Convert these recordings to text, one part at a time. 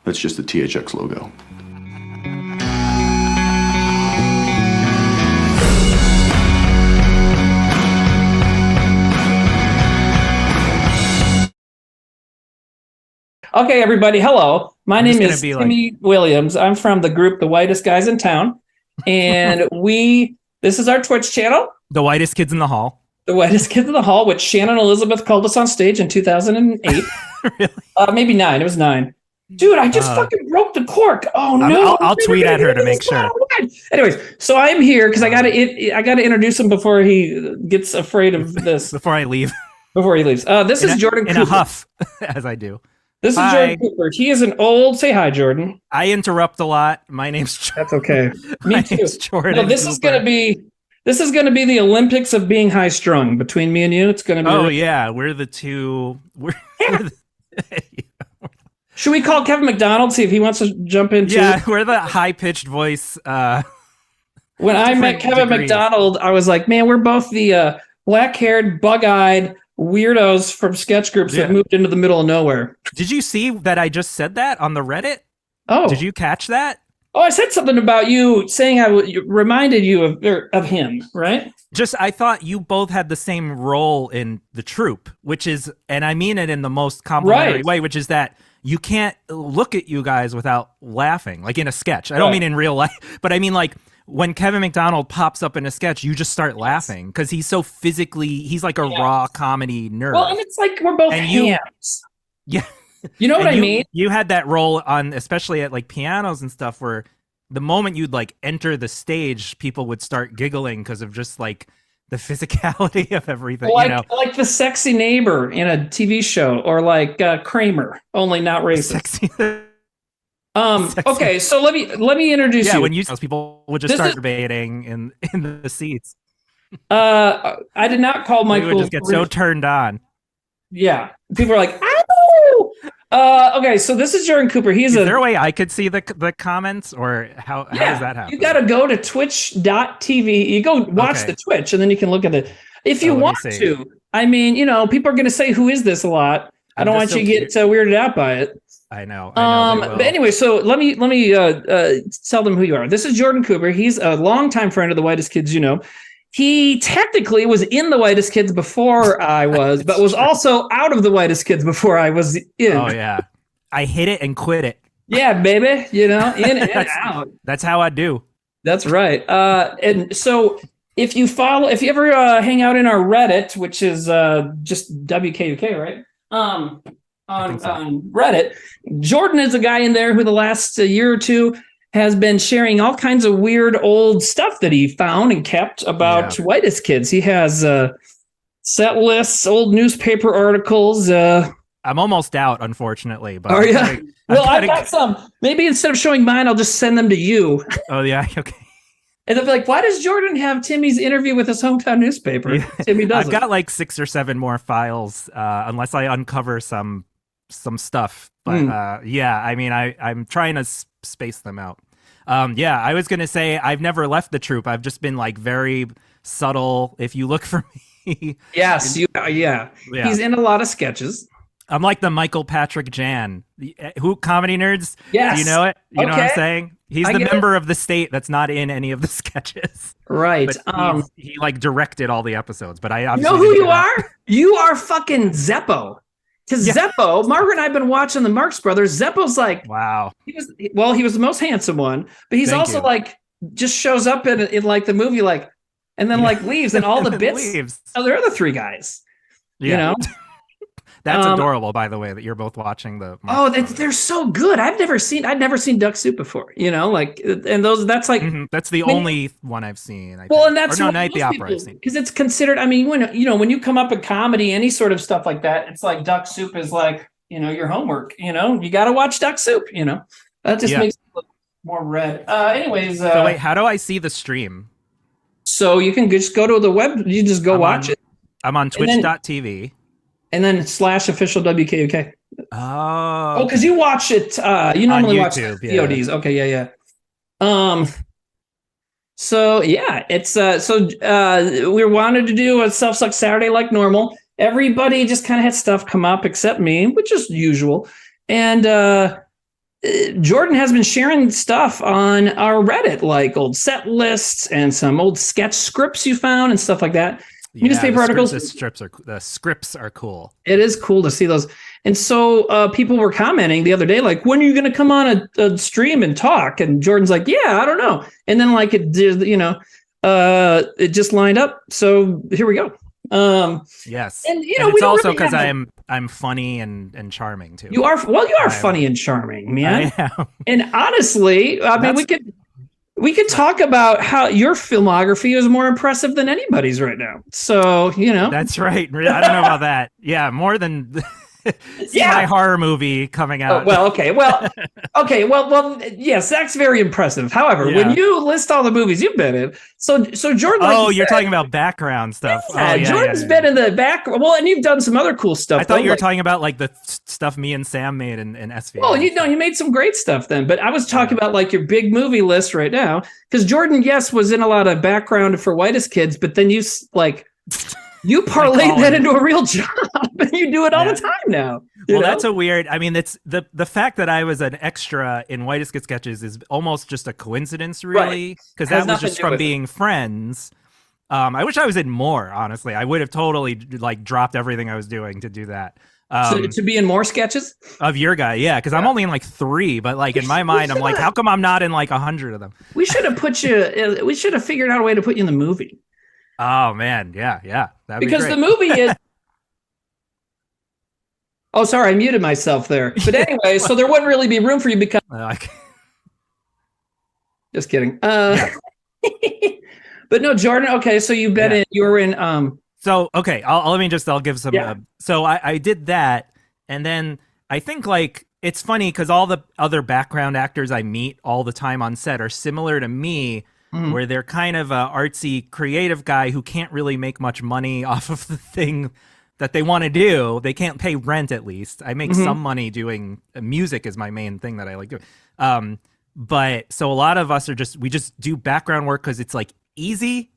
That's just the THX logo. Okay, everybody. Hello. My name is Timmy Williams. I'm from the group The Whitest Guys in Town. And this is our Twitch channel. The Whitest Kids in the Hall. The Whitest Kids in the Hall, which Shannon Elizabeth called us on stage in 2008. Really? Maybe 9. It was 9. Dude, I just fucking broke the cork. Oh no! I'll tweet at her to make sure. Anyways, so I'm here because I gotta introduce him before he gets afraid of this. Before I leave. Before he leaves. This is Jordan Cooper. In a huff, as I do. This is Jordan Cooper. He is an old. Say hi, Jordan. I interrupt a lot. My name's Jordan. That's okay. Me too. Jordan. No, this is gonna be the Olympics of being high strung between me and you. It's gonna be. Oh yeah, we're the two. Should we call Kevin McDonald, see if he wants to jump in too? Yeah, we're the high-pitched voice. When I met Kevin McDonald, I was like, man, we're both the black-haired, bug-eyed weirdos from sketch groups that moved into the middle of nowhere. Did you see that I just said that on the Reddit? Oh. Did you catch that? Oh, I said something about you saying reminded you of him, right? I thought you both had the same role in the troupe, which is, and I mean it in the most complimentary way, which is that you can't look at you guys without laughing, like in a sketch. I don't mean in real life, but I mean like when Kevin McDonald pops up in a sketch, you just start laughing because he's so he's like a raw comedy nerd. Well, and it's like we're both hands. Yeah. You know what I mean? You had that role on, especially at like pianos and stuff, where the moment you'd like enter the stage, people would start giggling because of just like the physicality of everything. Like the sexy neighbor in a TV show, or like Kramer, only not racist. Sexy. Okay, so let me introduce you. Yeah, when people would just start debating in the seats. I did not call Michael. We would just get so turned on. Yeah, people are like, "Ow!" Okay, so this is Jordan Cooper. Is there a way I could see the comments, or how does that happen? You got to go to twitch.tv. You go watch the Twitch, and then you can look at it if you want to. I mean, people are going to say, "Who is this?" a lot. I don't want you to get weirded out by it. I know. But anyway, so let me tell them who you are. This is Jordan Cooper. He's a longtime friend of the Whitest Kids. He technically was in the Whitest Kids before I was, but was also out of the Whitest Kids before I was in. Oh yeah, I hit it and quit it. Yeah, baby. In and out. That's how I do. That's right. And so if you ever hang out in our Reddit, which is just WKUK, right? On Reddit, Jordan is a guy in there who the last year or two has been sharing all kinds of weird old stuff that he found and kept about Whitest Kids. He has set lists, old newspaper articles. I'm almost out, unfortunately. But are you? Well, I've got some. Maybe instead of showing mine, I'll just send them to you. Oh, yeah? Okay. And they'll be like, why does Jordan have Timmy's interview with his hometown newspaper? Yeah. Timmy doesn't. I've got like 6 or 7 more files, unless I uncover some stuff. But I mean, I'm trying to space them out. I was going to say I've never left the troupe. I've just been like very subtle. If you look for me. Yes. He's in a lot of sketches. I'm like the Michael Patrick Jan. Who comedy nerds? Yes. Do you know it? You know what I'm saying? He's the member of the state that's not in any of the sketches. Right. But he like directed all the episodos. But I know who you are? You are fucking Zeppo. Because Zeppo, Margaret and I have been watching the Marx Brothers. Zeppo's like, wow. He was the most handsome one, but he's also like just shows up in like the movie, like, and then like leaves, and all the bits. Leaves. Oh, there are the 3 guys. Yeah. That's adorable, by the way, that you're both watching the. They're so good. I'd never seen Duck Soup before. That's like that's the only one I've seen. And that's Night at the Opera I've seen, because it's considered. I mean, when you come up in comedy, any sort of stuff like that, it's like Duck Soup is like your homework. You got to watch Duck Soup. That just makes it look more red. Anyways, so wait, how do I see the stream? So you can just go to the web. You just go watch it. I'm on Twitch.tv. And then /official WKUK. Oh, because you watch it. You normally watch YouTube, VODs. Okay, yeah. So yeah, it's we wanted to do a self-suck Saturday like normal. Everybody just kind of had stuff come up except me, which is usual. And Jordan has been sharing stuff on our Reddit, like old set lists and some old sketch scripts you found and stuff like that. Newspaper articles. The scripts are cool. It is cool to see those. And so people were commenting the other day, like, when are you going to come on a stream and talk? And Jordan's like, yeah, I don't know. And then like it did, it just lined up. So here we go. Yes. And it's also because I'm funny and charming too. You are funny and charming, man. I am. And honestly, I mean, we could talk about how your filmography is more impressive than anybody's right now. So, That's right. I don't know about that. Yeah, more than my horror movie coming out. Well, okay. Well, yes, that's very impressive. However, when you list all the movies you've been in, so Jordan. You're talking about background stuff. Yeah, Jordan's been in the back. Well, and you've done some other cool stuff. I thought you were talking about like the stuff me and Sam made in SV. Well, you made some great stuff then, but I was talking about like your big movie list right now, because Jordan, yes, was in a lot of background for Whitest Kids, but then you you parlayed that into a real job, and you do it all the time now. That's a weird. I mean, it's the fact that I was an extra in Whitest Kid Sketches is almost just a coincidence, really, because that was just from being friends. I wish I was in more. Honestly, I would have totally dropped everything I was doing to do that. So to be in more sketches of your guy, because I'm only in like 3, but in my mind, I'm like, how come I'm not in like 100 of them? We should have put you. We should have figured out a way to put you in the movie. Oh man, yeah. Because the movie is. Oh, sorry, I muted myself there. But anyway, so there wouldn't really be room for you because. Just kidding. But no, Jordan. Okay, so you've been in. You were in. So okay, I'll give some. Yeah. So I did that, and then I think it's funny because all the other background actors I meet all the time on set are similar to me. Mm-hmm. Where they're kind of a artsy, creative guy who can't really make much money off of the thing that they want to do. They can't pay rent, at least. I make some money doing music is my main thing that I like doing. But so a lot of us we just do background work because it's easy.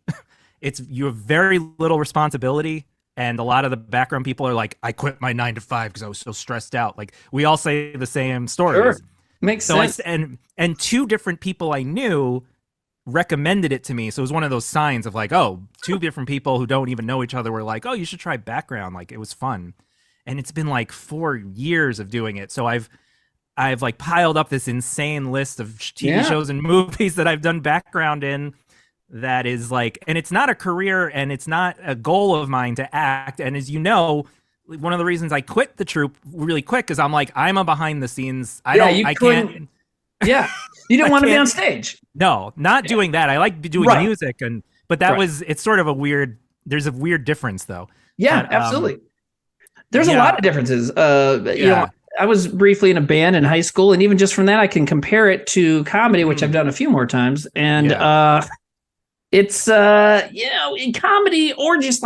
You have very little responsibility. And a lot of the background people are like, I quit my 9 to 5 because I was so stressed out. We all say the same stories. Sure. Makes sense. And 2 different people I knew recommended it to me. So it was one of those signs of 2 different people who don't even know each other were like, oh, you should try background. It was fun. And it's been 4 years of doing it. So I've piled up this insane list of TV shows and movies that I've done background in that is and it's not a career and it's not a goal of mine to act. And as you know, one of the reasons I quit the troupe really quick is I'm I'm a behind the scenes. I can't. Yeah. You didn't want to be on stage. No, not doing that. I like doing music, but that it's sort of there's a weird difference though. Yeah, but, absolutely. There's a lot of differences. I was briefly in a band in high school, and even just from that, I can compare it to comedy, which I've done a few more times. And it's, in comedy or just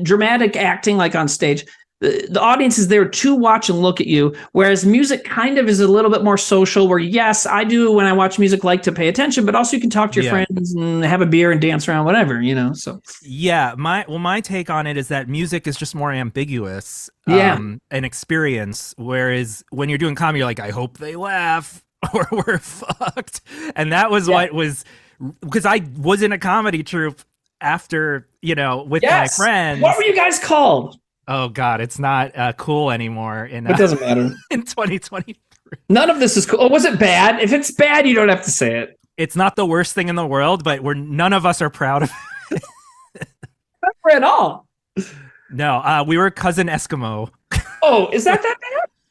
dramatic acting, on stage, the audience is there to watch and look at you, whereas music kind of is a little bit more social where, yes, I do when I watch music like to pay attention, but also you can talk to your friends and have a beer and dance around, whatever, so. Yeah, my take on it is that music is just more ambiguous an experience, whereas when you're doing comedy, you're like, I hope they laugh or we're fucked. And that was what was, because I was in a comedy troupe after, with my friends. What were you guys called? Oh God, it's not cool anymore. It doesn't matter in 2023. None of this is cool. Oh, was it bad? If it's bad, you don't have to say it. It's not the worst thing in the world, but none of us are proud of it. Not at all. No, we were Cousin Eskimo. Oh, is that bad?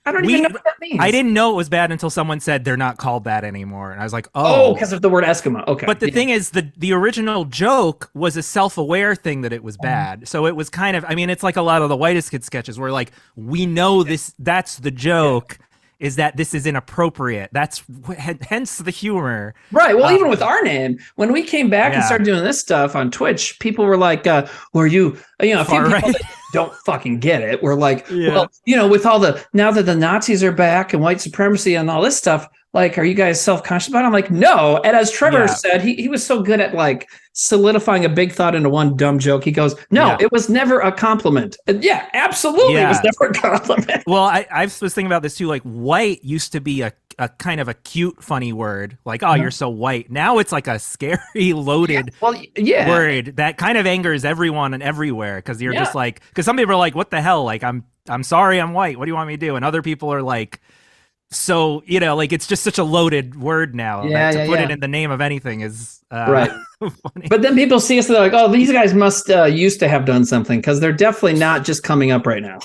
I don't even know what that means. I didn't know it was bad until someone said they're not called that anymore. And I was like, oh, because of the word Eskimo. Okay. But the thing is, the original joke was a self-aware thing that it was bad. So it was kind of, it's like a lot of the Whitest Kid sketches where we know this, that's the joke, is that this is inappropriate. That's hence the humor. Right. Well, even with our name, when we came back and started doing this stuff on Twitch, people were like, were you, a few people that don't fucking get it. We're like, well, with all now that the Nazis are back and white supremacy and all this stuff, Like, are you guys self-conscious about it? I'm like, no. And as Trevor Yeah. said, he was so good at like solidifying a big thought into one dumb joke. He goes, no, Yeah. it was never a compliment. And yeah, absolutely. It was Yeah. never a compliment. Well, I was thinking about this too. Like, white used to be a kind of a cute, funny word. Like, oh, you're so white. Now it's like a scary, loaded word that kind of angers everyone and everywhere. Because you're just like, because some people are like, what the hell? Like, I'm sorry, I'm white. What do you want me to do? And other people are like, so, you know, like, it's just such a loaded word now that to put it in the name of anything is right. funny. But then people see us and they're like, oh, these guys must used to have done something, because they're definitely not just coming up right now.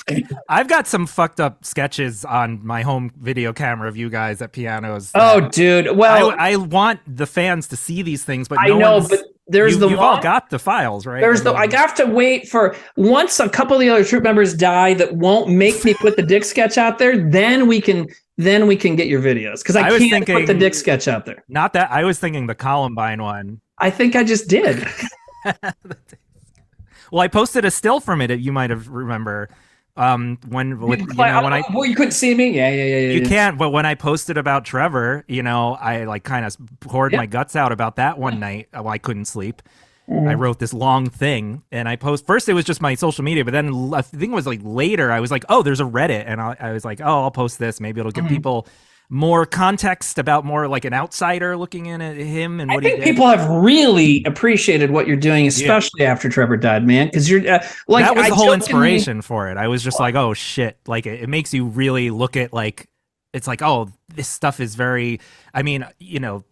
I've got some fucked up sketches on my home video camera of you guys at pianos. Oh, dude. Well, I want the fans to see these things, but I know, but there's you've all got the files, right? I have to wait for once a couple of the other troop members die that won't make me put the dick sketch out there, then we can get your videos, because I can't put the dick sketch out there. Not that I was thinking the Columbine one. I think I just did. Well, I posted a still from it. You might have remember when you couldn't see me. Yeah. You can't. But when I posted about Trevor, you know, I like kind of poured my guts out about that one night. I couldn't sleep. I wrote this long thing, and I first it was just my social media, but then I think it was like later I was like, oh, there's a Reddit, and I was like, oh, I'll post this. Maybe it'll give people more context about more like an outsider looking in at him and what he did. I think people have really appreciated what you're doing, especially after Trevor died, man. Because you're like, that was the whole inspiration for it. I was just like, oh shit, like it makes you really look at like, it's like, oh, this stuff is very. I mean, you know,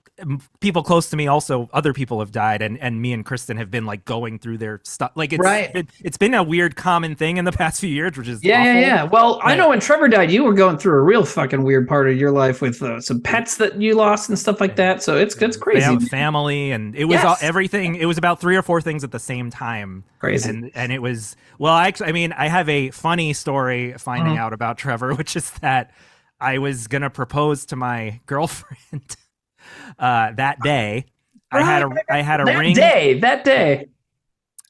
people close to me also, other people have died, and me and Kristen have been like going through their stuff. Like it's been a weird common thing in the past few years, which is awful. Well, I know when Trevor died, you were going through a real fucking weird part of your life with some pets that you lost and stuff like that. So it's crazy. Family, and it was everything. It was about 3 or 4 things at the same time. Crazy. And it was, well, actually, I mean, I have a funny story finding out about Trevor, which is that I was gonna propose to my girlfriend. That day, I had a ring. That day,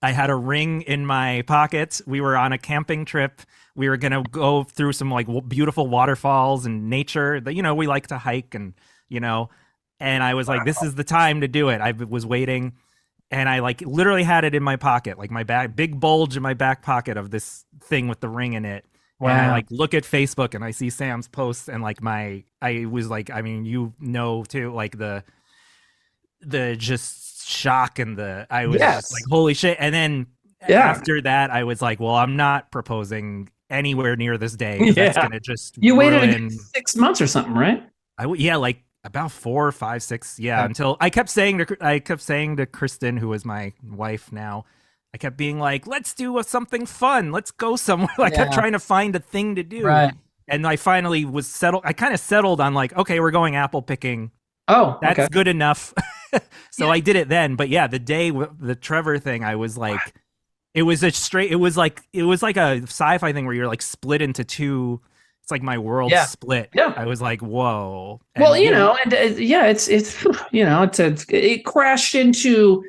I had a ring in my pocket. We were on a camping trip. We were gonna go through some like beautiful waterfalls and nature. That, you know, we like to hike, and you know. And I was like, this is the time to do it. I was waiting, and I like literally had it in my pocket, like my big bulge in my back pocket of this thing with the ring in it. Wow. And I like look at Facebook and I see Sam's posts, and like I was like, I mean, you know, too, like the just shock and I was just like, holy shit. And then after that, I was like, well, I'm not proposing anywhere near this day. That's gonna just waited 6 months or something, right? Like about 4, 5, 6, until I kept saying to Kristen, who is my wife now. I kept being like, let's do something fun. Let's go somewhere. I kept trying to find a thing to do. Right. And I finally was settled. I kind of settled on like, okay, we're going apple picking. Oh, that's good enough. So I did it then. But yeah, the day the Trevor thing, I was like, it was like a sci-fi thing where you're like split into two. It's like my world split. Yeah. I was like, whoa. And well, it crashed into.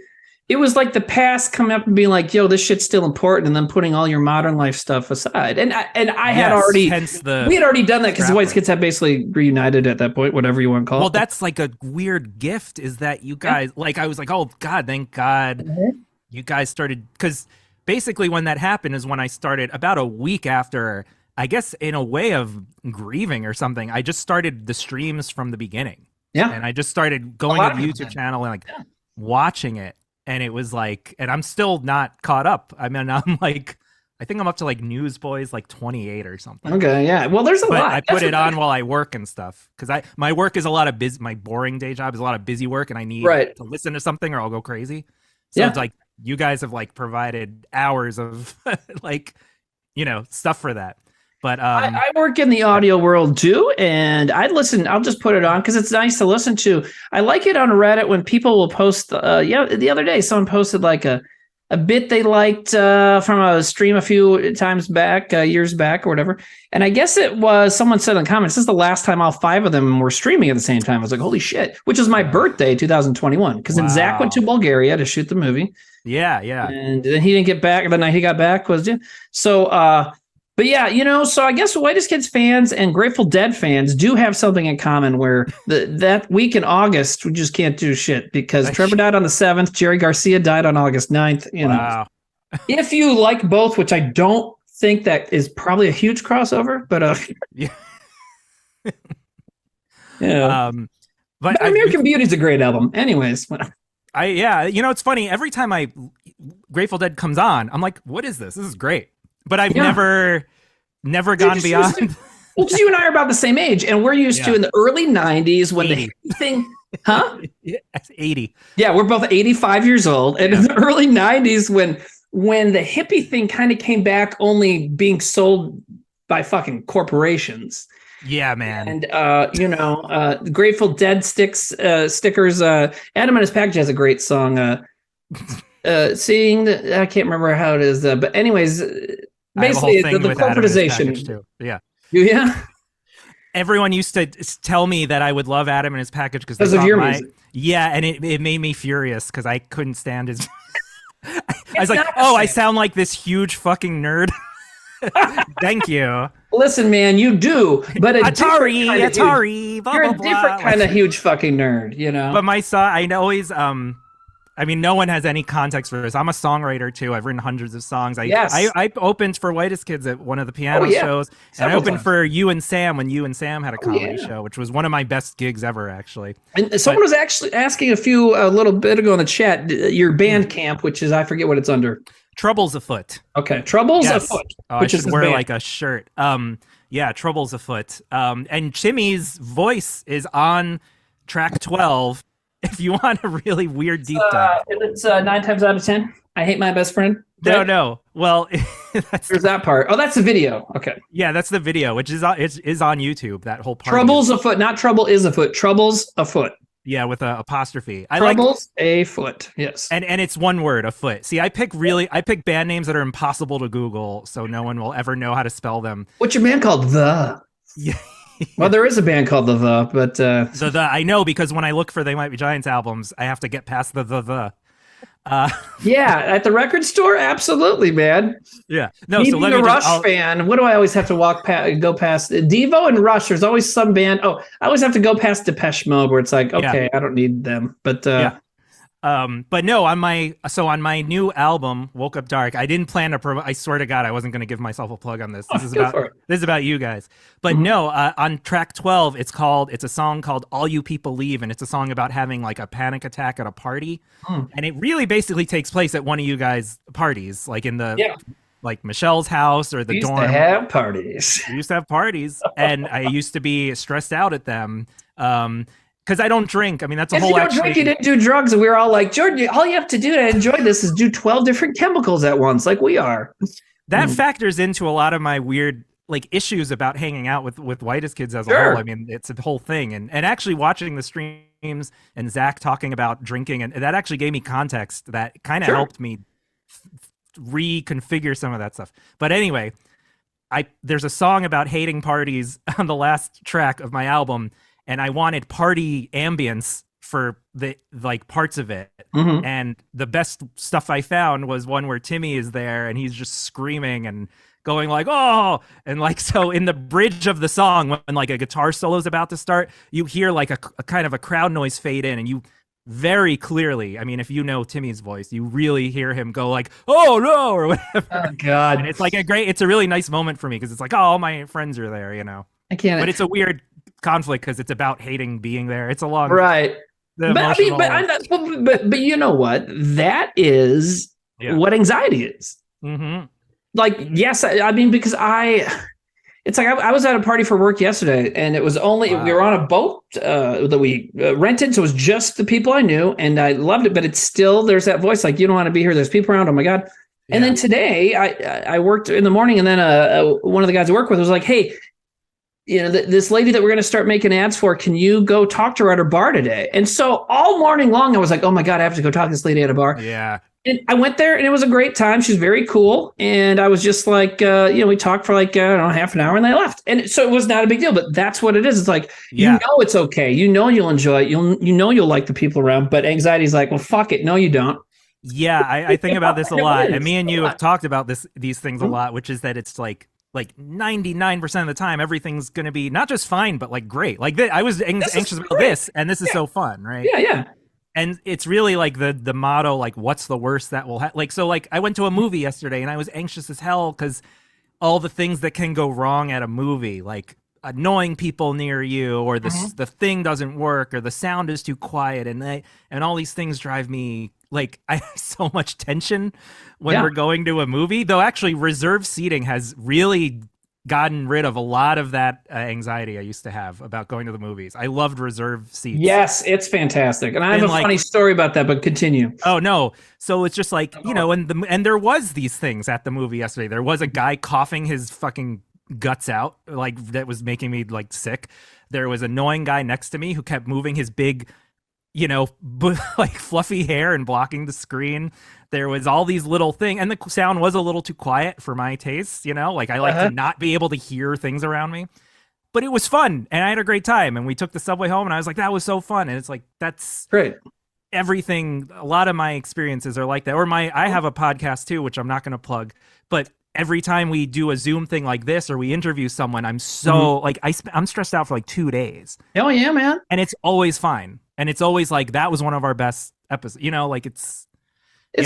It was like the past coming up and being like, yo, this shit's still important, and then putting all your modern life stuff aside. And I had already, we had already done that, because the White Kids had basically reunited at that point, whatever you want to call it. Well, that's like a weird gift, is that you guys, like, I was like, oh God, thank God you guys started, because basically when that happened is when I started about a week after, I guess in a way of grieving or something, I just started the streams from the beginning. Yeah. And I just started going to the YouTube channel and like watching it. And it was like, and I'm still not caught up. I mean, I'm like, I think I'm up to like Newsboys, like 28 or something. Okay, yeah. Well, there's a lot. I put it on while I work and stuff, because my work is a lot of busy. My boring day job is a lot of busy work, and I need to listen to something or I'll go crazy. So it's like you guys have like provided hours of like, you know, stuff for that. But I work in the audio world too, and I'll just put it on because it's nice to listen to. I like it on Reddit when people will post. The other day someone posted like a bit they liked from a stream a few times back, years back or whatever. And I guess it was someone said in the comments, this is the last time all 5 of them were streaming at the same time. I was like, holy shit, which is my birthday, 2021. Because then Zach went to Bulgaria to shoot the movie. Yeah, yeah. And then he didn't get back. The night he got back was so. But yeah, so I guess Whitest Kids fans and Grateful Dead fans do have something in common where that week in August, we just can't do shit because Trevor died on the 7th. Jerry Garcia died on August 9th. Wow. If you like both, which I don't think that is probably a huge crossover, but yeah. yeah. But American Beauty is a great album. Anyways. It's funny. Every time Grateful Dead comes on, I'm like, what is this? This is great. But I've never gone beyond. Well, because you and I are about the same age, and we're used to in the early 90s when 80. The thing, huh? Yeah, 80. Yeah, we're both 85 years old. And in the early 90s when the hippie thing kind of came back only being sold by fucking corporations. Yeah, man. And Grateful Dead stickers. Adam and His Package has a great song. Seeing the, I can't remember how it is, but anyways, basically the corporatization too. Yeah. Yeah. Everyone used to tell me that I would love Adam and His Package because of your music. Yeah, and it made me furious because I couldn't stand his. I was like, I sound like this huge fucking nerd. Thank you. Listen, man, you do, but Atari, blah, you're a different kind of huge fucking nerd, But my son, I always, no one has any context for this. I'm a songwriter too. I've written hundreds of songs. I opened for Whitest Kids at one of the piano shows, and I opened for You and Sam when You and Sam had a comedy show, which was one of my best gigs ever, actually. And someone was actually asking a little bit ago in the chat, your Bandcamp, which is, I forget what it's under. Trouble's Afoot. Okay, Trouble's Afoot. I should wear like a shirt. Trouble's Afoot. And Chimmy's voice is on track 12. If you want a really weird deep dive. It's 9 times out of 10. I Hate My Best Friend. Right? No. Well, there's that part. Oh, that's the video. Okay. Yeah, that's the video, which is on YouTube. That whole part. Trouble's Afoot, not Trouble is Afoot. Trouble's Afoot. Yeah, with an apostrophe. Trouble's Afoot. Yes. And it's one word, afoot. See, I pick band names that are impossible to Google, so no one will ever know how to spell them. What's your band called? The. Yeah. Well, there is a band called The, but the I know because when I look for They Might Be Giants albums, I have to get past the. Yeah, at the record store, absolutely, man. Yeah, no. Me being a Rush fan, what do I always have to go past? Devo and Rush. There's always some band. Oh, I always have to go past Depeche Mode, where it's like, okay, I don't need them, but but no, on my new album, Woke Up Dark, I didn't plan to I swear to God, I wasn't going to give myself a plug on this. This is about you guys. But no, on track 12, it's a song called All You People Leave, and it's a song about having like a panic attack at a party. And it really basically takes place at one of you guys' parties, like in the like Michelle's house or the dorm. We used to have parties, and I used to be stressed out at them. Because I don't drink. I mean, that's a whole. If you don't drink, you didn't do drugs, and we were all like, Jordan, all you have to do to enjoy this is do 12 different chemicals at once, like we are. That factors into a lot of my weird like issues about hanging out with Whitest Kids as a whole. I mean, it's a whole thing, and actually watching the streams and Zach talking about drinking, and that actually gave me context that kind of helped me reconfigure some of that stuff. But anyway, there's a song about hating parties on the last track of my album. And I wanted party ambience for the like parts of it. And the best stuff I found was one where Timmy is there and he's just screaming and going like, oh, and like, so in the bridge of the song, when like a guitar solo is about to start, you hear like a kind of a crowd noise fade in, and you very clearly, I mean, if you know Timmy's voice, you really hear him go like, oh no, or whatever. Oh God. And it's like it's a really nice moment for me because it's like, oh, all my friends are there, I can't. But it's a weird conflict because it's about hating being there. It's a long right. But you know what? That is what anxiety is. Like, yes, I mean, because it's like I was at a party for work yesterday, and it was only we were on a boat that we rented, so it was just the people I knew, and I loved it. But it's still, there's that voice like, you don't want to be here. There's people around. Oh my God. And then today I worked in the morning, and then one of the guys I work with was like, hey, this lady that we're going to start making ads for, can you go talk to her at her bar today? And so all morning long, I was like, oh my God, I have to go talk to this lady at a bar. Yeah. And I went there, and it was a great time. She's very cool. And I was just like, we talked for like, half an hour, and then I left. And so it was not a big deal, but that's what it is. It's like, it's okay. You'll enjoy it. You'll like the people around, but anxiety is like, well, fuck it. No, you don't. Yeah. I think about this a lot. And me and you have talked about these things a lot, which is that it's like, like 99% of the time, everything's going to be not just fine, but like great. Like I was anxious about this, and this is so fun, right? Yeah. And it's really like the motto, like, what's the worst that will happen? Like, so like I went to a movie yesterday and I was anxious as hell because all the things that can go wrong at a movie, like annoying people near you, or the thing doesn't work, or the sound is too quiet, and all these things drive me, like, I have so much tension when we're going to a movie. Though actually reserved seating has really gotten rid of a lot of that anxiety I used to have about going to the movies. I loved reserved seats. Yes, it's fantastic. And I have a funny story about that, but continue. Oh no. So it's just like, you know, and there was these things at the movie yesterday. There was a guy coughing his fucking guts out, like, that was making me like sick. There was an annoying guy next to me who kept moving his big, you know, like fluffy hair and blocking the screen. There was all these little things, and the sound was a little too quiet for my taste, you know, like I like to not be able to hear things around me. But it was fun, and I had a great time, and we took the subway home, and I was like, that was so fun. And it's like, that's great. Everything, a lot of my experiences are like that. Or I have a podcast too, which I'm not going to plug, but every time we do a Zoom thing like this, or we interview someone, I'm so like, I'm stressed out for like 2 days. Oh yeah, man. And it's always fine. And it's always like, that was one of our best episodes, you know, like it's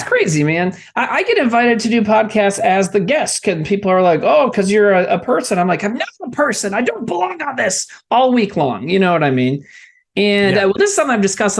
crazy, man. I get invited to do podcasts as the guest, and people are like, oh, because you're a person. I'm like, I'm not a person. I don't belong on this all week long. You know what I mean? And this is something I've discussed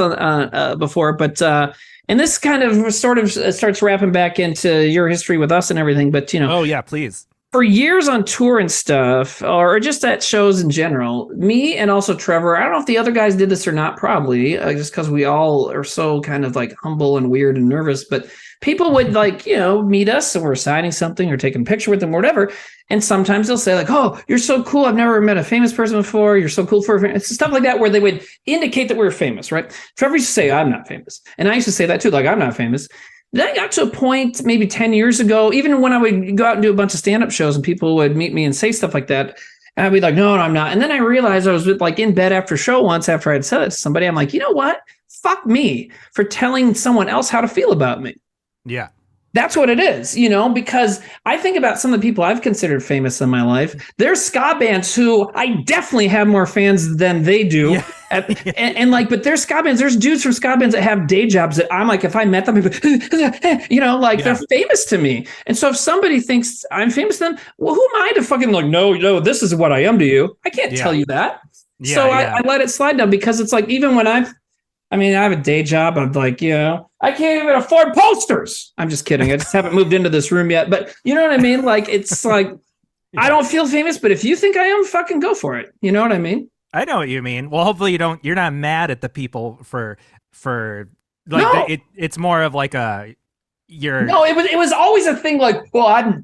before, but and this kind of sort of starts wrapping back into your history with us and everything. But, you know. Oh, yeah, please. For years on tour and stuff, or just at shows in general, me and also Trevor, I don't know if the other guys did this or not, probably, just because we all are so kind of like humble and weird and nervous, but people would like, you know, meet us and we're signing something or taking a picture with them or whatever. And sometimes they'll say like, oh, you're so cool. I've never met a famous person before. You're so cool for it's stuff like that, where they would indicate that we're famous, right? Trevor used to say, I'm not famous. And I used to say that too, like, I'm not famous. Then I got to a point maybe 10 years ago, even when I would go out and do a bunch of stand-up shows and people would meet me and say stuff like that, and I'd be like, no, I'm not. And then I realized I was like in bed after a show once after I'd said it to somebody. I'm like, you know what? Fuck me for telling someone else how to feel about me. Yeah. That's what it is, you know, because I think about some of the people I've considered famous in my life. There's ska bands who I definitely have more fans than they do. Yeah. And like, but there's ska bands, there's dudes from ska bands that have day jobs that I'm like, if I met them, you know, like they're famous to me. And so if somebody thinks I'm famous to them, well, who am I to fucking like, no, this is what I am to you. I can't tell you that. Yeah, so I let it slide down, because it's like, even when I have a day job. I'm like, you know, I can't even afford posters. I'm just kidding. I just haven't moved into this room yet. But you know what I mean? Like, it's like, I don't feel famous, but if you think I am, fucking go for it. You know what I mean? I know what you mean. Well, hopefully you're not mad at the people for like, it's more of like it was always a thing. Like, well,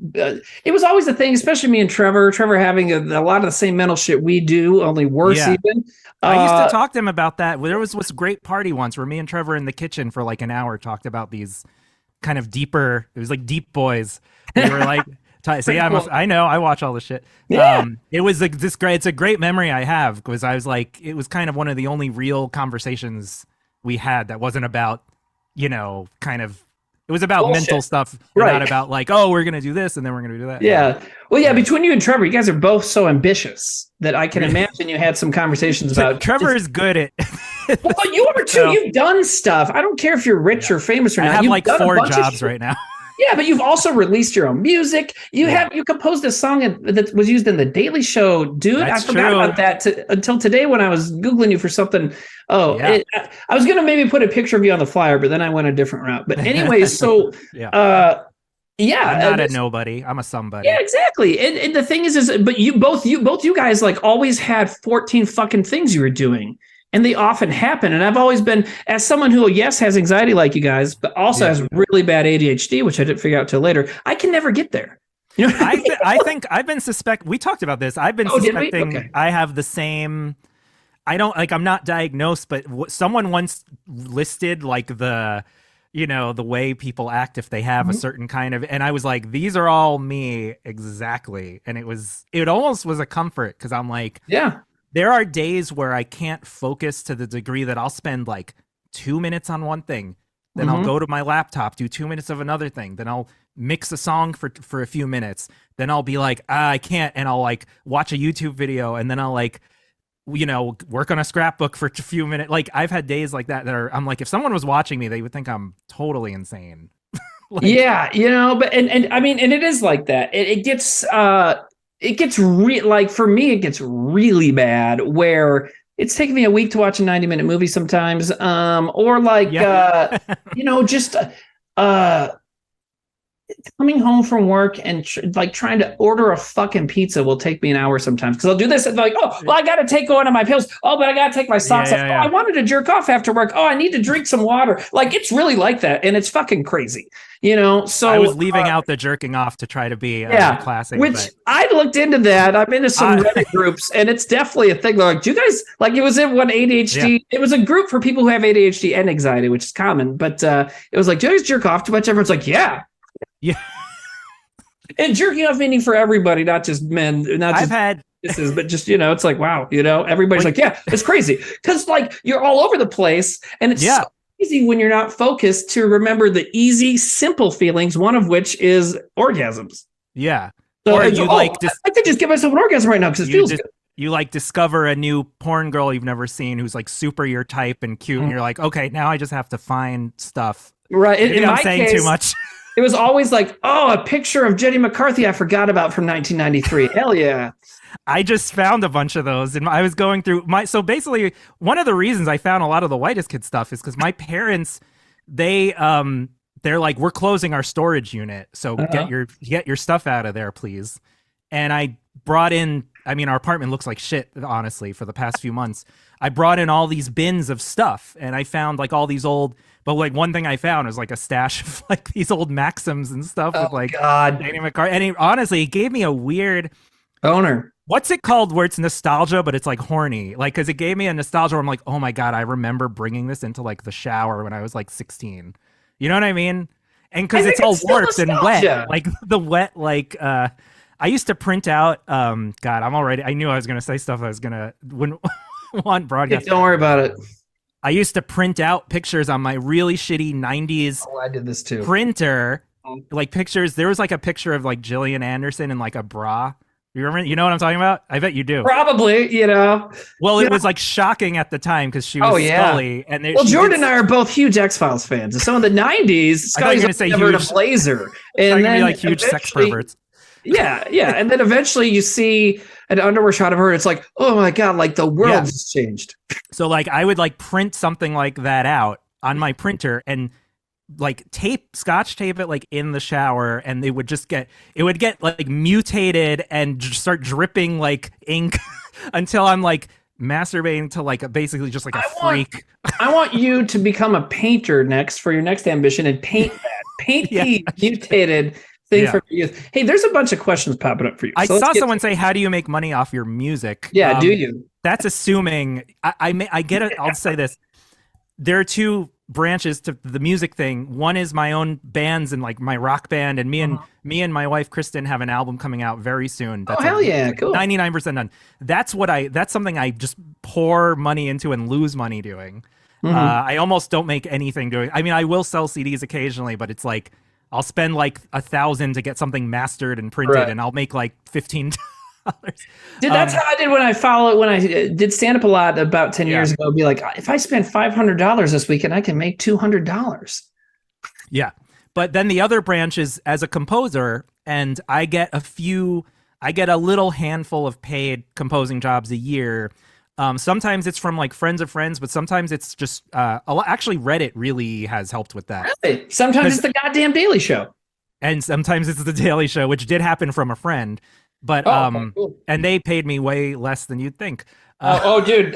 it was always a thing, especially me and Trevor having a lot of the same mental shit we do, only worse even. I used to talk to him about that. There was this great party once where me and Trevor in the kitchen for like an hour talked about these kind of deeper, it was like deep boys. We were like, I know, I watch all this shit. Yeah. It was like it's a great memory I have, because I was like, it was kind of one of the only real conversations we had that wasn't about, you know, kind of, it was about mental stuff, not about like, oh, we're going to do this and then we're going to do that. Yeah. Well, yeah, between you and Trevor, you guys are both so ambitious that I can imagine you had some conversations about. Trevor is good at. Well, you are too. You've done stuff. I don't care if you're rich or famous or not. I have You've like 4 jobs right now. Yeah, but you've also released your own music. You composed a song that was used in The Daily Show. Dude, I forgot about that until today when I was Googling you for something. I was going to maybe put a picture of you on the flyer, but then I went a different route. But anyways, so I'm not a nobody. I'm a somebody. Yeah, exactly. And the thing is but both you guys like always had 14 fucking things you were doing. And they often happen. And I've always been, as someone who, yes, has anxiety like you guys, but also has really bad ADHD, which I didn't figure out till later. I can never get there. You know I think I've been we talked about this. I've been suspecting I have the same, I'm not diagnosed, but someone once listed like the way people act if they have a certain kind of, and I was like, these are all me exactly. And it almost was a comfort, because I'm like, there are days where I can't focus to the degree that I'll spend like 2 minutes on one thing. Then I'll go to my laptop, do 2 minutes of another thing. Then I'll mix a song for a few minutes. Then I'll be like, I can't, and I'll like watch a YouTube video, and then I'll like, work on a scrapbook for a few minutes. Like I've had days like that I'm like, if someone was watching me, they would think I'm totally insane. But and I mean, and it is like that. It gets like for me, it gets really bad where it's taking me a week to watch a 90-minute movie sometimes. Or like, just coming home from work and trying to order a fucking pizza will take me an hour sometimes. Cause I'll do this and like, oh, well, I got to take one of my pills. Oh, but I got to take my socks off. Oh, I wanted to jerk off after work. Oh, I need to drink some water. Like it's really like that. And it's fucking crazy, so I was leaving out the jerking off to try to be classic, which I looked into that. I'm into some Reddit groups and it's definitely a thing. Like, do you guys it was in one ADHD? It was a group for people who have ADHD and anxiety, which is common, but it was like, do you guys jerk off too much? Everyone's like, yeah. And jerking off meaning for everybody, not just men, not just but just, it's like, wow, everybody's like, yeah, it's crazy. Cause like you're all over the place and it's so easy when you're not focused to remember the easy, simple feelings, one of which is orgasms. Yeah. So I could just give myself an orgasm right now because it feels good. You like discover a new porn girl you've never seen who's like super your type and cute. And you're like, okay, now I just have to find stuff. Right. Maybe I'm saying too much. It was always like, oh, a picture of Jenny McCarthy I forgot about from 1993. Hell yeah. I just found a bunch of those and I was going through so basically one of the reasons I found a lot of the Whitest Kid stuff is because my parents, they're like, we're closing our storage unit. So get your stuff out of there, please. And I brought in, our apartment looks like shit, honestly, for the past few months. I brought in all these bins of stuff and I found like all these old, but like one thing I found was like a stash of like these old Maxims and stuff with like Danny McCarthy. And honestly, it gave me a weird boner. What's it called where it's nostalgia, but it's like horny? Like, cause it gave me a nostalgia where I'm like, oh my God, I remember bringing this into like the shower when I was like 16. You know what I mean? And cause it's all warped and wet, like the wet, like, I used to print out, God, I knew I was going to say stuff I was going to want broadcast. Don't worry about it. I used to print out pictures on my really shitty 90s I did this too. Printer, like pictures. There was like a picture of like Gillian Anderson in like a bra. You remember? You know what I'm talking about? I bet you do. Probably, Well, it was like shocking at the time because she was Scully. And Jordan and I are both huge X-Files fans. And so in the 90s, Scully's never in a blazer. And then like huge sex perverts. Yeah. And then eventually you see an underwear shot of her. And it's like, oh my God, like the world has changed. So like I would like print something like that out on my printer and like scotch tape it like in the shower, and it would get like mutated and just start dripping like ink until I'm like masturbating to like basically just like a freak. I want you to become a painter next for your next ambition and paint the mutated thing from your youth. Hey, there's a bunch of questions popping up for you. I saw someone say, how do you make money off your music? Yeah, do you? That's assuming I get it. I'll say this. There are two branches to the music thing. One is my own bands and like my rock band, and me and my wife Kristen have an album coming out very soon. That's hell yeah, cool. 99% done. That's something I just pour money into and lose money doing. I almost don't make anything doing. I mean, I will sell CDs occasionally, but it's like I'll spend like $1,000 to get something mastered and printed, and I'll make like $15. Dude, that's how I did when I did stand up a lot about 10 years ago. Be like, if I spend $500 this weekend, I can make $200. Yeah. But then the other branch is as a composer, and I get a little handful of paid composing jobs a year. Sometimes it's from like friends of friends, but sometimes it's just actually Reddit really has helped with that. Really? Sometimes it's the goddamn Daily Show. And sometimes it's the Daily Show, which did happen from a friend. But cool. And they paid me way less than you'd think. Dude,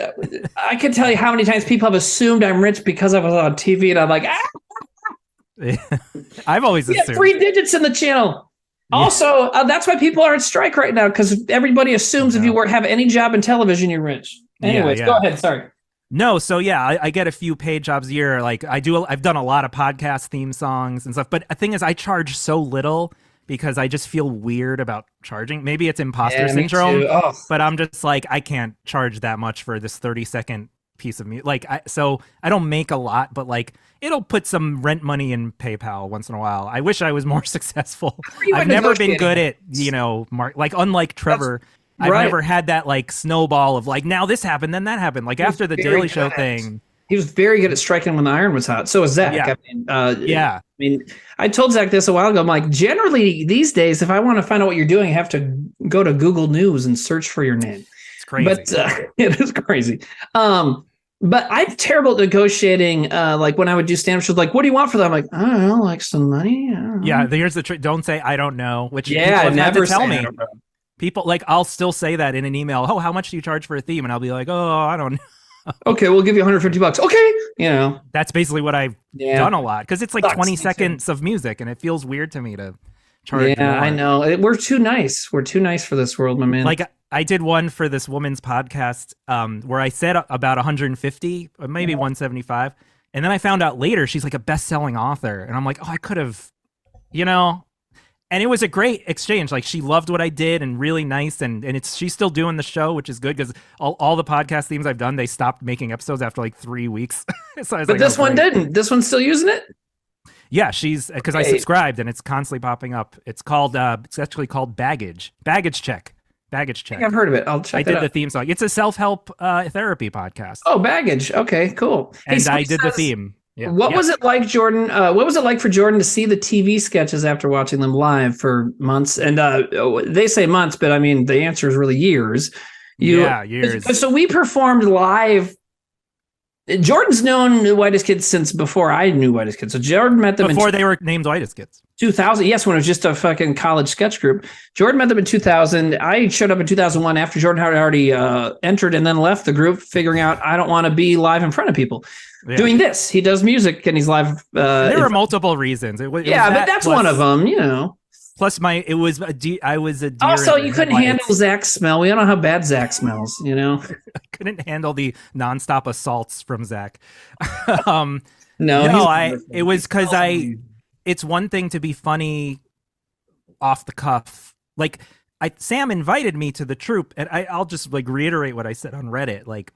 I can tell you how many times people have assumed I'm rich because I was on TV, and I'm like, I've always assumed 3 digits in the channel. Yeah. Also, that's why people are on strike right now, because everybody assumes if you have any job in television, you're rich. Anyways, go ahead. Sorry. No, so I get a few paid jobs a year. Like I've done a lot of podcast theme songs and stuff. But the thing is, I charge so little because I just feel weird about charging. Maybe it's imposter syndrome, but I'm just like, I can't charge that much for this 30-second piece of music. Like, so I don't make a lot, but like it'll put some rent money in PayPal once in a while. I wish I was more successful. I've never been good at, like unlike Trevor, I've never had that like snowball of like, now this happened, then that happened. Like after the Daily Show thing. He was very good at striking when the iron was hot. So was Zach. Yeah. I mean, I told Zach this a while ago. I'm like, generally these days, if I want to find out what you're doing, I have to go to Google News and search for your name. It's crazy. But it is crazy. But I'm terrible at negotiating. Like when I would do stand-up shows, like, what do you want for that? I'm like, I don't know, like some money. Yeah, here's the trick. Don't say I don't know, which people I have had never to tell me. I don't know. People like I'll still say that in an email. Oh, how much do you charge for a theme? And I'll be like, oh, I don't know. Okay, we'll give you $150. Okay, that's basically what I've done a lot because it's like 20 seconds of music, and it feels weird to me to charge. Yeah, more. I know. We're too nice. We're too nice for this world, my man. Like I did one for this woman's podcast where I said about 150, or maybe 175, and then I found out later she's like a best-selling author, and I'm like, oh, I could have, And it was a great exchange. Like she loved what I did and really nice. And she's still doing the show, which is good because all the podcast themes I've done, they stopped making episodes after like 3 weeks. So but this one didn't. This one's still using it? Yeah, she's because I subscribed and it's constantly popping up. It's called it's actually called Baggage Check. Baggage Check. I think I've heard of it. I'll check it out. I did the theme song. It's a self-help therapy podcast. Oh, Baggage. Okay, cool. And I did the theme. Yeah. What was it like, Jordan? What was it like for Jordan to see the TV sketches after watching them live for months? And they say months, but I mean, the answer is really years. Years. So we performed live. Jordan's known the Whitest Kids since before I knew Whitest Kids. So Jordan met them before they were named Whitest Kids. 2000. Yes, when it was just a fucking college sketch group. Jordan met them in 2000. I showed up in 2001 after Jordan had already entered and then left the group, figuring out I don't want to be live in front of people. Yeah. Doing this, he does music and he's live. There were multiple reasons. It was but that's one of them. Plus, I was a deer. Also, you couldn't handle Zach's smell. We all know how bad Zach smells. I couldn't handle the nonstop assaults from Zach. It was because it's one thing to be funny off the cuff. Like Sam invited me to the troupe, and I'll just like reiterate what I said on Reddit. Like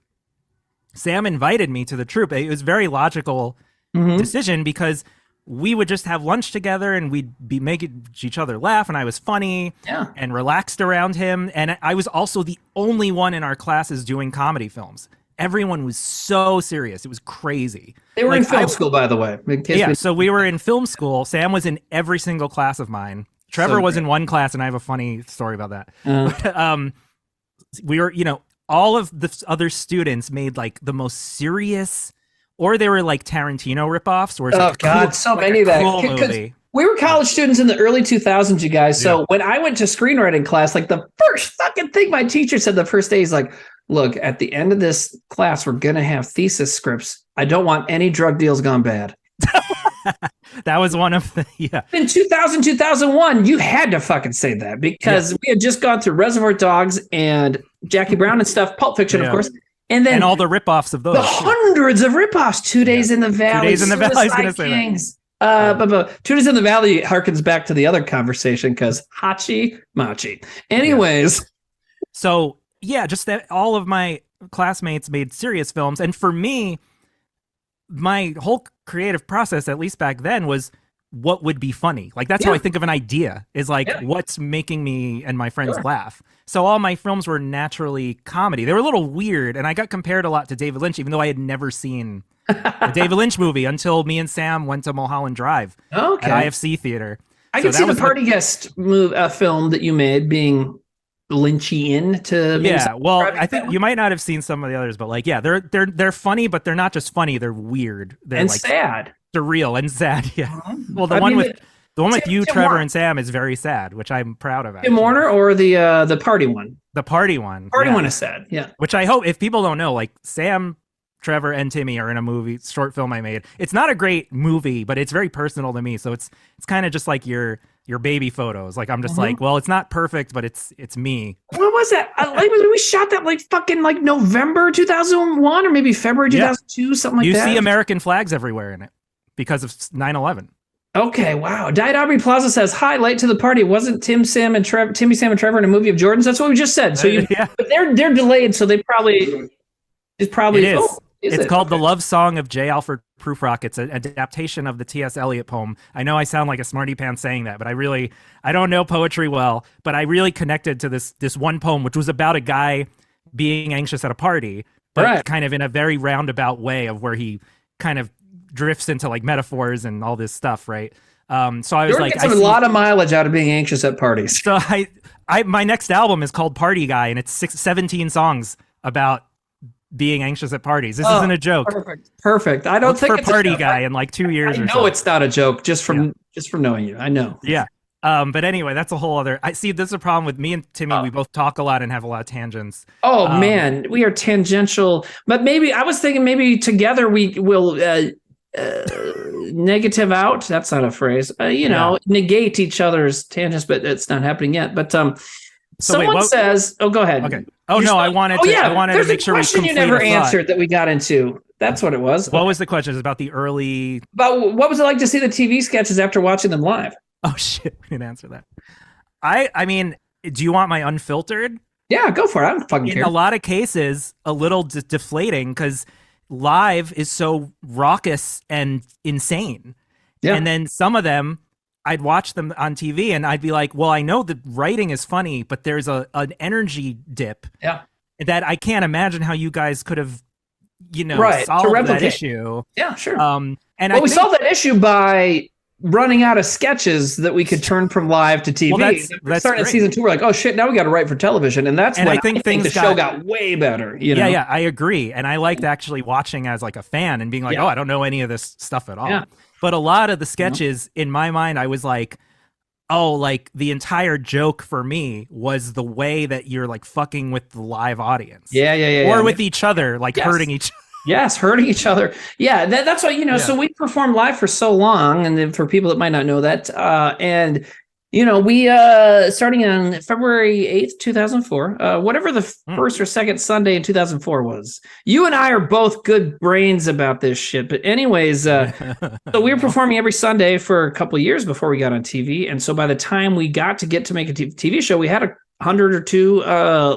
Sam invited me to the troupe. It was a very logical decision because we would just have lunch together and we'd be making each other laugh, and I was funny and relaxed around him. And I was also the only one in our classes doing comedy films. Everyone was so serious. It was crazy. They were in film school, by the way. So we were in film school. Sam was in every single class of mine. Trevor was in one class, and I have a funny story about that. But, we were, all of the other students made like the most serious, or they were like Tarantino ripoffs. So many of that. Cool movie. We were college students in the early 2000s, you guys. So when I went to screenwriting class, like the first fucking thing my teacher said the first day, he's like, look, at the end of this class, we're going to have thesis scripts. I don't want any drug deals gone bad. That was one of the, In 2000, 2001, you had to fucking say that because we had just gone through Reservoir Dogs and Jackie Brown and stuff, Pulp Fiction, of course. And all the ripoffs of those. The hundreds of ripoffs. 2 Days in the Valley. 2 Days in the Valley. I was going to say Kings. But 2 Days in the Valley harkens back to the other conversation because Hachi Machi. Anyways. So, just that all of my classmates made serious films. And for me, my whole creative process, at least back then, was what would be funny. Like, that's how I think of an idea, is like, what's making me and my friends laugh. So all my films were naturally comedy. They were a little weird, and I got compared a lot to David Lynch, even though I had never seen a David Lynch movie until me and Sam went to Mulholland Drive at IFC Theater. I can see the Party Guest film that you made being Lynchian to I think you might not have seen some of the others, but like they're funny, but they're not just funny, they're weird. They're like sad. Surreal and sad. Well, the one with you, Trevor, and Sam is very sad, which I'm proud of. Tim Warner or the party one? The party one. Party one is sad. Yeah. Which I hope, if people don't know, like Sam, Trevor, and Timmy are in a short film I made. It's not a great movie, but it's very personal to me. So it's kind of just like your baby photos. Like I'm just like, well, it's not perfect, but it's me. What was that? We shot that like fucking like November 2001 or maybe February 2002, something like that. You see American flags everywhere in it because of 9/11. Okay, wow. Diet Aubrey Plaza says, hi, late to the party. Wasn't Timmy, Sam, and Trevor in a movie of Jordan's? That's what we just said. So but they're delayed, so it's probably. It is. It's called The Love Song of J. Alfred Prufrock. It's an adaptation of the T.S. Eliot poem. I know I sound like a smarty pants saying that, but I don't know poetry well, but I really connected to this one poem, which was about a guy being anxious at a party, but kind of in a very roundabout way of where he kind of drifts into like metaphors and all this stuff, right? So I was Jordan like, gets a lot of mileage out of being anxious at parties. So my next album is called Party Guy, and it's 17 songs about being anxious at parties. This isn't a joke. Perfect. I don't think it's for Party Guy in like 2 years. I know it's not a joke just from knowing you. I know. Yeah. But anyway, that's a whole other. I see. This is a problem with me and Timmy. We both talk a lot and have a lot of tangents. Oh man, we are tangential. But maybe I was thinking maybe together we will negative out. That's not a phrase. Negate each other's tangents, but it's not happening yet. But someone says, "Oh, go ahead." Okay. Oh no, I wanted to make sure we complete you never answered that we got into. That's what it was. What was the question? It was about the early. About what was it like to see the TV sketches after watching them live? Oh shit, we didn't answer that. I mean, do you want my unfiltered? Yeah, go for it. I don't fucking care. In a lot of cases, a little deflating because live is so raucous and insane. Yeah. And then some of them, I'd watch them on TV and I'd be like, well, I know the writing is funny, but there's an energy dip that I can't imagine how you guys could have, solved that issue. Yeah, sure. We solved that issue by running out of sketches that we could turn from live to TV. Well, that's starting at season 2, we're like, oh shit, now we got to write for television, and that's when I think the show got way better. Yeah, I agree, and I liked actually watching as like a fan and being like, oh, I don't know any of this stuff at all. Yeah. But a lot of the sketches, in my mind, I was like, oh, like the entire joke for me was the way that you're like fucking with the live audience, or with each other, like hurting each other. Yes, hurting each other. Yeah, that's why, so we performed live for so long, and then for people that might not know that, we starting on February 8th, 2004, whatever the first or second Sunday in 2004 was. You and I are both good brains about this shit. But anyways, so we were performing every Sunday for a couple of years before we got on TV. And so by the time we got to make a TV show, we had 100 or 2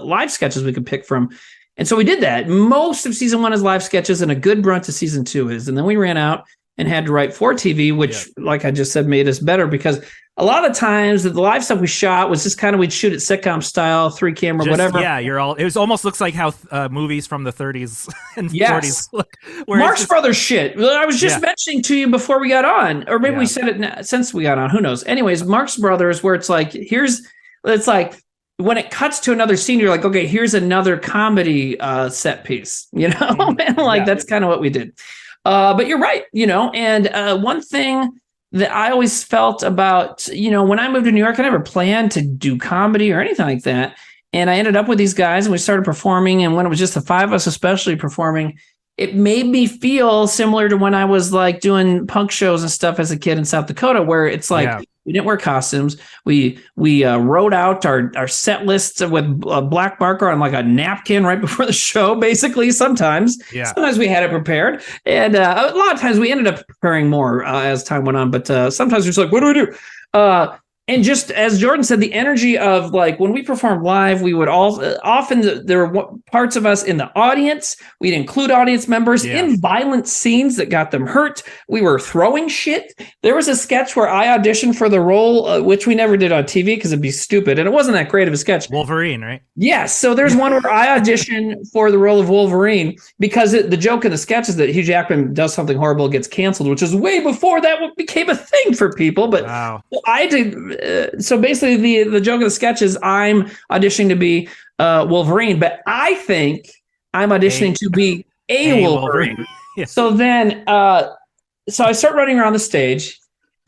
live sketches we could pick from. And so we did that. Most of season 1 is live sketches, and a good brunt of season 2 is. And then we ran out and had to write for TV, which, like I just said, made us better because a lot of times the live stuff we shot was just kind of, we'd shoot it sitcom style, 3-camera, whatever. Yeah, it almost looks like how movies from the 30s and 40s look. Marx Brothers shit. I was just mentioning to you before we got on, or maybe we said it since we got on. Who knows? Anyways, Marx Brothers, where it's like, it's like, when it cuts to another scene, you're like, okay, here's another comedy set piece, and that's kind of what we did. But you're right, and one thing that I always felt about, when I moved to New York, I never planned to do comedy or anything like that. And I ended up with these guys and we started performing. And when it was just the 5 of us, especially performing, it made me feel similar to when I was like doing punk shows and stuff as a kid in South Dakota, where it's like, we didn't wear costumes. We wrote out our set lists with a black marker on like a napkin right before the show, basically. Sometimes we had it prepared. And a lot of times we ended up preparing more as time went on. But sometimes we're just like, what do we do? And just as Jordan said, the energy of like when we performed live, we would all often there were parts of us in the audience. We'd include audience members in violent scenes that got them hurt. We were throwing shit. There was a sketch where I auditioned for the role, which we never did on TV because it'd be stupid. And it wasn't that great of a sketch. Wolverine, right? Yes. So there's one where I auditioned for the role of Wolverine because the joke in the sketch is that Hugh Jackman does something horrible, gets canceled, which is way before that became a thing for people. But I did. So basically the joke of the sketch is I'm auditioning to be Wolverine, but I think I'm auditioning to be a Wolverine. So then, so I start running around the stage,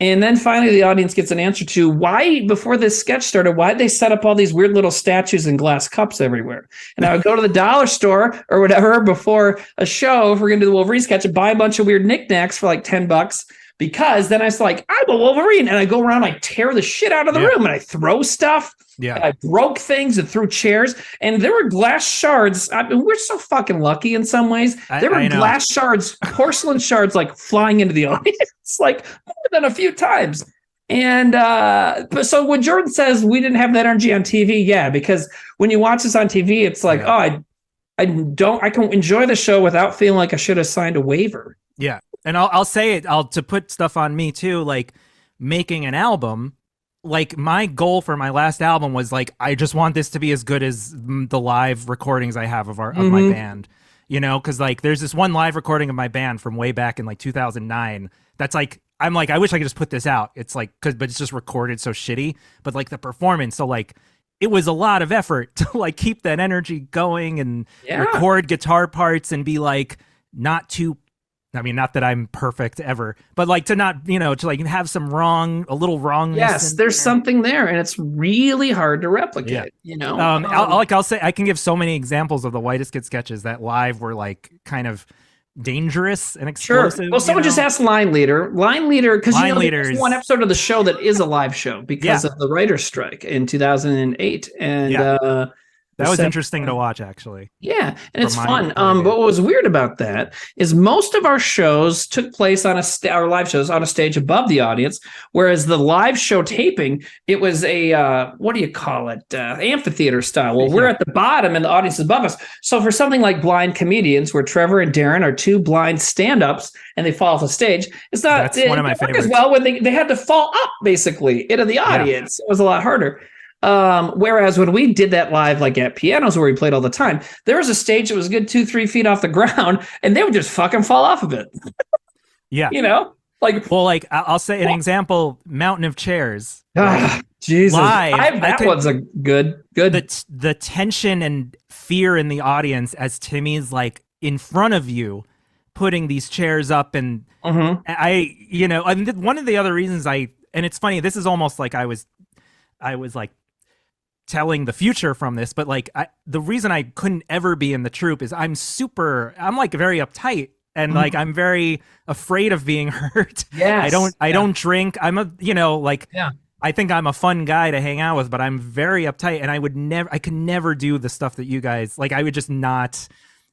and then finally the audience gets an answer to why, before this sketch started, why did they set up all these weird little statues and glass cups everywhere? And I would go to the dollar store or whatever before a show, if we're going to do the Wolverine sketch, and buy a bunch of weird knickknacks for like $10. Because then I was like, I'm a Wolverine. And I go around, I tear the shit out of the room and I throw stuff. Yeah. I broke things and threw chairs. And there were glass shards. I mean, we're so fucking lucky in some ways. There were glass shards, porcelain shards, like flying into the audience, like more than a few times. And so when Jordan says we didn't have that energy on TV, because when you watch this on TV, it's like, I can enjoy the show without feeling like I should have signed a waiver. Yeah. And I'll say it, to put stuff on me too, like making an album, like my goal for my last album was like, I just want this to be as good as the live recordings I have of my band, you know? Cause like there's this one live recording of my band from way back in like 2009. That's like, I'm like, I wish I could just put this out. It's like, but it's just recorded so shitty, but like the performance. So like, it was a lot of effort to like keep that energy going and record guitar parts and be like, not that I'm perfect ever, but like to not, to like have a little wrongness. Yes, there's something there, and it's really hard to replicate. I'll say I can give so many examples of the Whitest Kid sketches that live were like kind of dangerous and explosive. Sure. Well, someone just asked Line Leader, because there's one episode of the show that is a live show because of the writer's strike in 2008, and that was interesting to watch, actually. Yeah, and it's fun. But what was weird about that is most of our shows took place on our live shows on a stage above the audience, whereas the live show taping, it was a what do you call it? Amphitheater style. Well, we're at the bottom and the audience is above us. So for something like Blind Comedians, where Trevor and Darren are two blind stand-ups and they fall off the stage, it's not. That's one of my favorites. As well, when they had to fall up basically into the audience, it was a lot harder. Whereas when we did that live, like at Pianos where we played all the time, there was a stage that was a good 2-3 feet off the ground and they would just fucking fall off of it. Yeah. Like I'll say an example, Mountain of Chairs. Jesus. Live, that one's a good. The tension and fear in the audience as Timmy's like in front of you, putting these chairs up. And one of the other reasons and it's funny, this is almost like I was like telling the future from this, but like the reason I couldn't ever be in the troupe is I'm like very uptight and like I'm very afraid of being hurt. Yes. I don't drink. I'm I think I'm a fun guy to hang out with, but I'm very uptight and I could never do the stuff that you guys like. I would just not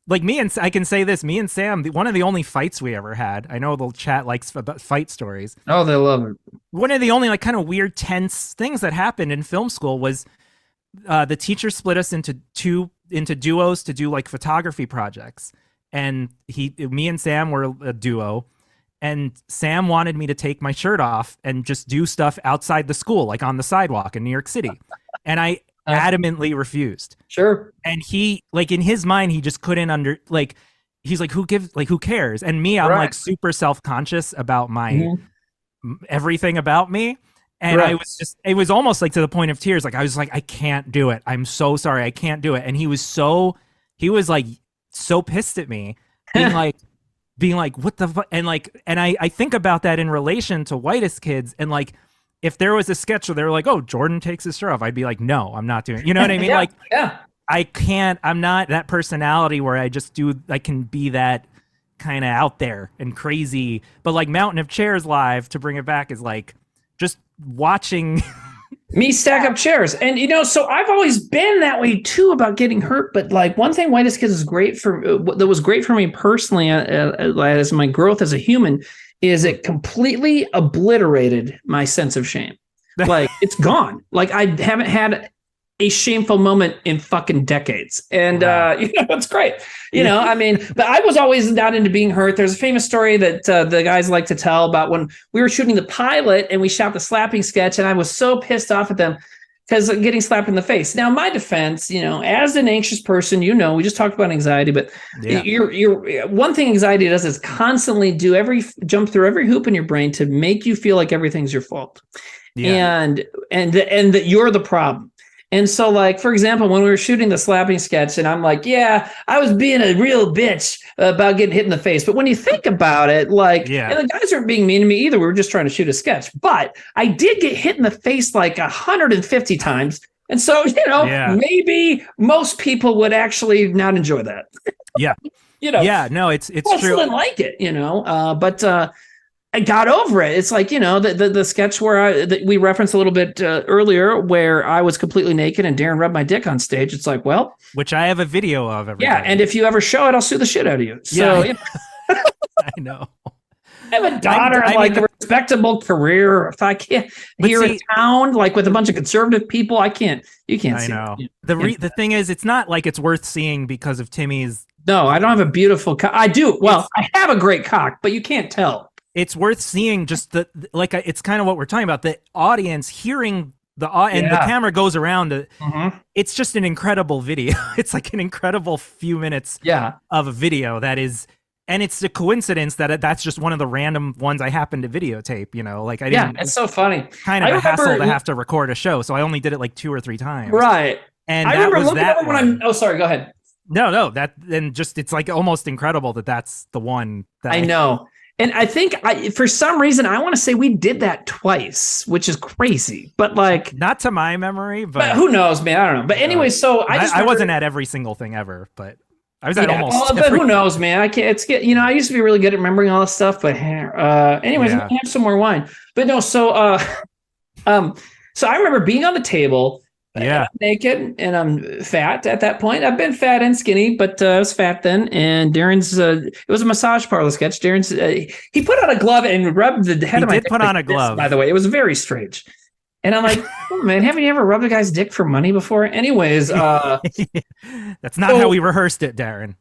like I can say this, me and Sam, one of the only fights we ever had. I know the chat likes about fight stories. Oh, they love it. One of the only like kind of weird, tense things that happened in film school was the teacher split us into duos to do like photography projects. And me and Sam were a duo, and Sam wanted me to take my shirt off and just do stuff outside the school, like on the sidewalk in New York City. And I adamantly refused. Sure. And he, like, in his mind, he just couldn't he's like, who cares? And me, I'm like super self-conscious about my everything about me. And it was almost like to the point of tears. Like, I was like, I can't do it. I'm so sorry. I can't do it. And he was like so pissed at me, being like, what the fuck? And like, and I think about that in relation to Whitest Kids. And like, if there was a sketch where they were like, oh, Jordan takes his shirt off, I'd be like, no, I'm not doing it. You know what I mean? I'm not that personality where I can be that kind of out there and crazy. But like Mountain of Chairs live, to bring it back, is like just watching me stack up chairs. And, so I've always been that way too about getting hurt. But like one thing Whitest Kids that was great for me personally as my growth as a human is it completely obliterated my sense of shame. Like it's gone. Like I haven't had a shameful moment in fucking decades. And, it's great. But I was always not into being hurt. There's a famous story that the guys like to tell about when we were shooting the pilot and we shot the slapping sketch, and I was so pissed off at them because getting slapped in the face. Now, my defense, as an anxious person, we just talked about anxiety, but you're one thing anxiety does is constantly jump through every hoop in your brain to make you feel like everything's your fault. Yeah. And that you're the problem. And so, like, for example, when we were shooting the slapping sketch, and I'm like, yeah, I was being a real bitch about getting hit in the face. But when you think about it, and the guys weren't being mean to me either. We were just trying to shoot a sketch. But I did get hit in the face like 150 times. And so, maybe most people would actually not enjoy that. Yeah. No, it's true. I didn't like it, but I got over it. It's like, the sketch where we referenced a little bit earlier where I was completely naked and Darren rubbed my dick on stage. It's like, well, which I have a video of. And if you ever show it, I'll sue the shit out of you. So, I know. I have a daughter and like a respectable career. If I can't here in town, like with a bunch of conservative people, I can't. You can't see. I know. The thing is, it's not like it's worth seeing because of Timmy's. No, I don't have a beautiful cock. I do. Well, I have a great cock, but you can't tell. It's worth seeing just it's kind of what we're talking about. The audience hearing the camera goes around. It's just an incredible video. It's like an incredible few minutes of a video that is. And it's a coincidence that that's just one of the random ones I happened to videotape, like I didn't. Yeah, it's so funny. Kind of a hassle to have to record a show, so I only did it like 2 or 3 times. Right. And I remember looking at it when I'm. Oh, sorry. Go ahead. No. It's like almost incredible that's the one. That I know, and I think for some reason I want to say we did that twice, which is crazy. But like, not to my memory, but who knows, man? I don't know. But anyway, so I wasn't at every single thing ever, but. I was at almost. But who knows, man? I can't. I used to be really good at remembering all this stuff, but anyways, I have some more wine. But no, so so I remember being on the table, naked, and I'm fat at that point. I've been fat and skinny, but I was fat then. And Darren's, it was a massage parlor sketch. Darren's, he put on a glove and rubbed the head of my. He did put on a glove, by the way. It was very strange. And I'm like, oh, man, haven't you ever rubbed a guy's dick for money before? Anyways, that's not how we rehearsed it, Darren.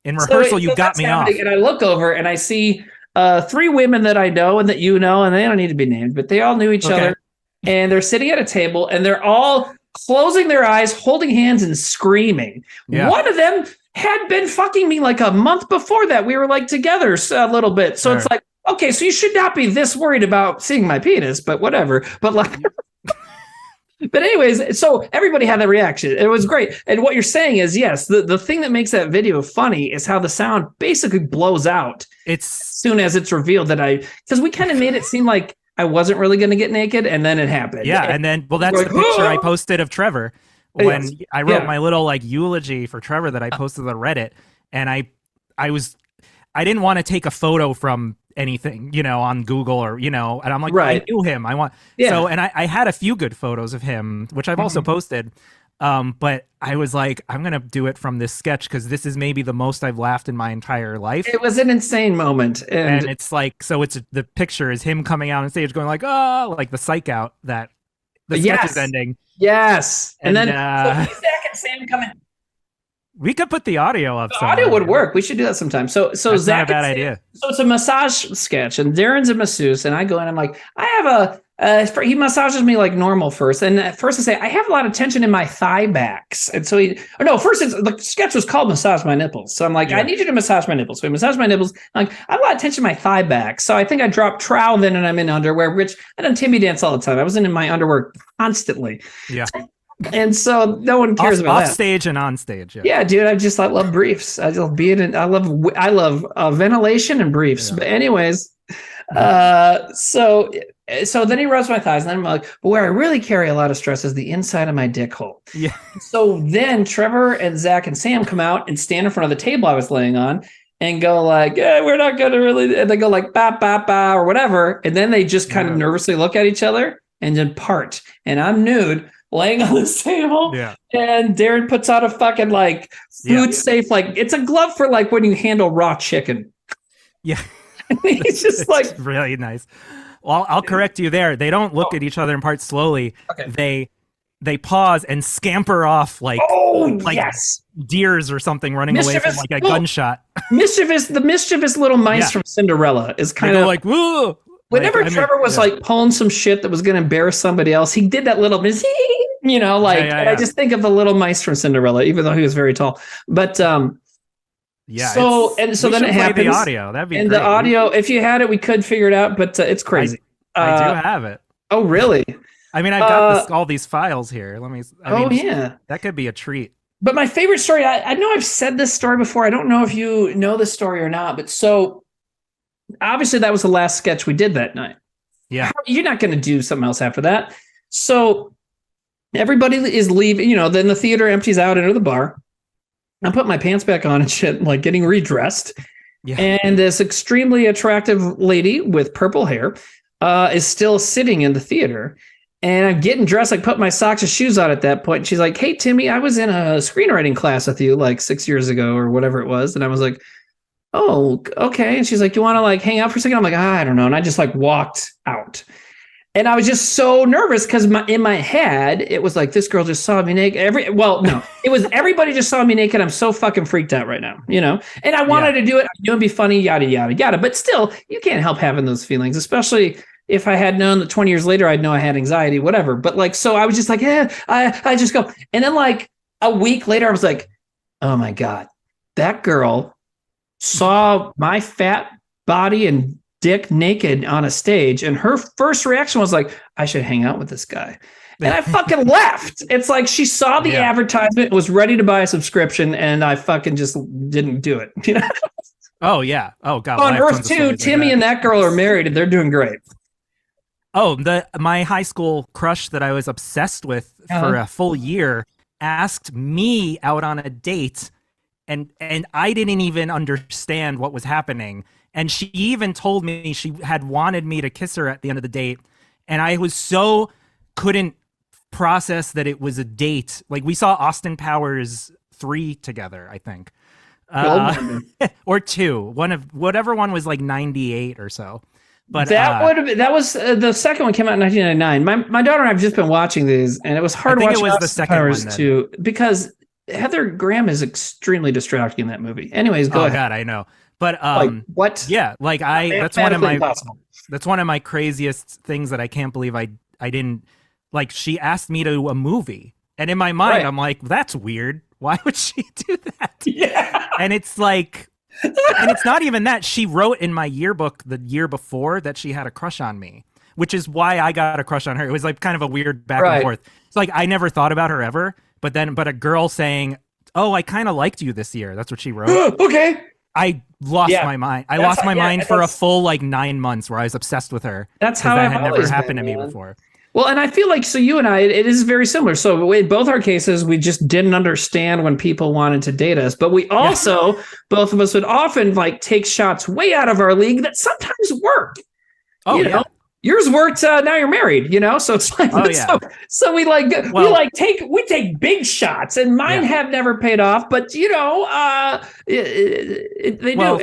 In rehearsal, you got me off. And I look over and I see 3 women that I know and that you know, and they don't need to be named, but they all knew each other. And they're sitting at a table and they're all closing their eyes, holding hands and screaming. Yeah. One of them had been fucking me like a month before that. We were like together a little bit. So it's like, okay, so you should not be this worried about seeing my penis, but whatever. But like, but anyways, so everybody had that reaction. It was great. And what you're saying is, yes, the thing that makes that video funny is how the sound basically blows out. As soon as it's revealed because we kind of made it seem like I wasn't really going to get naked, and then it happened. Yeah, and then that's the picture I posted of Trevor when I wrote my little like eulogy for Trevor that I posted on Reddit, and I didn't want to take a photo from anything, on Google or, and I'm like, I knew him. So, and I had a few good photos of him, which I've also posted. But I was like, I'm going to do it from this sketch because this is maybe the most I've laughed in my entire life. It was an insane moment. And it's like, so the picture is him coming out on stage going like, oh, like the psych out that the sketch is ending. Yes. And then Zach and Sam come in. We could put the audio up. The audio would work. We should do that sometime. So that's Zach, not a bad idea. So it's a massage sketch, and Darren's a masseuse, and I go in. I'm like, I have he massages me like normal first, and at first I say I have a lot of tension in my thigh backs, and so first the sketch was called Massage My Nipples. So I'm like, I need you to massage my nipples. So he massaged my nipples. I'm like, I have a lot of tension in my thigh back. So I think I dropped trowel then, and I'm in underwear, which I done Timmy dance all the time. I was in my underwear constantly. Yeah. And so no one cares about that. Off stage and on stage. Yeah, dude. I love briefs. I love ventilation and briefs. But anyways, so then he rubs my thighs, and then I'm like, but where I really carry a lot of stress is the inside of my dick hole. Yeah. So then Trevor and Zach and Sam come out and stand in front of the table I was laying on and go like, we're not going to really, and they go like, ba, ba, ba, or whatever. And then they just kind of nervously look at each other and then part. And I'm nude, laying on this table, and Darren puts out a fucking like food safe, like it's a glove for like when you handle raw chicken. Yeah. He's just like really nice. Well, I'll correct you there. They don't look at each other and part slowly. Okay. They pause and scamper off like deers or something running away from like a gunshot. The mischievous little mice from Cinderella is kind of like, whoa. Whenever Trevor was like pulling some shit that was going to embarrass somebody else, he did that little, I just think of the little mice from Cinderella, even though he was very tall. But so then it happens. The audio, that'd be and great. The audio, if you had it, we could figure it out, but it's crazy. I do have it. Oh, really? I mean, I've got all these files here. That could be a treat. But my favorite story, I know I've said this story before. I don't know if you know this story or not, but so obviously that was the last sketch we did that night. Yeah. You're not going to do something else after that. So everybody is leaving, then the theater empties out into the bar. I put my pants back on and shit, like getting redressed. Yeah. And this extremely attractive lady with purple hair is still sitting in the theater. And I'm getting dressed, like put my socks and shoes on at that point. And she's like, hey, Timmy, I was in a screenwriting class with you like 6 years ago or whatever it was. And I was like, oh, okay. And she's like, you want to like hang out for a second? I'm like, I don't know. And I just like walked out. And I was just so nervous because in my head, it was like, this girl just saw me naked. No, it was everybody just saw me naked. I'm so fucking freaked out right now, And I wanted to do it. I knew it'd be funny, yada, yada, yada. But still, you can't help having those feelings, especially if I had known that 20 years later, I'd know I had anxiety, whatever. But like, so I was just like, I just go. And then like a week later, I was like, oh my God, that girl saw my fat body and dick naked on a stage, and her first reaction was like, I should hang out with this guy. And I fucking left. It's like she saw the advertisement, was ready to buy a subscription, and I fucking just didn't do it. Oh yeah. Oh God. On Earth 2, Timmy and that girl are married, and they're doing great. Oh, my high school crush that I was obsessed with for a full year asked me out on a date, and I didn't even understand what was happening. And she even told me she had wanted me to kiss her at the end of the date. And I was couldn't process that it was a date. Like, we saw Austin Powers 3 together, I think. Or 2. Whatever one was like 98 or so. But that was the second one came out in 1999. My daughter and I have just been watching these, and it was hard to watch. It was the second Powers one too, because Heather Graham is extremely distracting in that movie. Anyways, go ahead. Oh God, I know. But what? Yeah, like that's one of my craziest things that I can't believe I didn't like. She asked me to a movie, and in my mind, I'm like, that's weird. Why would she do that? Yeah. And it's like, and it's not even that. She wrote in my yearbook the year before that she had a crush on me, which is why I got a crush on her. It was like kind of a weird back and forth. It's like I never thought about her ever, but a girl saying, "Oh, I kind of liked you this year." That's what she wrote. Okay. I lost my mind. I lost my mind for a full like 9 months where I was obsessed with her. That's how that had never happened to me before. Well, and I feel like, so you and I, it is very similar. So in both our cases, we just didn't understand when people wanted to date us, but we also, both of us would often like take shots way out of our league that sometimes work. Oh, you know? Yours worked. Now you're married, So it's like, so we take big shots, and mine have never paid off, but they do.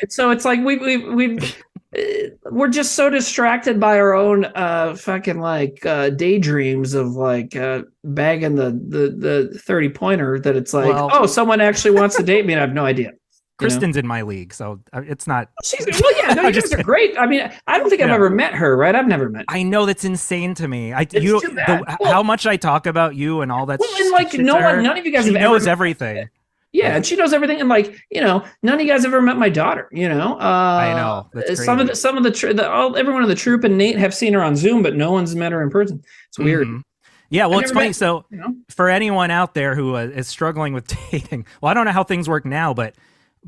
So it's like we're just so distracted by our own fucking like daydreams of like bagging the 30-pointer that it's like, someone actually wants to date me, and I have no idea. Kristen's in my league, so it's not. You guys are great. I mean, I don't think I've ever met her, right? I've never met her. I know, that's insane to me. How much I talk about you and all that. Well, and like none of you guys knows everything. Yeah, and she knows everything, and like none of you guys ever met my daughter. I know. That's crazy. Everyone in the troop and Nate have seen her on Zoom, but no one's met her in person. It's weird. Mm-hmm. Yeah, well, it's funny. So for anyone out there who is struggling with dating, well, I don't know how things work now, but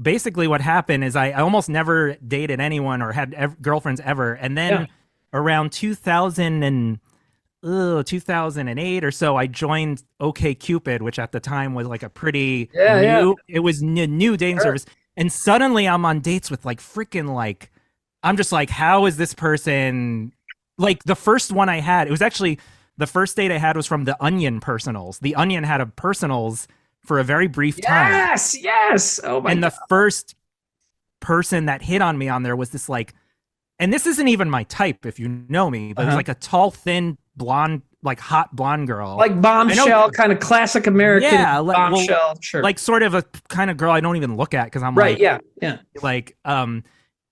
basically what happened is I almost never dated anyone or had girlfriends ever. And then around 2008 or so, I joined OkCupid, which at the time was like a pretty it was new dating service. And suddenly I'm on dates with like freaking like, I'm just like, how is this person? Like the first one I had, it was actually the first date I had was from the Onion personals. The Onion had a personals for a very brief time. Yes. Oh my God. And the first person that hit on me on there was this like, and this isn't even my type if you know me, but it was like a tall, thin, blonde, like hot blonde girl. Like bombshell, kind of classic American bombshell. Sure. Like sort of a kind of girl I don't even look at because I'm like,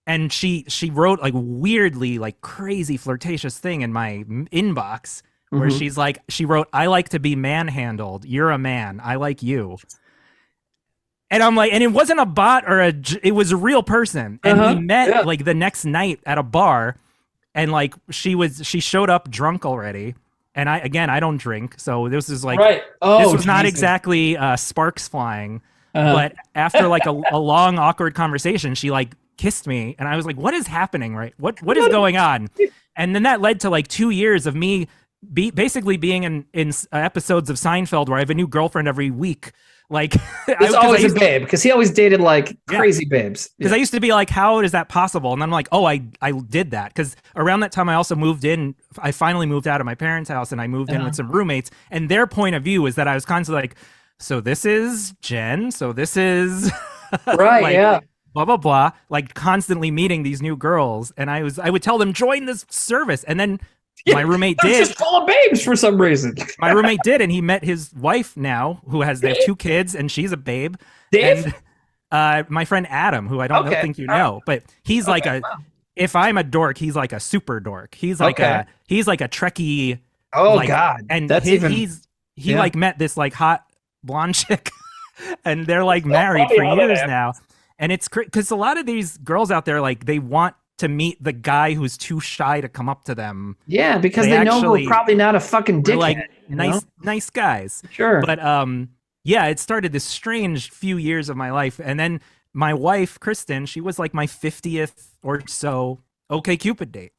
and she wrote like weirdly like crazy flirtatious thing in my inbox. Where she wrote, "I like to be manhandled. You're a man. I like you." And I'm like, and it wasn't a bot it was a real person. And we met like the next night at a bar, and like she showed up drunk already. And I don't drink, so this is like, this was not exactly sparks flying. But after like a long awkward conversation, she like kissed me, and I was like, "What is happening? Right? What is going on?" And then that led to like 2 years of me basically being in episodes of Seinfeld where I have a new girlfriend every week. Like it's always a babe because he always dated like crazy babes. Because I used to be like, how is that possible? And I'm like, oh, I did that because around that time I also moved in. I finally moved out of my parents' house and I moved in with some roommates. And their point of view is that I was constantly like, so this is Jen. So this is right. blah blah blah, like constantly meeting these new girls, and I would tell them join this service, and then my roommate did. Just full of babes for some reason. My roommate did, and he met his wife now, they have 2 kids, and she's a babe. Dave? And my friend Adam, who I don't think you know, but he's like if I'm a dork, he's like a super dork. He's like a Trekkie. Oh like, God, and that's he like met this like hot blonde chick, and they're like married for years now. And it's because a lot of these girls out there, like, they want to meet the guy who's too shy to come up to them. Yeah, because they know we're probably not a fucking dickhead. Like nice guys. Sure. But yeah, it started this strange few years of my life, and then my wife Kristen, she was like my 50th or so OkCupid date,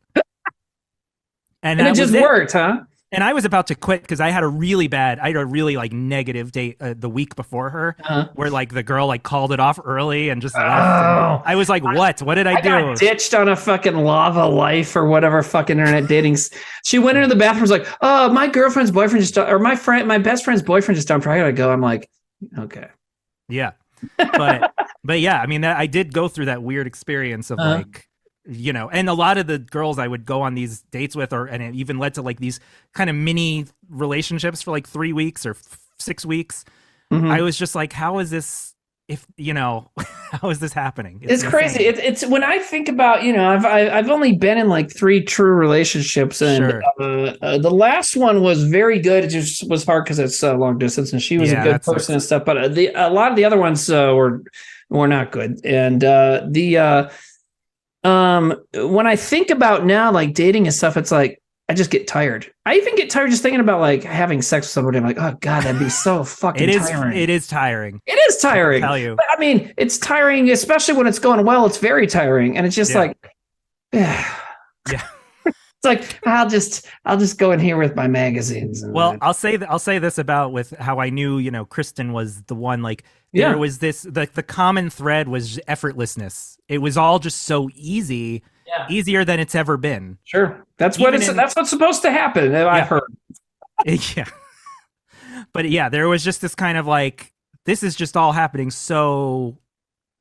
and it just worked, huh? And I was about to quit because I had a really like negative date the week before her, where like the girl like called it off early and just left. And I was like, what did I do? I got ditched on a fucking Lava Life or whatever fucking internet dating. She went into the bathroom, was like, oh, my girlfriend's boyfriend just, or my best friend's boyfriend just dumped her. I gotta go. I'm like, okay. Yeah. But yeah, I mean, I did go through that weird experience of like, you know, and a lot of the girls I would go on these dates with, and it even led to like these kind of mini relationships for like 3 weeks or 6 weeks. I was just like, how is this, how is this happening? It's crazy. It's when I think about, I've only been in like 3 true relationships, and the last one was very good. It just was hard because it's long distance, and she was a good person and stuff. But a lot of the other ones were not good. And when I think about now, like dating and stuff, it's like, I just get tired. I even get tired just thinking about like having sex with somebody. I'm like, oh God, that'd be so fucking tiring. It is tiring. It is tiring. I tell you. But, I mean, it's tiring, especially when it's going well. It's very tiring. And it's just like, yeah. It's like, I'll just go in here with my magazines. And I'll say this about with how I knew, Kristen was the one, like, there was this, the common thread was effortlessness. It was all just so easy, easier than it's ever been. Sure. That's what's supposed to happen. I've heard. Yeah. But yeah, there was just this kind of like, this is just all happening so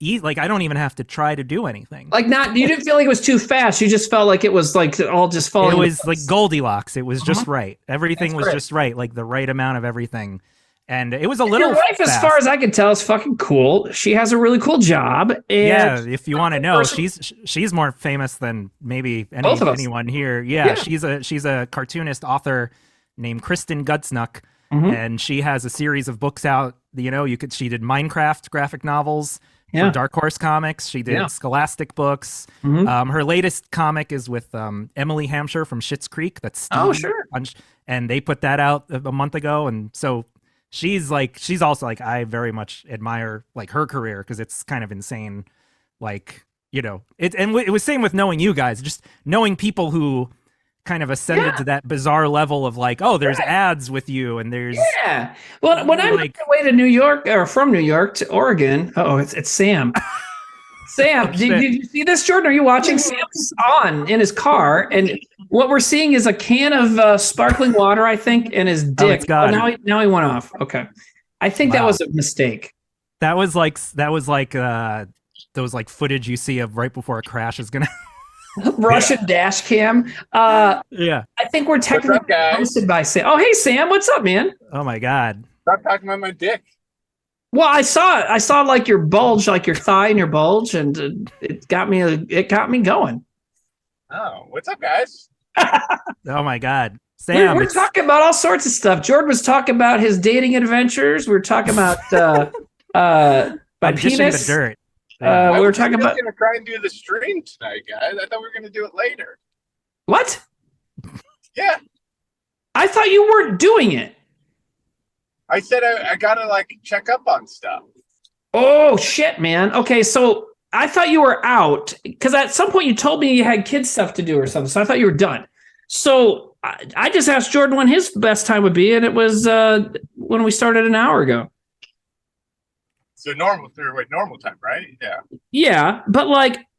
easy. Like, I don't even have to try to do anything. Like, you didn't feel like it was too fast. You just felt like it was like all just falling. It was like Goldilocks. It was just right. Everything was just right. Like the right amount of everything. And it was a little. Your wife, as far as I can tell, is fucking cool. She has a really cool job. And if you want to know, she's more famous than maybe anyone here. Yeah, she's a cartoonist author named Kristen Gudsnuck, and she has a series of books out. She did Minecraft graphic novels for Dark Horse Comics. She did Scholastic books. Her latest comic is with Emily Hampshire from Schitt's Creek. That's Steve. Oh, sure. And they put that out a month ago, and so. She's also like, I very much admire like her career because it's kind of insane. Like, it was same with knowing you guys, just knowing people who kind of ascended to that bizarre level of like, oh, there's ads with you and there's. Yeah. Well, when I went away to New York or from New York to Oregon, it's Sam. Sam, did you see this, Jordan? Are you watching? Sam's on in his car, and what we're seeing is a can of sparkling water, I think, and his dick. Now he went off. Okay, I think that was a mistake. That was like those like footage you see of right before a crash is gonna. Russian dash cam. I think we're technically hosted by Sam. Oh, hey Sam, what's up, man? Oh my God! Stop talking about my dick. Well, I saw like your bulge, like your thigh and your bulge, and it got me going. Oh, what's up, guys? Oh my God, Sam! We're talking about all sorts of stuff. Jordan was talking about his dating adventures. We were talking about my penis. The dirt. We were talking about. Going to try and do the stream tonight, guys. I thought we were going to do it later. What? Yeah. I thought you weren't doing it. I said I gotta like check up on stuff. Oh shit, man. Okay, so I thought you were out because at some point you told me you had kids stuff to do or something. So I thought you were done. So I just asked Jordan when his best time would be, and it was when we started an hour ago. So normal time, right? Yeah. Yeah, but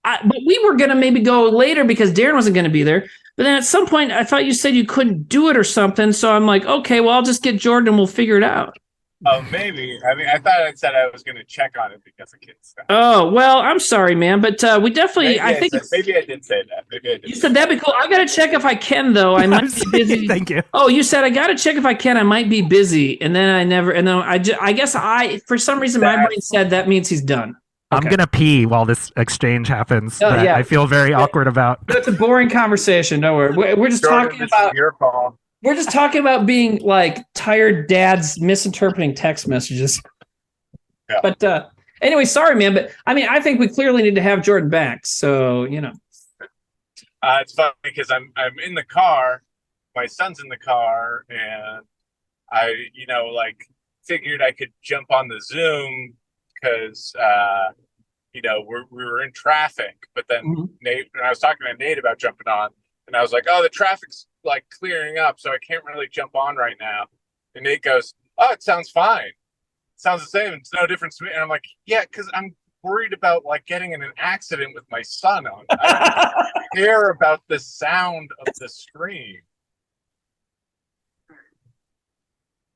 but we were gonna maybe go later because Darren wasn't gonna be there. But then at some point, I thought you said you couldn't do it or something. So I'm like, okay, well, I'll just get Jordan and we'll figure it out. Oh, maybe. I mean, I thought I said I was going to check on it because of kids stuff. Oh, well, I'm sorry, man, but we definitely. Maybe I did say that. Maybe I did. You said that'd be cool. I gotta check if I can, though. I might be busy. Thank you. Oh, you said I gotta check if I can. I might be busy, and then I guess for some reason my brain said that means he's done. Okay. I'm gonna pee while this exchange happens. Oh, yeah. I feel very awkward about. It's a boring conversation. Don't worry. We're just talking about your call. We're just talking about being like tired dads misinterpreting text messages. Yeah. But anyway, sorry, man. But I mean, I think we clearly need to have Jordan back. So, you know. It's funny because I'm in the car. My son's in the car, and I, figured I could jump on the Zoom because, we were in traffic. But then Nate, and I was talking to Nate about jumping on, and I was like, oh, the traffic's like clearing up, so I can't really jump on right now. And Nate goes, oh, it sounds fine. It sounds the same. It's no difference to me. And I'm like, yeah, because I'm worried about like getting in an accident with my son on. I don't care about the sound of the screen.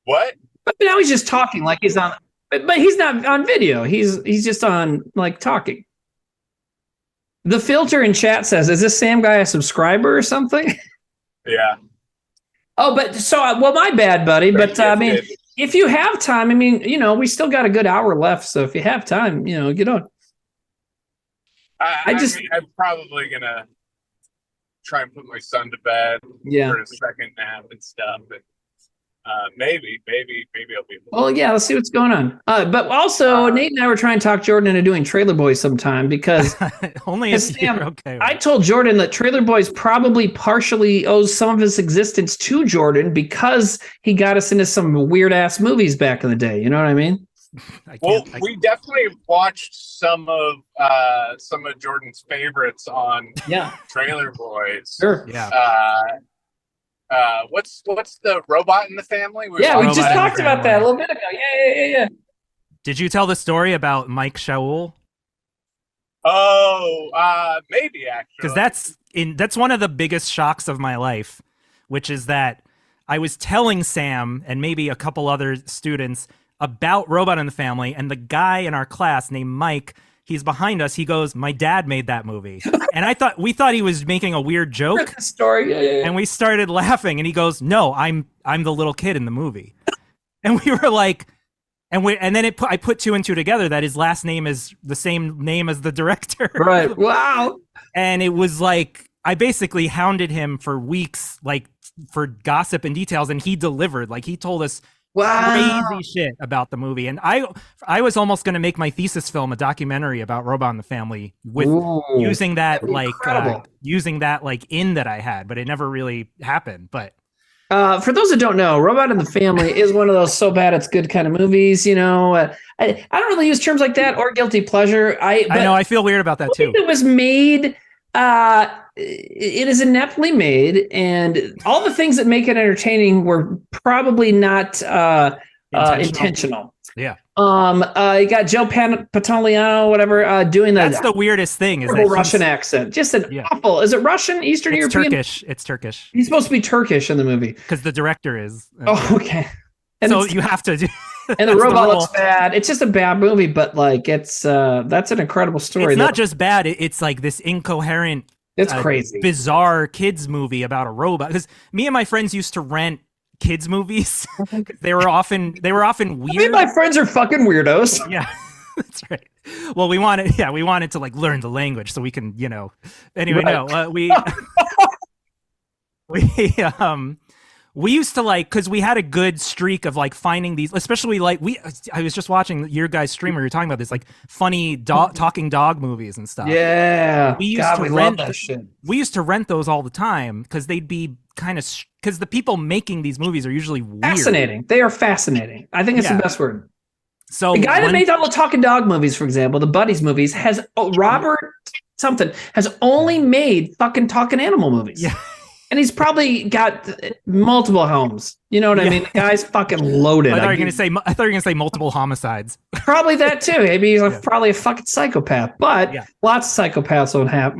What? But now he's just talking like he's on, but he's not on video. He's just on like talking. The filter in chat says, "Is this Sam guy a subscriber or something?" Yeah. Oh, but so well, my bad, buddy. But I mean, if you have time, I mean, we still got a good hour left. So if you have time, get on. I'm probably gonna try and put my son to bed for a second nap and stuff. But maybe I'll be. Well, yeah, let's see what's going on. But also, Nate and I were trying to talk Jordan into doing Trailer Boys sometime because only if you're okay. I told Jordan that Trailer Boys probably partially owes some of his existence to Jordan because he got us into some weird ass movies back in the day. You know what I mean? We definitely watched some of Jordan's favorites on Trailer Boys. Sure. Yeah. What's the robot in the family? We just talked about that a little bit ago. Yeah. Did you tell the story about Mike Shaul? Oh, maybe actually. Because that's one of the biggest shocks of my life, which is that I was telling Sam and maybe a couple other students about Robot in the Family, and the guy in our class named Mike, he's behind us. He goes, "My dad made that movie," and we thought he was making a weird joke. Story, yeah. And we started laughing, and he goes, "No, I'm the little kid in the movie," and we were like, and then I put two and two together that his last name is the same name as the director. Right. Wow. And it was like I basically hounded him for weeks, like for gossip and details, and he delivered. Like he told us. Wow. Crazy shit about the movie. And I was almost going to make my thesis film a documentary about Robot in the Family with using that in that I had, but it never really happened. But for those that don't know, Robot in the Family is one of those so bad it's good kind of movies. I don't really use terms like that or guilty pleasure. I know I feel weird about that too. It was made. It is ineptly made, and all the things that make it entertaining were probably not intentional. Yeah. You got Joe Pantoliano, whatever, doing that. That's the weirdest thing. Is that Russian accent? Just an awful. Is it Russian? Eastern European? Turkish. It's Turkish. He's supposed to be Turkish in the movie because the director is. Oh, okay. And so you have to do. And the robot looks bad. It's just a bad movie, but like that's an incredible story. It's not just bad. It's like this incoherent. It's crazy, bizarre kids movie about a robot. Because me and my friends used to rent kids movies. They were often weird. I mean, my friends are fucking weirdos. Yeah, that's right. Well, we wanted to like learn the language so we can, Anyway, right. No, we used to like, because we had a good streak of like finding these, especially like I was just watching your guys' stream where you were talking about this like funny talking dog movies and stuff. Yeah, we love that shit. We used to rent those all the time because they'd be kind of because the people making these movies are usually weird. Fascinating. They are fascinating. I think it's the best word. So the guy that made all the talking dog movies, for example, the Buddies movies, Robert something has only made fucking talking animal movies. Yeah. And he's probably got multiple homes. You know what I mean? The guy's fucking loaded. I thought you were gonna say multiple homicides. Probably that too. Maybe he's probably a fucking psychopath. But lots of psychopaths don't have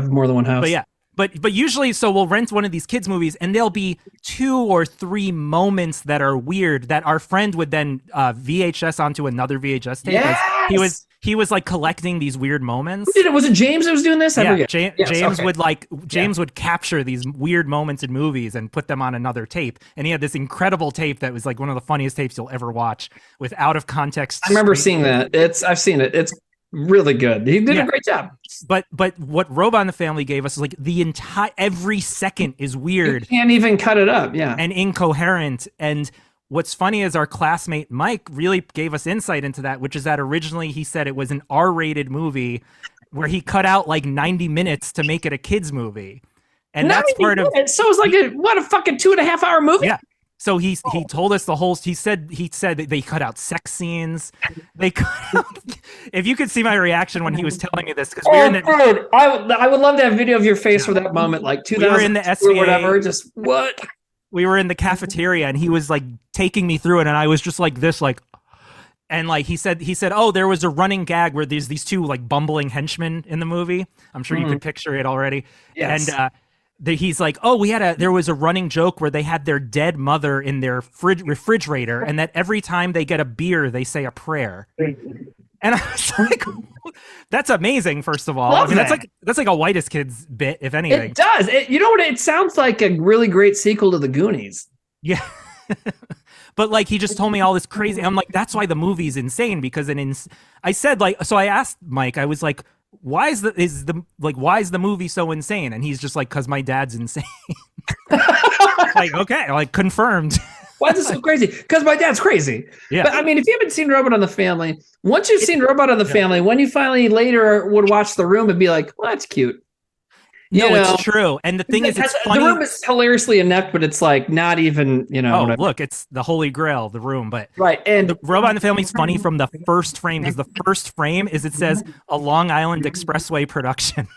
more than one house. But usually, so we'll rent one of these kids movies, and there'll be 2 or 3 moments that are weird that our friend would then VHS onto another VHS tape. Yes! He was like collecting these weird moments. Who did it? Was it James that was doing this? Yeah, James would capture these weird moments in movies and put them on another tape. And he had this incredible tape that was like one of the funniest tapes you'll ever watch with out of context. I remember seeing that. I've seen it. It's really good. He did a great job. But what Robot and the Family gave us is like every second is weird. You can't even cut it up. Yeah. And incoherent. And what's funny is our classmate Mike really gave us insight into that, which is that originally he said it was an R-rated movie where he cut out like 90 minutes to make it a kids movie. And that's part of it. So it's like a fucking 2.5 hour movie. Yeah. So he told us the whole. He said that they cut out sex scenes. They cut out, if you could see my reaction when he was telling me this, because we were in the. Dude, I would love to have video of your face for that moment, like 2000 we were in the SVA, or whatever. Just what? We were in the cafeteria, and he was like taking me through it, and I was just like this, like, and like he said, oh, there was a running gag where there's these 2 like bumbling henchmen in the movie. I'm sure you could picture it already. Yes. And he's like, oh, there was a running joke where they had their dead mother in their refrigerator, and that every time they get a beer, they say a prayer. And I was like, that's amazing. First of all, I mean, that's like a whitest kids bit, if anything. It does. You know what? It sounds like a really great sequel to the Goonies. Yeah. But like he just told me all this crazy. I'm like, that's why the movie's insane, because I said, like, so I asked Mike, I was like, why is the movie so insane? And he's just like, because my dad's insane. Like, okay, like confirmed. Why is it so crazy? Because my dad's crazy. Yeah. But I mean, if you haven't seen Robot on the Family, once you've seen Robot on the Family, when you finally later would watch The Room and be like, well, that's cute. It's true. And the thing is, it's funny. The Room is hilariously inept, but it's like not even, look, it's the Holy Grail, The Room. But right. And the Robot and the Family is funny from the first frame, because the first frame is it says a Long Island Expressway production.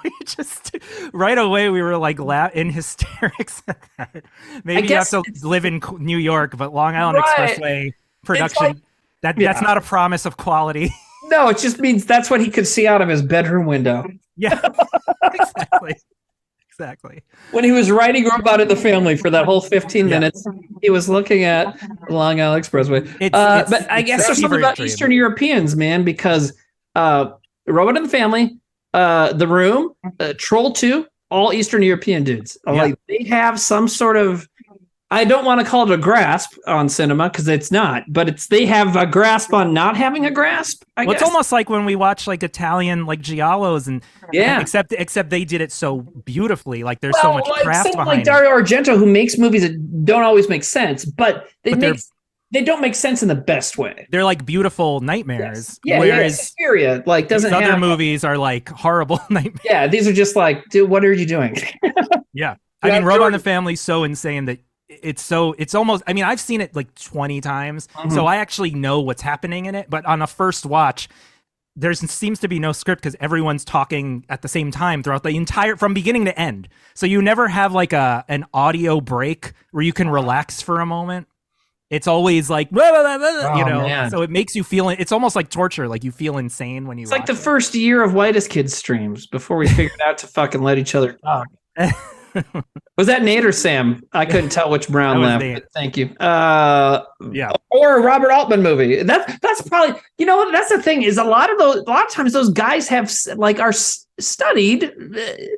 We just right away we were like in hysterics at that. Maybe you have to live in New York, but Long Island Expressway production, that's not a promise of quality. No, it just means that's what he could see out of his bedroom window. Yeah, exactly. When he was writing Robot in the Family for that whole 15 minutes, he was looking at the Long Island Expressway. But I guess there's something about Eastern Europeans, man, because Robot in the Family, The Room, Troll 2, all Eastern European dudes. Yeah. Like they have some sort of, I don't want to call it a grasp on cinema because it's not, but they have a grasp on not having a grasp. I guess. It's almost like when we watch like Italian like giallos and except they did it so beautifully. Like there's so much craft behind like Dario Argento, who makes movies that don't always make sense, but they don't make sense in the best way. They're like beautiful nightmares. Yes. Whereas Suspiria, like doesn't other have movies are like horrible nightmares. Yeah, these are just like, dude, what are you doing? Yeah. I mean, Robot and the Family is so insane that it's almost, I mean, I've seen it like 20 times, so I actually know what's happening in it. But on a first watch, there seems to be no script because everyone's talking at the same time throughout the entire, from beginning to end. So you never have like an audio break where you can relax for a moment. It's always like, blah, blah, blah, man. So it makes you feel, it's almost like torture. Like you feel insane when you watch like the first year of Whitest Kids streams before we figured out to fucking let each other talk. Was that Nate or Sam? I couldn't tell which Brown laughed. Thank you. Yeah. Or a Robert Altman movie. That's probably, you know what? That's the thing is a lot of times those guys have like are studied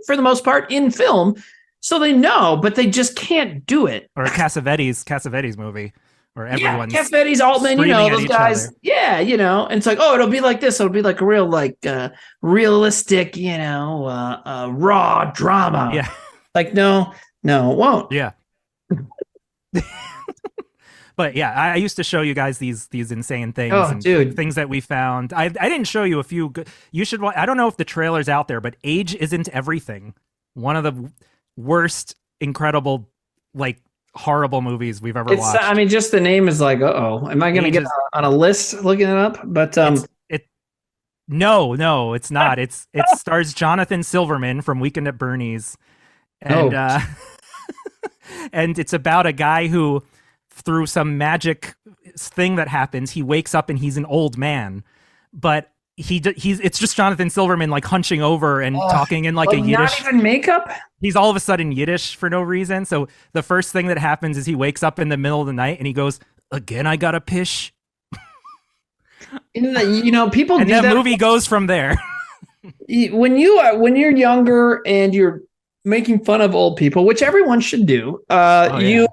for the most part in film, so they know, but they just can't do it. Or a Cassavetes movie. Where everyone's Cassavetes, Altman, those guys. Other. Yeah, and it's like, oh, it'll be like this. It'll be like a real, like, realistic, raw drama. Yeah. Like, no, it won't. Yeah. But yeah, I used to show you guys these insane things. Oh, dude. Things that we found. I didn't show you a few good. You should. I don't know if the trailer's out there, but Age Isn't Everything. One of the worst, incredible, like, horrible movies we've ever watched. I mean, just the name is like, am I going to get on a list looking it up? But no, it's not. It stars Jonathan Silverman from Weekend at Bernie's, and and it's about a guy who, through some magic thing that happens, he wakes up and he's an old man, but he's it's just Jonathan Silverman like hunching over and talking in like a Yiddish. Not even makeup. He's all of a sudden Yiddish for no reason. So the first thing that happens is he wakes up in the middle of the night and he goes, "Again, I got a pish." People and do the that. movie goes from there. When you're younger and you're making fun of old people, which everyone should do, a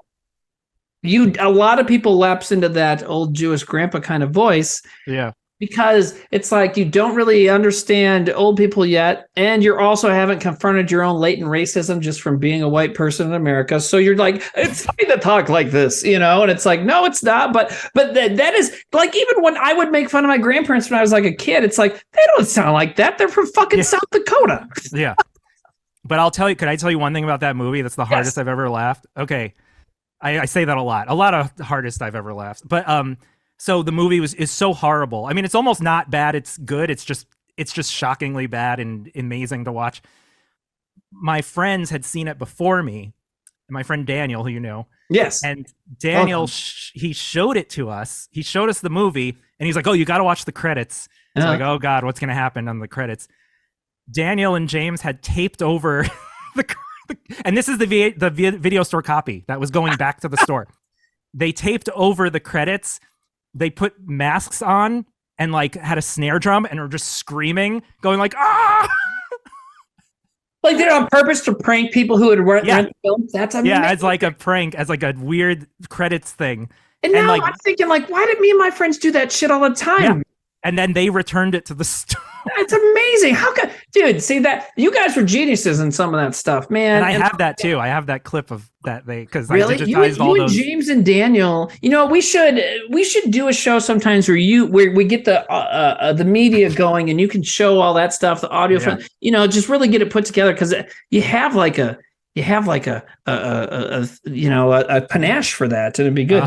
lot of people lapse into that old Jewish grandpa kind of voice. Yeah. Because it's like you don't really understand old people yet, and you also haven't confronted your own latent racism just from being a white person in America. So you're like, it's fine to talk like this, and it's like, no, it's not. But that is like, even when I would make fun of my grandparents when I was like a kid, it's like, they don't sound like that. They're from fucking South Dakota. Yeah. But could I tell you one thing about that movie that's the hardest I've ever laughed? Okay. I say that a lot of the hardest I've ever laughed. But so the movie is so horrible. I mean, it's almost not bad. It's good. It's just shockingly bad and amazing to watch. My friends had seen it before me. My friend Daniel, who you know. Yes. And Daniel, he showed it to us. He showed us the movie and he's like, "Oh, you got to watch the credits." It's like, "Oh God, what's going to happen on the credits?" Daniel and James had taped over and this is the video store copy that was going back to the store. They taped over the credits. They put masks on and like had a snare drum and were just screaming, going like, "Ah!" Like they're on purpose to prank people who would rent the film. That's amazing. Yeah, as like a prank, as like a weird credits thing. And now I'm thinking, like, why did me and my friends do that shit all the time? Yeah. And then they returned it to the store. That's amazing. How could, dude? See that you guys were geniuses in some of that stuff, man. And I have that too. I have that clip of that because really? I digitized all those. James and Daniel. We should do a show sometimes where we get the media going and you can show all that stuff, the audio, just really get it put together because you have like a panache for that, and it'd be good.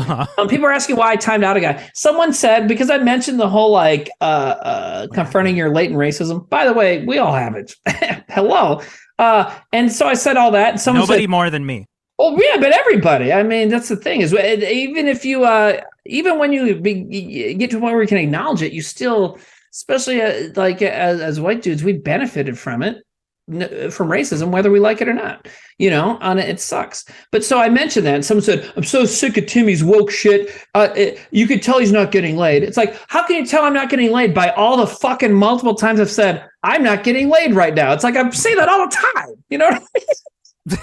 People are asking why I timed out a guy. Someone said because I mentioned the whole confronting your latent racism. By the way, we all have it. Hello. And so I said all that. And someone Nobody said, more than me. Oh yeah, but everybody. I mean, that's the thing is even if you even when you get to a point where you can acknowledge it, you still, especially as white dudes, we benefited from it. From racism, whether we like it or not, it sucks. But so I mentioned that and someone said, "I'm so sick of Timmy's woke shit. You could tell he's not getting laid." It's like, how can you tell I'm not getting laid by all the fucking multiple times I've said I'm not getting laid right now? It's like I say that all the time. You know what I mean?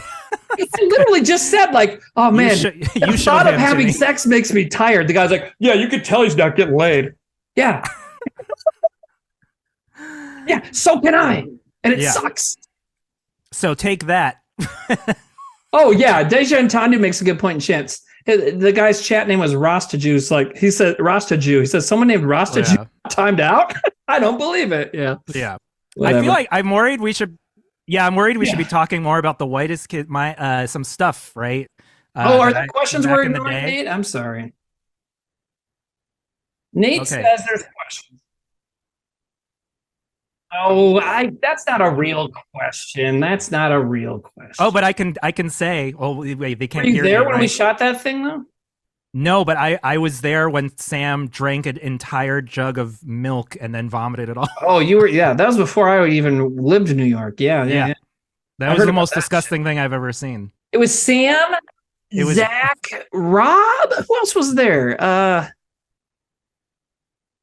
I literally just said like, "Oh man, the thought of having sex makes me tired." The guy's like, "Yeah, you could tell he's not getting laid." Yeah. Yeah, so can I. And it sucks. So take that. Oh, yeah. Deja and Tandu makes a good point in chance. The guy's chat name was Rasta-Jew. Like he said, Rasta-Jew. He says, someone named Rasta-Jew timed out? I don't believe it. Yeah. Yeah. Whatever. I feel like I'm worried we should be talking more about the whitest kid, some stuff, right? Are the questions we're ignoring, Nate? I'm sorry. Nate says there's questions. Oh, that's not a real question. That's not a real question. Oh, but I can say, wait, they can't hear you. Were you there when we shot that thing though? No, but I was there when Sam drank an entire jug of milk and then vomited it all. Oh, you were, yeah. That was before I even lived in New York. Yeah. That was the most disgusting thing I've ever seen. It was Sam, Zach, Rob. Who else was there?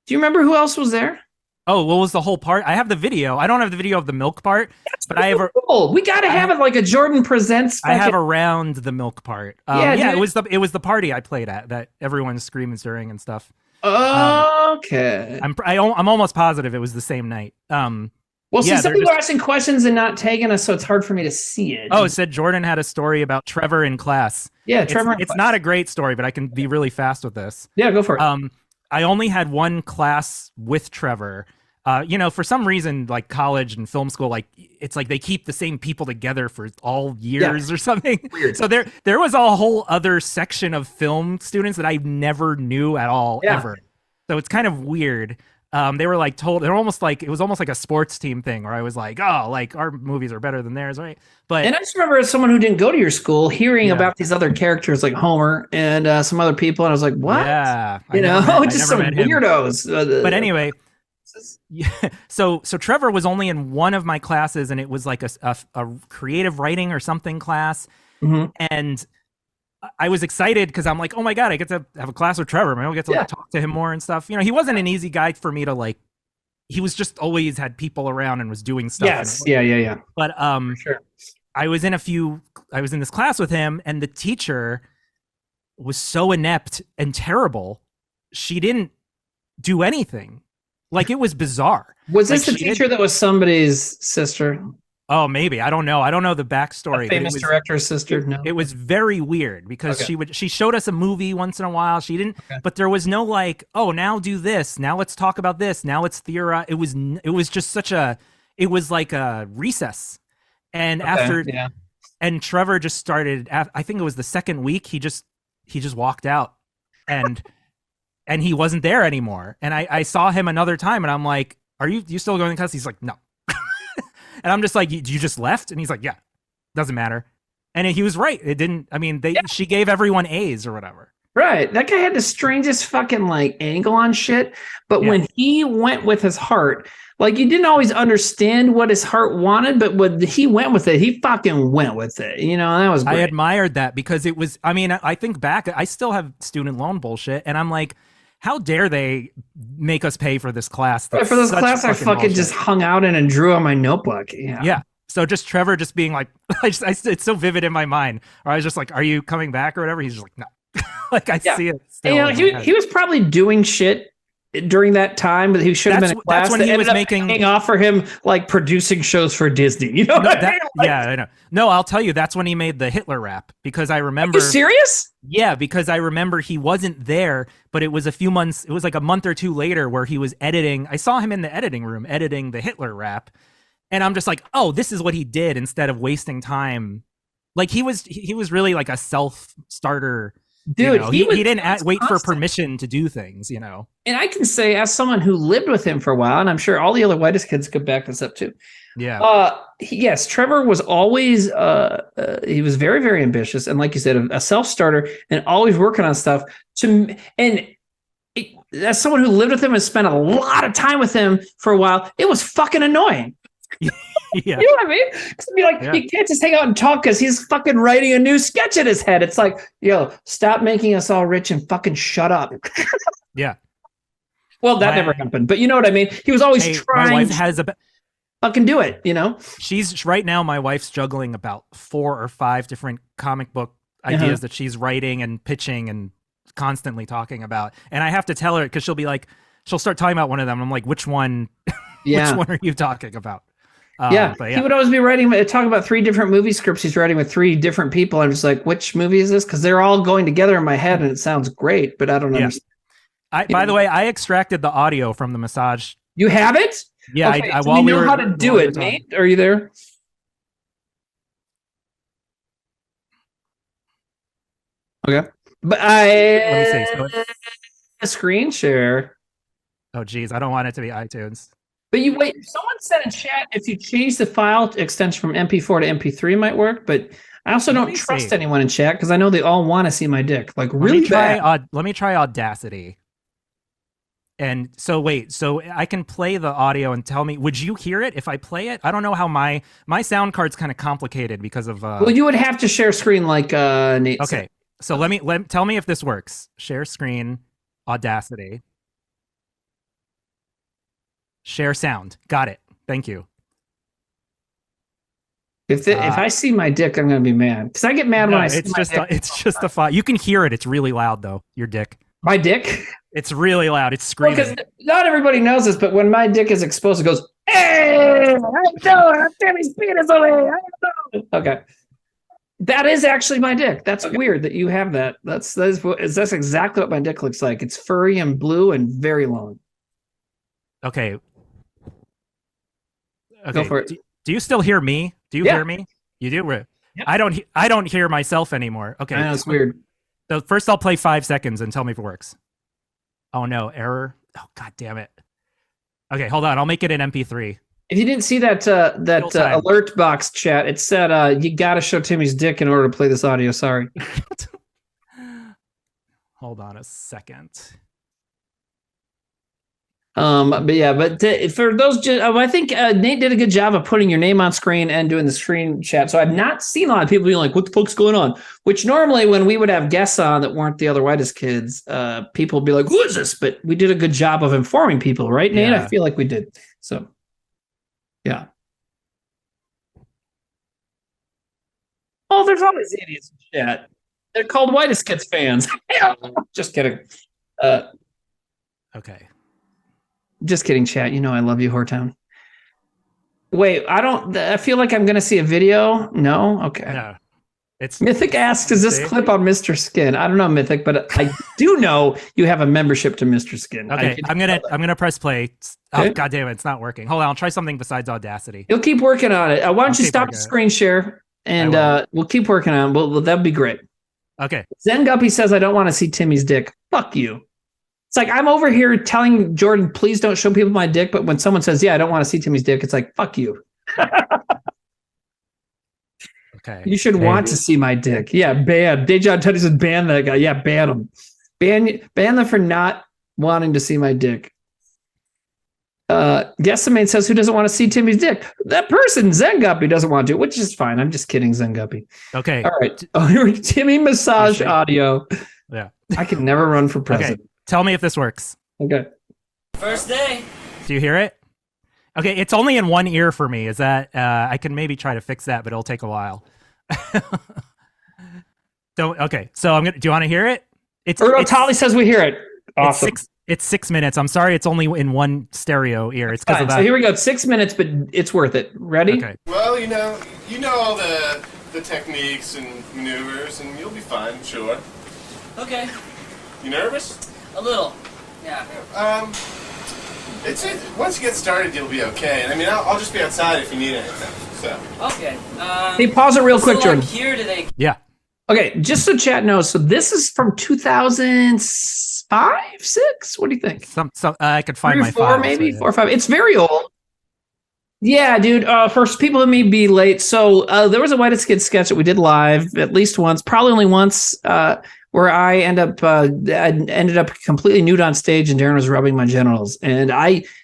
Do you remember who else was there? Oh, what was the whole part? I have the video. I don't have the video of the milk part, but I have. We got to have it like a Jordan Presents. I have around the milk part. It was the party I played at that everyone's screaming during and stuff. Okay. I'm almost positive it was the same night. Well, see, some people are asking questions and not tagging us, so it's hard for me to see it. Oh, it said Jordan had a story about Trevor in class. Yeah, Trevor. It's not a great story, but I can be really fast with this. Yeah, go for it. I only had one class with Trevor. For some reason, like college and film school, like it's like they keep the same people together for all years or something. Weird. So there was a whole other section of film students that I never knew at all ever. So it's kind of weird. They were like told, they're almost like, it was almost like a sports team thing where I was like, oh, like our movies are better than theirs, right? And I just remember as someone who didn't go to your school hearing about these other characters like Homer and some other people, and I was like, what? Yeah. Just some weirdos. But anyway, classes? Yeah. So Trevor was only in one of my classes, and it was like a creative writing or something class. Mm-hmm. And I was excited because I'm like, oh my God, I get to have a class with Trevor. Maybe I'll get to like, talk to him more and stuff. You know, he wasn't an easy guy for me to like, he was just always had people around and was doing stuff. Yes. Yeah. But Sure. I was in this class with him, and the teacher was so inept and terrible. She didn't do anything. Like, it was bizarre. Was this the teacher that was somebody's sister? Oh, maybe. I don't know. I don't know the backstory. A famous director's sister? No. It was very weird because she showed us a movie once in a while. She didn't, but there was no like, oh, now do this. Now let's talk about this. Now let's theorize. It was just it was like a recess. And and Trevor just started, I think it was the second week, he just walked out and he wasn't there anymore. And I saw him another time and I'm like, are you still going to class? He's like, no. And I'm just like, you just left? And he's like, yeah, doesn't matter. And he was right. It didn't, I mean, she gave everyone A's or whatever. Right. That guy had the strangest fucking like angle on shit. But when he went with his heart, like you didn't always understand what his heart wanted, but when he went with it, he fucking went with it. You know, that was great. I admired that because it was, I mean, I think back, I still have student loan bullshit. And I'm like, how dare they make us pay for this class? For this class, I fucking bullshit. Just hung out in and drew on my notebook. Yeah. So just Trevor just being like, it's so vivid in my mind. Or I was just like, are you coming back or whatever? He's just like, no. Like I see it. Still and, you know, he was probably doing shit during that time, but he should have been in class. That's when he was making off for him, like producing shows for Disney. You know what I mean? Like, yeah, I know. No, I'll tell you, that's when he made the Hitler rap because I remember. Are you serious? Yeah, because I remember he wasn't there, but it was a few months. It was like a month or two later where he was editing. I saw him in the editing room editing the Hitler rap, and I'm just like, oh, this is what he did instead of wasting time. Like he was really like a self-starter. Dude, you know, he didn't wait for permission to do things, you know. And I can say, as someone who lived with him for a while, and I'm sure all the other whitest kids could back this up too. Yeah. Yes, Trevor was always he was very, very ambitious, and like you said, a self-starter, and always working on stuff. As someone who lived with him and spent a lot of time with him for a while, it was fucking annoying. Yeah. You know what I mean? Because be like, you can't just hang out and talk because he's fucking writing a new sketch in his head. It's like, yo, stop making us all rich and fucking shut up. Yeah. Well, that never happened, but you know what I mean? He was always trying. My wife has fucking do it, you know? She's right now, my wife's juggling about 4 or 5 different comic book ideas that she's writing and pitching and constantly talking about. And I have to tell her because she'll be like, she'll start talking about one of them. I'm like, which one? Which one are you talking about? He would always be talking about 3 different movie scripts he's writing with 3 different people. I'm just like, which movie is this? Because they're all going together in my head and it sounds great, but I don't understand. By the way, I extracted the audio from the massage. You have it? Yeah. Okay, so we know how to do it, Nate. Are you there? Okay. But Let me see. A screen share. Oh, geez. I don't want it to be iTunes. But you wait, someone said in chat if you change the file extension from MP4 to MP3 it might work, but I also don't trust anyone in chat because I know they all want to see my dick. Like really bad. Let me try Audacity. And so so I can play the audio and tell me, would you hear it if I play it? I don't know how my sound card's kind of complicated because of well, you would have to share screen like Nate Okay. said. So tell me if this works. Share screen, Audacity. Share sound. Got it. Thank you. If I see my dick, I'm going to be mad because I get mad when I see my dick. It's just a file. You can hear it. It's really loud though. Your dick. My dick? It's really loud. It's screaming. Because not everybody knows this, but when my dick is exposed, it goes, hey, I know, Timmy's penis over here. I know. Okay. That is actually my dick. That's weird that you have that. That's exactly what my dick looks like. It's furry and blue and very long. Okay. Go for it. Do you still hear me? Do you hear me? You do? Yep. I don't hear myself anymore. Okay. I know, it's weird. So first I'll play 5 seconds and tell me if it works. Oh no, error. Oh, God damn it. Okay, hold on. I'll make it an MP3. If you didn't see that alert box chat, it said you got to show Timmy's dick in order to play this audio. Sorry. Hold on a second. For those, I think Nate did a good job of putting your name on screen and doing the screen chat. So I've not seen a lot of people being like, "What the fuck's going on?" Which normally, when we would have guests on that weren't the other whitest kids, people would be like, "Who is this?" But we did a good job of informing people, right, Nate? Yeah. I feel like we did. So, yeah. Oh, there's always idiots in chat. They're called whitest kids fans. Just kidding. Okay. Just kidding, chat. You know I love you, Whoretown. Wait, I feel like I'm going to see a video. No? Okay. No. It's Mythic asks, is this clip on Mr. Skin? I don't know, Mythic, but I do know you have a membership to Mr. Skin. Okay, I'm gonna press play. Okay. Oh, God damn it, it's not working. Hold on, I'll try something besides Audacity. You'll keep working on it. Why don't you stop the screen share and we'll keep working on it. Well, that'd be great. Okay. Zen Guppy says, I don't want to see Timmy's dick. Fuck you. It's like I'm over here telling Jordan, please don't show people my dick. But when someone says, yeah, I don't want to see Timmy's dick, it's like, fuck you. Okay. You should want to see my dick. Yeah, ban. Dejan Teddy says ban that guy. Yeah, ban him. Ban them for not wanting to see my dick. Guessamain says, who doesn't want to see Timmy's dick? That person, Zen Guppy, doesn't want to, which is fine. I'm just kidding, Zen Guppy. Okay. All right. Timmy massage audio. Yeah. I can never run for president. Okay. Tell me if this works. Okay. First day. Do you hear it? Okay, it's only in one ear for me. Is that I can maybe try to fix that, but it'll take a while. Okay, so do you want to hear it? Tolly says we hear it. Awesome. It's 6 minutes. I'm sorry, it's only in one stereo ear. It's because of that. So here we go. It's 6 minutes, but it's worth it. Ready? Okay. Well, you know all the techniques and maneuvers, and you'll be fine, sure. Okay. You nervous? A little. Yeah. Once you get started, you'll be okay. I mean, I'll just be outside if you need anything. So. Okay. Hey, pause it real quick, Jordan. Here today. Yeah. Okay, just so chat knows. So this is from 2005, 6. What do you think? I could find my 4, files, maybe so, yeah. 4 or 5. It's very old. Yeah, dude. For people who may be late, so there was a Whitest Kids sketch that we did live at least once, probably only once, where I ended up completely nude on stage, and Darren was rubbing my genitals. And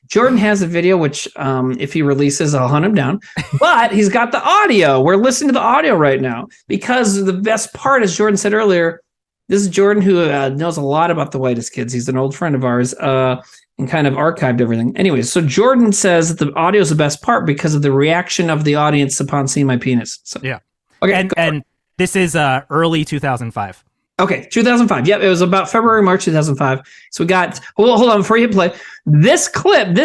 Jordan has a video, which if he releases, I'll hunt him down. But he's got the audio. We're listening to the audio right now because the best part, as Jordan said earlier, this is Jordan who knows a lot about the Whitest Kids. He's an old friend of ours. And kind of archived everything. Anyways, so Jordan says that the audio is the best part because of the reaction of the audience upon seeing my penis. So, yeah. Okay. And this is early 2005. Okay, 2005. Yep, it was about February, March 2005. So we got, hold on, before you hit play, this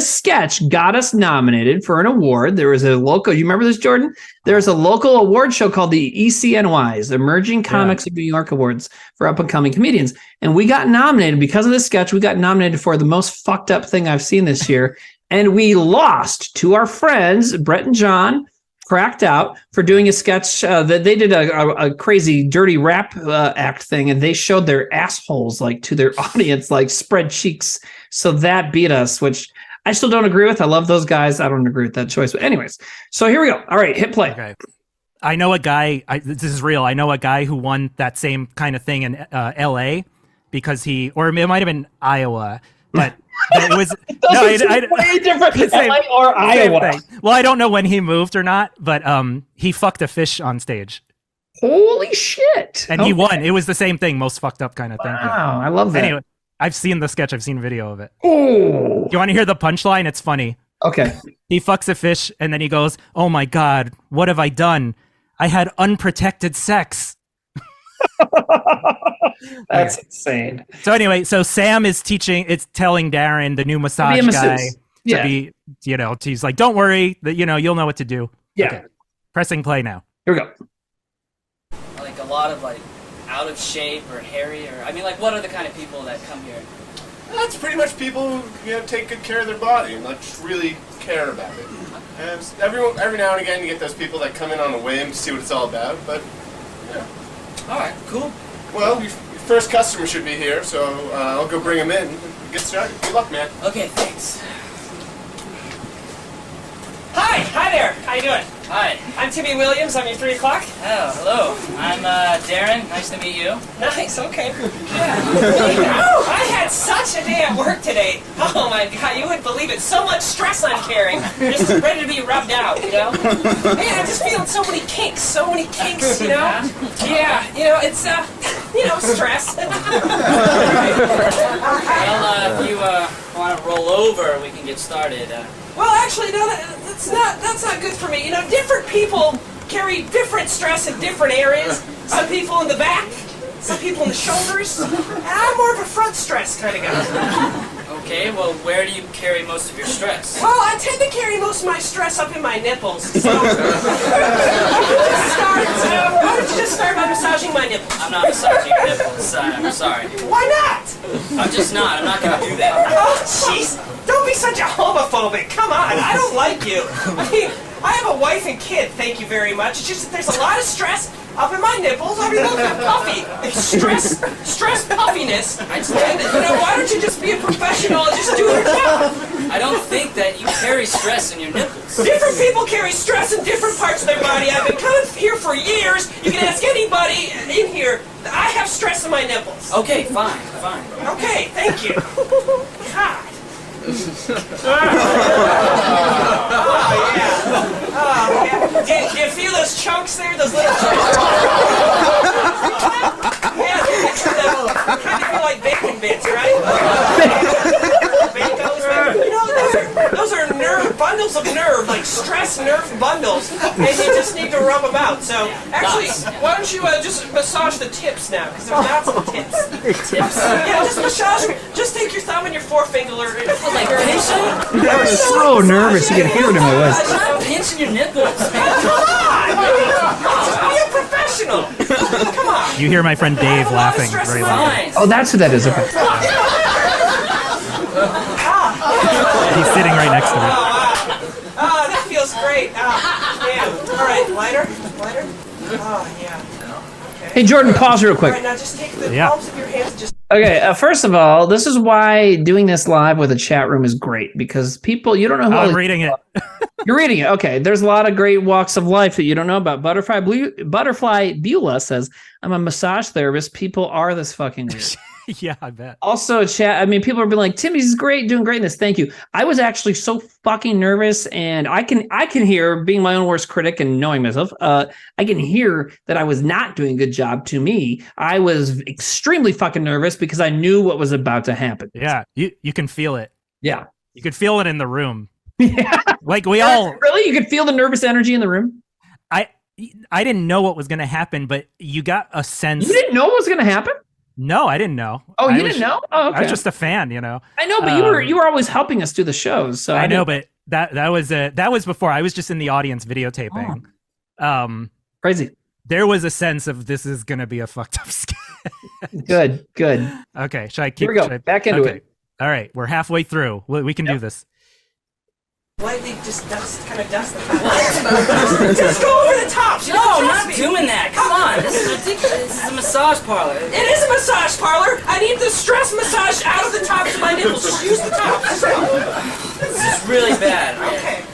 sketch got us nominated for an award. There was a local, you remember this, Jordan? There's a local award show called the ECNYs, Emerging Comics of New York Awards for up-and-coming comedians. And we got nominated, because of this sketch, we got nominated for the most fucked up thing I've seen this year. And we lost to our friends, Brett and John, cracked out for doing a sketch that they did a crazy dirty rap act thing, and they showed their assholes like to their audience, like spread cheeks. So that beat us, which I still don't agree with. I love those guys. I don't agree with that choice. But anyways, so here we go. All right, hit play. Okay. I know a guy, this is real. I know a guy who won that same kind of thing in LA because or it might have been Iowa, but it was way different. LA or Iowa. Well, I don't know when he moved or not, but he fucked a fish on stage. Holy shit! And he won. It was the same thing, most fucked up kind of thing. Wow, I love that. Anyway, I've seen the sketch. I've seen video of it. Oh, you want to hear the punchline? It's funny. Okay. He fucks a fish, and then he goes, "Oh my god, what have I done? I had unprotected sex." That's insane. So anyway, Sam is telling Darren, the new massage guy, to be, he's like, don't worry, that you'll know what to do. Yeah. Okay. Pressing play now. Here we go. Like a lot of out of shape or hairy or what are the kind of people that come here? That's pretty much people who take good care of their body and just really care about it. And every now and again you get those people that come in on a whim to see what it's all about, but yeah. All right, cool. Well, your first customer should be here, so I'll go bring him in and get started. Good luck, man. Okay, thanks. Hi there. How you doing? Hi. I'm Timmy Williams. I'm your 3 o'clock. Oh, hello. I'm Darren. Nice to meet you. Nice. Okay. Yeah. I had such such a day at work today. Oh my God, you wouldn't believe it. So much stress I'm carrying. Just ready to be rubbed out, you know? Man, I'm just feeling so many kinks, you know? Yeah, you know, it's, stress. Well, if you want to roll over, we can get started. Well, actually, no, that's not good for me. You know, different people carry different stress in different areas. Some people in the back, some people in the shoulders. And I'm more of a front stress kind of guy. Okay, well, where do you carry most of your stress? Well, I tend to carry most of my stress up in my nipples. So, why don't you just start by massaging my nipples? I'm not massaging your nipples. I'm sorry. Why not? I'm just not. I'm not going to do that. Oh, jeez. Don't be such a homophobic. Come on. I don't like you. I mean, I have a wife and kid, thank you very much. It's just that there's a lot of stress up in my nipples. I mean, look, they're puffy. Stress puffiness. And, why don't you just be a professional and just do your job? I don't think that you carry stress in your nipples. Different people carry stress in different parts of their body. I've been coming here for years. You can ask anybody in here. I have stress in my nipples. Okay, fine. Okay, thank you. God. Oh, yeah. Do you feel those chunks there? Those little chunks? Yeah, they kind of feel like bacon bits, right? Bacos, those are nerve bundles of nerve, like stress nerve bundles, and you just need to rub them out. So, actually, why don't you just massage the tips now? Because there's lots of tips. Tips? Yeah, just massage them. Just take your thumb and your forefinger. Like pinching? I was so nervous you could hear it in my voice. I'm not pinching your nipples, man. Come on! Be a professional! Come on! You hear my friend Dave laughing very loud. Fine. Oh, that's who that is. Okay. He's sitting right next to me. Oh, that feels great. Yeah. All right, lighter? Oh, yeah. Hey, Jordan, pause real All quick. right, now just take the Yeah. palms of your hands and just... Okay, first of all, this is why doing this live with a chat room is great, because people, you don't know who all I'm these- reading it. You're reading it. Okay, there's a lot of great walks of life that you don't know about. Butterfly Beulah says, I'm a massage therapist. People are this fucking weird. Yeah, I bet. Also, chat, I mean, people are being like, Timmy's great, doing greatness. Thank you. I was actually so fucking nervous, and I can hear, being my own worst critic and knowing myself, I can hear that I was not doing a good job to me. I was extremely fucking nervous because I knew what was about to happen. Yeah, you can feel it. Yeah. You could feel it in the room. Yeah. Like we all... Really? You could feel the nervous energy in the room? I didn't know what was going to happen, but you got a sense... You didn't know what was going to happen? No, I didn't know. Oh, I you was- didn't know? Oh, okay. I was just a fan, you know. I know, but you were always helping us do the shows. So I know, but that was before. I was just in the audience videotaping. Crazy. There was a sense of this is going to be a fucked up sketch. Good. Okay, should I keep? Here we go. should I- Back into okay. it. All right, we're halfway through. We can do this. Lightly just dust the top. Just go over the top. No, I'm not doing that. Come on, this is ridiculous. This is a massage parlor. It is a massage parlor. I need the stress massage out of the tops of my nipples. Just use the tops. This is really bad. Okay.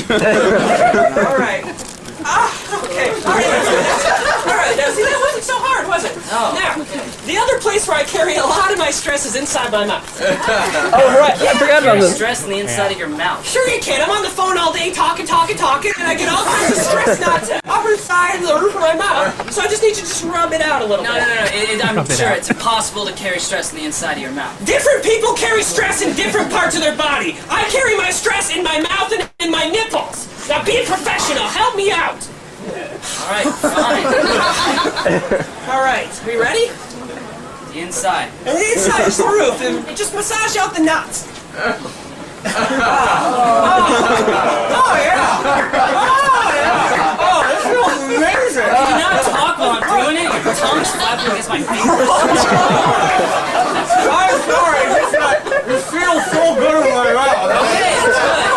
All right. Okay. All right. All right. Now, see, that wasn't so hard, was it? No. Now, the other place where I carry a lot of my stress is inside my mouth. Oh, right. I forgot about Carry this. stress in the inside of your mouth. Sure you can. I'm on the phone all day talking, and I get all kinds of stress knots upper side of the roof of my mouth. So I just need you to just rub it out a little No. bit. I'm Rub it sure out. it's impossible to carry stress in the inside of your mouth. Different people carry stress in different parts of their body. I carry my stress in my mouth and in my nipples. Now be a professional. Help me out. All right, fine. All right. We ready? The inside. And the inside is the roof. And just massage out the nuts. Oh, yeah. Oh, this feels amazing. Can you not talk while I'm doing it? Your tongue's flapping against my fingers. I'm sorry. This feels so good in my mouth. Okay, that's good.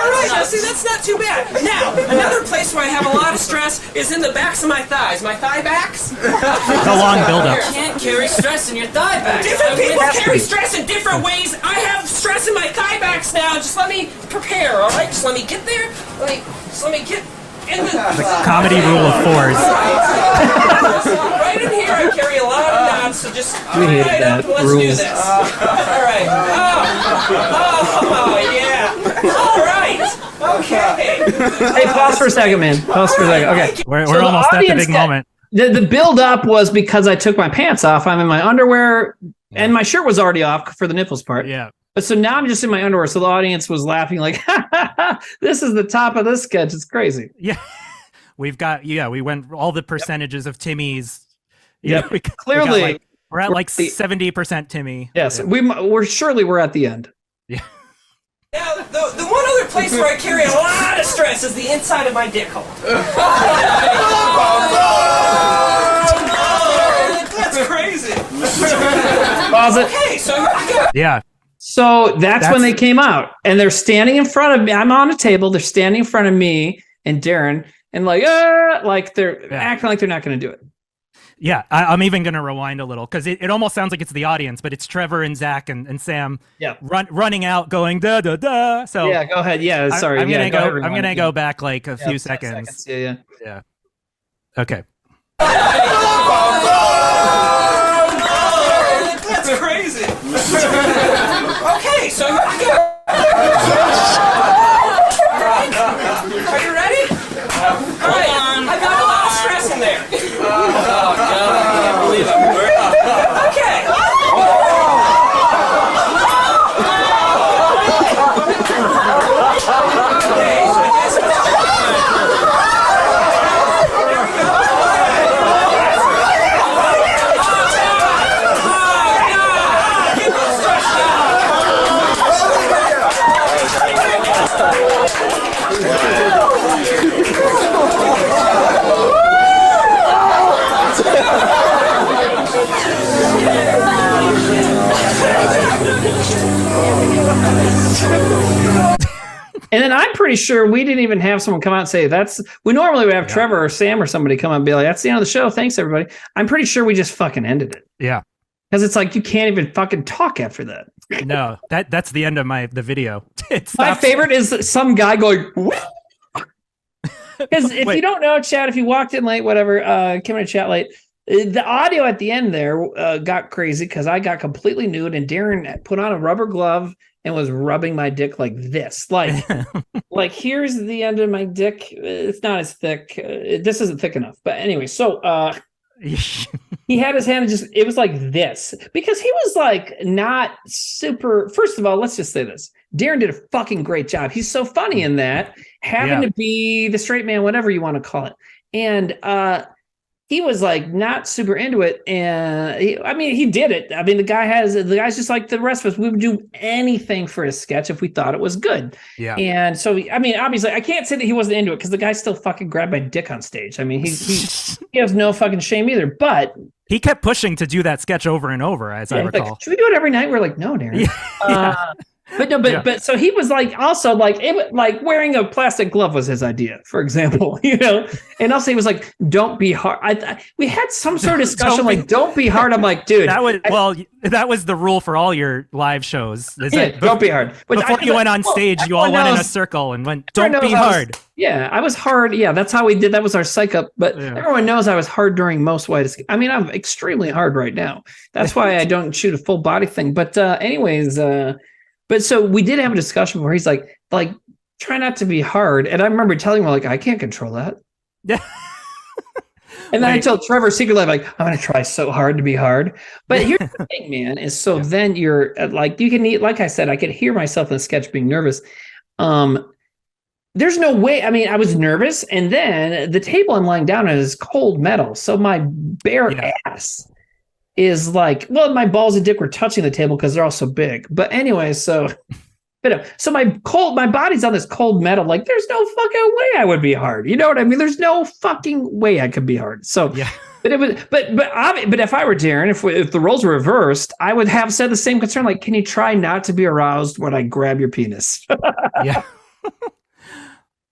All right, now see, that's not too bad. Now, another place where I have a lot of stress is in the backs of my thighs. My thigh backs. It's a long buildup. You can't carry stress in your thigh back. Different people carry stress in different ways. I have stress in my thigh backs now. Just let me prepare, all right? Just let me get there. Let me get The comedy rule of fours. Right in here, I carry a lot of knots, so just We hate that let's do rules. this. All right. Oh, yeah. All right. Okay. Hey, pause for a second, man. Pause for a second. Okay. We're So the almost at the audience big got- moment. The build up was because I took my pants off. I'm in my underwear, and my shirt was already off for the nipples part. Yeah. But so now I'm just in my underwear. So the audience was laughing like, this is the top of this sketch. It's crazy. Yeah. We went all the percentages of Timmy's. Yep. Clearly, we're at like the- 70% Timmy. Yes, Yeah. we're at the end. Yeah. Now, the one other place where I carry a lot of stress is the inside of my dick hole. That's crazy. Pause it. Okay, so I got Yeah. So that's when they came out, and they're standing in front of me. I'm on a table. They're standing in front of me and Darren, and like they're acting like they're not going to do it. Yeah, I'm even going to rewind a little because it almost sounds like it's the audience, but it's Trevor and Zach and Sam running out going da da da. So yeah, go ahead. Yeah, sorry. I'm yeah, gonna go back like a few seconds. Yeah. Okay. That's crazy. Okay, so I got. Are you ready? Hold on. I got a lot of stress in there. Oh God, I can't believe I'm Okay. Okay, so this is. And then I'm pretty sure we didn't even have someone come out and say we normally would have Trevor or Sam or somebody come out and be like, that's the end of the show. Thanks, everybody. I'm pretty sure we just fucking ended it. Yeah. Because it's like you can't even fucking talk after that. No, that's the end of the video. My favorite is some guy going, because if you don't know, chat, if you walked in late, whatever, came in chat late, the audio at the end there got crazy because I got completely nude and Darren put on a rubber glove and was rubbing my dick like this. Like here's the end of my dick. It's not as thick. This isn't thick enough. But anyway, so he had his hand it was like this because he was like not super. First of all, let's just say this. Darren did a fucking great job. He's so funny in that, having to be the straight man, whatever you want to call it. And he was like not super into it. And he did it. I mean, the guy's just like the rest of us. We would do anything for a sketch if we thought it was good. Yeah. And so, I mean, obviously I can't say that he wasn't into it because the guy still fucking grabbed my dick on stage. I mean, he has no fucking shame either, but he kept pushing to do that sketch over and over, as I recall. Like, should we do it every night? We're like, no, Darren. But so he was like also like wearing a plastic glove was his idea, for example, and also he was like, don't be hard. We had some sort of discussion don't be hard. I'm like, dude, that was the rule for all your live shows. Don't be hard. But before you went on stage, you all went in a circle and went, don't be hard. I was hard. Yeah, that's how we did. That was our psych up. But everyone knows I was hard during most white. I mean, I'm extremely hard right now. That's why I don't shoot a full body thing. But anyways, but so we did have a discussion where he's like, try not to be hard. And I remember telling him, I can't control that. Yeah. And then I told Trevor secretly, I'm going to try so hard to be hard. But here's the thing, man, is so then you're you can eat, like I said, I could hear myself in the sketch being nervous. There's no way. I mean, I was nervous. And then the table I'm lying down on is cold metal. So my bare ass is my balls and dick were touching the table because they're all so big. But anyway, so my body's on this cold metal. There's no fucking way I would be hard. You know what I mean? There's no fucking way I could be hard. So but it was but if I were Darren, if the roles were reversed, I would have said the same concern. Can you try not to be aroused when I grab your penis? Yeah.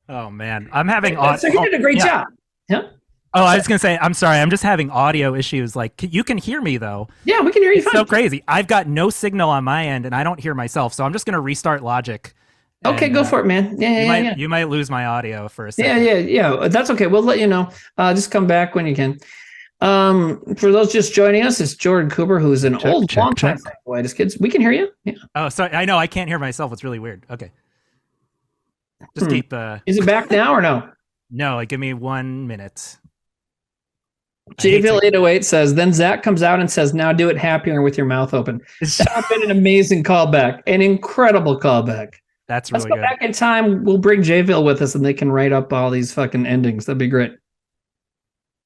Oh man, I'm having. So he did a great job. Yeah. Oh, I was going to say, I'm sorry. I'm just having audio issues. You can hear me, though. Yeah, we can hear you. It's so crazy. I've got no signal on my end, and I don't hear myself. So I'm just going to restart Logic Okay, And, go for it, man. Yeah. You might lose my audio for a Yeah, second. yeah. That's okay. We'll let you know. Just come back when you can. For those just joining us, it's Jordan Cooper, who's an long time fan of Whitest Kids. We can hear you. Yeah. Oh, sorry. I know I can't hear myself. It's really weird. Okay. Just keep. Is it back now or no? No, like give me 1 minute. JVille808 says, then Zach comes out and says, now do it happier with your mouth open. That would have been an amazing callback, an incredible callback. That's Let's really go good. back in time. We'll bring JVille with us and they can write up all these fucking endings. That'd be great.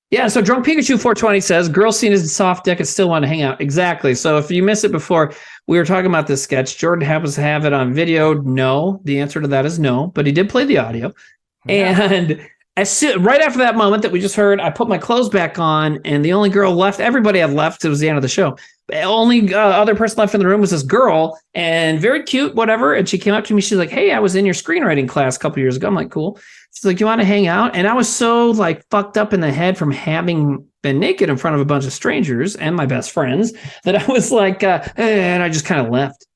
Yeah, so Drunk Pikachu 420 says, girl scene is soft dick and still want to hang out. Exactly. So if you missed it before, we were talking about this sketch. Jordan happens to have it on video. No, the answer to that is no, but he did play the audio. Yeah. And right after that moment that we just heard, I put my clothes back on, and the only girl left, everybody had left. It was the end of the show. The only other person left in the room was this girl, and very cute, whatever. And she came up to me. She's like, hey, I was in your screenwriting class a couple years ago. I'm like, cool. She's like, you want to hang out? And I was so like fucked up in the head from having been naked in front of a bunch of strangers and my best friends that I was like, and I just kind of left.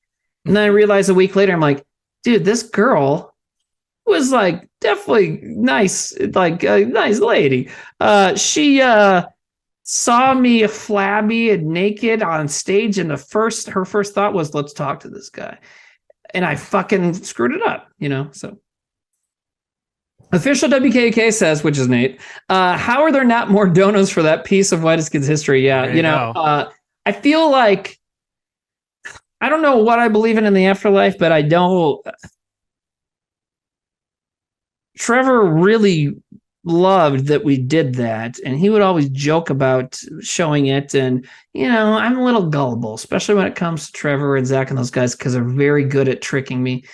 And then I realized a week later, I'm like, dude, this girl was like definitely nice, like a nice lady. She saw me flabby and naked on stage, and her first thought was, let's talk to this guy. And I fucking screwed it up, so. Official WKUK says, which is Nate, how are there not more donos for that piece of Whitest Kids history? Yeah, I feel like, I don't know what I believe in the afterlife, but I don't. Trevor really loved that we did that, and he would always joke about showing it. And I'm a little gullible, especially when it comes to Trevor and Zach and those guys, because they're very good at tricking me.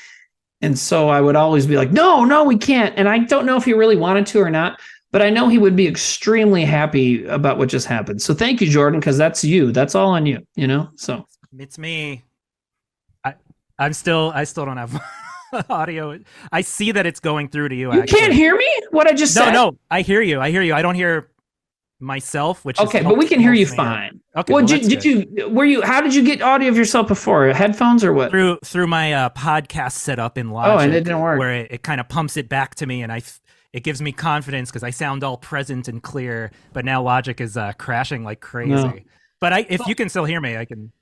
And so I would always be like, no, we can't. And I don't know if he really wanted to or not, but I know he would be extremely happy about what just happened. So thank you, Jordan, because that's you. That's all on you, so. It's me. I still don't have audio. I see that it's going through to you. You can't hear me? What I just said? No, I hear you. I don't hear myself, which okay, but we can hear you fine. Okay. Well, how did you get audio of yourself before? Headphones or what? Through my podcast setup in Logic. Oh, and it didn't work. Where it kind of pumps it back to me, and it gives me confidence because I sound all present and clear. But now Logic is crashing like crazy. No. But if you can still hear me, I can.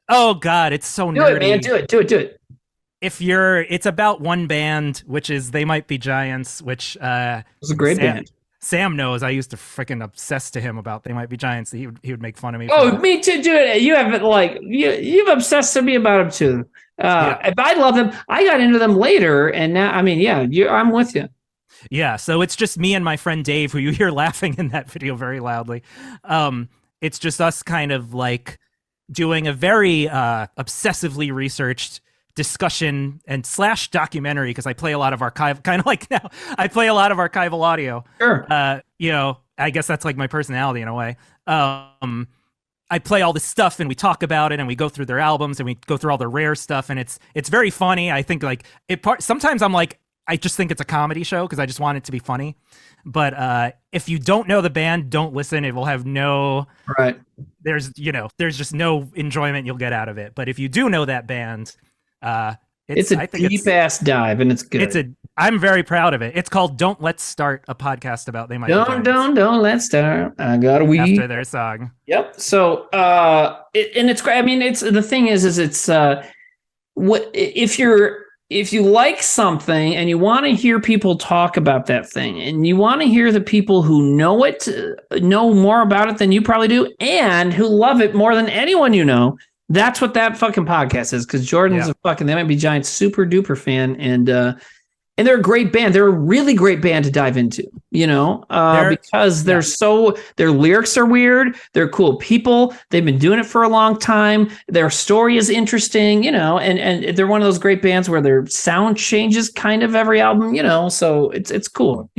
Oh God, it's so nerdy. Do it, man. Do it. It's about one band, which is They Might Be Giants, which it's a great band. Sam knows I used to freaking obsess to him about They Might Be Giants. He would make fun of me. Oh, me too. Do it. You have you've obsessed to me about them too. If I love them, I got into them later, and now I'm with you. Yeah, so it's just me and my friend Dave, who you hear laughing in that video very loudly. It's just us kind of like doing a very obsessively researched discussion and / documentary, because I play a lot of archive, kind of like now I play a lot of archival audio. Sure. I guess that's like my personality in a way. I play all this stuff and we talk about it and we go through their albums and we go through all the rare stuff, and it's very funny. I think like sometimes I'm like, I just think it's a comedy show because I just want it to be funny. But if you don't know the band, don't listen. It will have no right. There's just no enjoyment you'll get out of it. But if you do know that band, it's a deep ass dive, and it's good. I'm very proud of it. It's called "Don't Let's Start," a podcast about They Might Be Giants. Don't let's start. I got a weed after their song. Yep. So it's great. I mean, it's the thing is it's if you like something and you want to hear people talk about that thing, and you want to hear the people who know more about it than you probably do, and who love it more than anyone that's what that fucking podcast is. Because Jordan's a fucking They Might Be Giants super duper fan, and they're a great band. They're a really great band to dive into, because their lyrics are weird. They're cool people. They've been doing it for a long time. Their story is interesting, and they're one of those great bands where their sound changes kind of every album, so it's cool,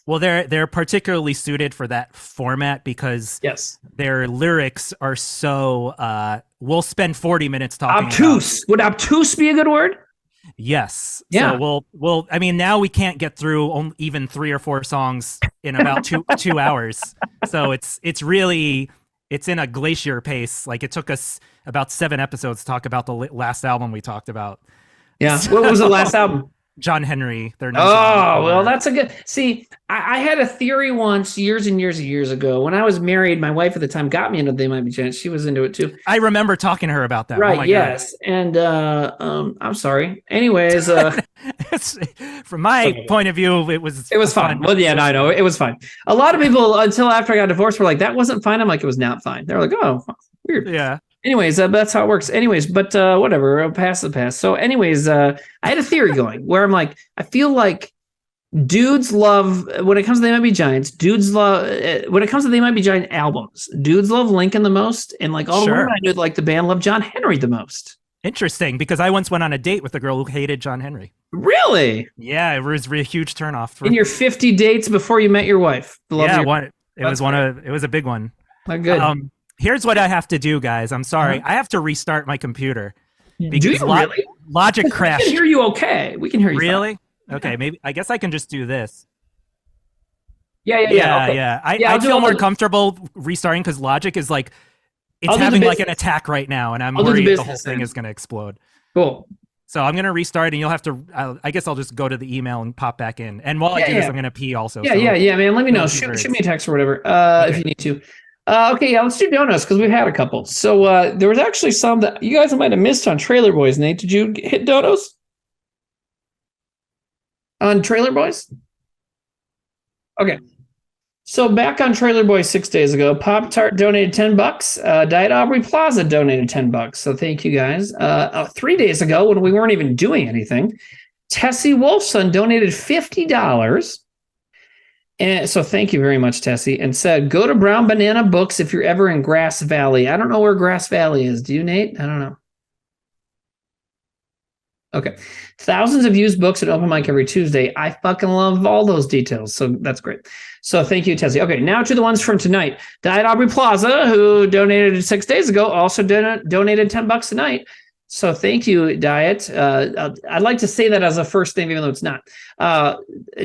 Well, they're particularly suited for that format because their lyrics are so, we'll spend 40 minutes talking obtuse. Would obtuse be a good word? Yes. Yeah. So we'll. I mean, now we can't get through even 3 or 4 songs in about two hours. So it's really it's in a glacier pace. Like it took us about 7 episodes to talk about the last album we talked about. Yeah. What was the last album? John Henry. Oh, well, that's a good. See, I had a theory once, years and years and years ago. When I was married, my wife at the time got me into They Might Be Giants. She was into it too. I remember talking to her about that. Right. Oh my yes. God. And I'm sorry. Anyways, from my point of view, it was fine. Well, yeah, no, I know it was fine. A lot of people until after I got divorced were like, "That wasn't fine." I'm like, "It was not fine." They're like, "Oh, weird." Yeah. Anyways, that's how it works. Anyways, but whatever, I'll pass the past. So anyways, I had a theory going where I'm like, I feel like dudes love, when it comes to They Might Be Giants, dudes love, when it comes to They Might Be Giant albums, dudes love Lincoln the most. And like all the women I knew, like the band loved John Henry the most. Interesting, because I once went on a date with a girl who hated John Henry. Really? Yeah, it was a huge turnoff. In your 50 dates before you met your wife? It was a big one. Not good. Here's what I have to do, guys. I'm sorry. I have to restart my computer. Do you really? Logic crashed. We can hear you okay. We can hear you. Really? Fine. Okay, maybe. I guess I can just do this. Yeah. Okay. I feel more comfortable restarting because Logic is like, it's having like an attack right now, and I'm worried the whole thing is going to explode. Cool. So I'm going to restart, and you'll have to, I guess I'll just go to the email and pop back in. And while I do this, I'm going to pee also. Yeah, man. Let me know. Shoot me a text or whatever if you need to. Okay, let's do donuts because we've had a couple. So there was actually some that you guys might have missed on Trailer Boys. Nate, did you hit donuts on Trailer Boys? Okay. So back on Trailer Boys 6 days ago, Pop Tart donated $10. Diet Aubrey Plaza donated $10. So thank you guys. 3 days ago, when we weren't even doing anything, Tessie Wolfson donated $50. And so thank you very much, Tessie, and said, go to Brown Banana Books if you're ever in Grass Valley. I don't know where Grass Valley is. Do you, Nate? I don't know. Okay. Thousands of used books at open mic every Tuesday. I fucking love all those details. So that's great. So thank you, Tessie. Okay, now to the ones from tonight. Diet Aubrey Plaza, who donated 6 days ago, also donated $10 tonight. So thank you, Diet. I'd like to say that as a first name, even though it's not.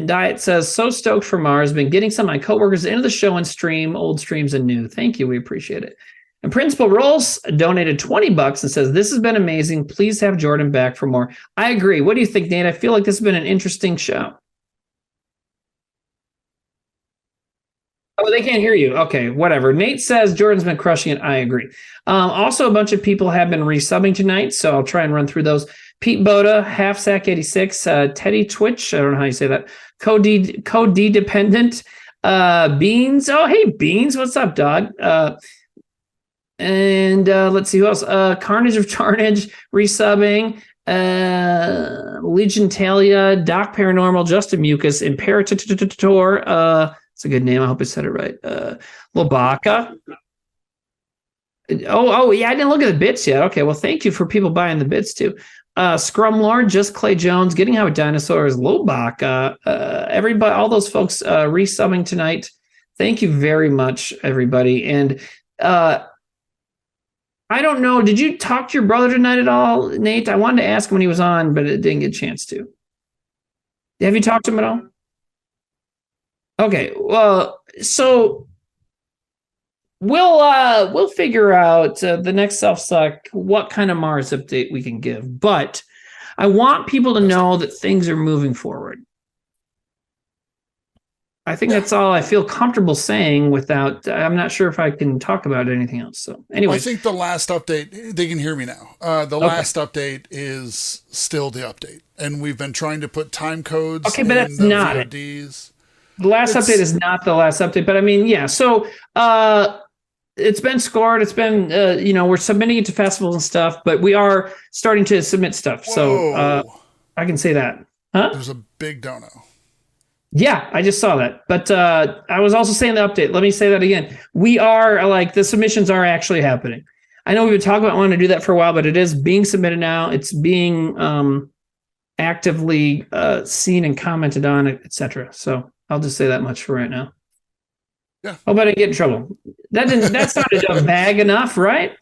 Diet says, so stoked for Mars. Been getting some of my coworkers into the show and stream, old streams and new. Thank you. We appreciate it. And Principal Rolls donated $20 and says, this has been amazing. Please have Jordan back for more. I agree. What do you think, Nate? I feel like this has been an interesting show. Oh, they can't hear you. Okay, whatever. Nate says Jordan's been crushing it. I agree. Also, a bunch of people have been resubbing tonight, so I'll try and run through those. Pete Boda, Half Sack 86, Teddy Twitch, I don't know how you say that. Code D Dependent, Beans. Oh, hey, Beans, what's up, dog? And let's see who else. Carnage of Tarnage, resubbing. Legion Talia, Doc Paranormal, Justin Mucus, Imperator. It's a good name. I hope I said it right. Lobaka. Oh, yeah. I didn't look at the bits yet. Okay. Well, thank you for people buying the bits too. Scrum Lord, Just Clay Jones, Getting Out with Dinosaurs, Lobaka. Everybody, all those folks resubbing tonight. Thank you very much, everybody. And I don't know. Did you talk to your brother tonight at all, Nate? I wanted to ask him when he was on, but it didn't get a chance to. Have you talked to him at all? Okay, well, so we'll figure out the next self-suck what kind of Mars update we can give. But I want people to know that things are moving forward. I think that's all I feel comfortable saying without, I'm not sure if I can talk about anything else. So anyway. I think the last update, they can hear me now. Last update is still the update. And we've been trying to put time codes in but that's the not VODs. The last update is not the last update, but I mean, yeah. So it's been scored. It's been, we're submitting it to festivals and stuff, but we are starting to submit stuff. Whoa. So I can say that. Huh? There's a big dono. Yeah, I just saw that. But I was also saying the update. Let me say that again. We are the submissions are actually happening. I know we've been talking about wanting to do that for a while, but it is being submitted now. It's being actively seen and commented on, etc. So I'll just say that much for right now. Yeah. Hope I didn't get in trouble. That's not a bag enough, right?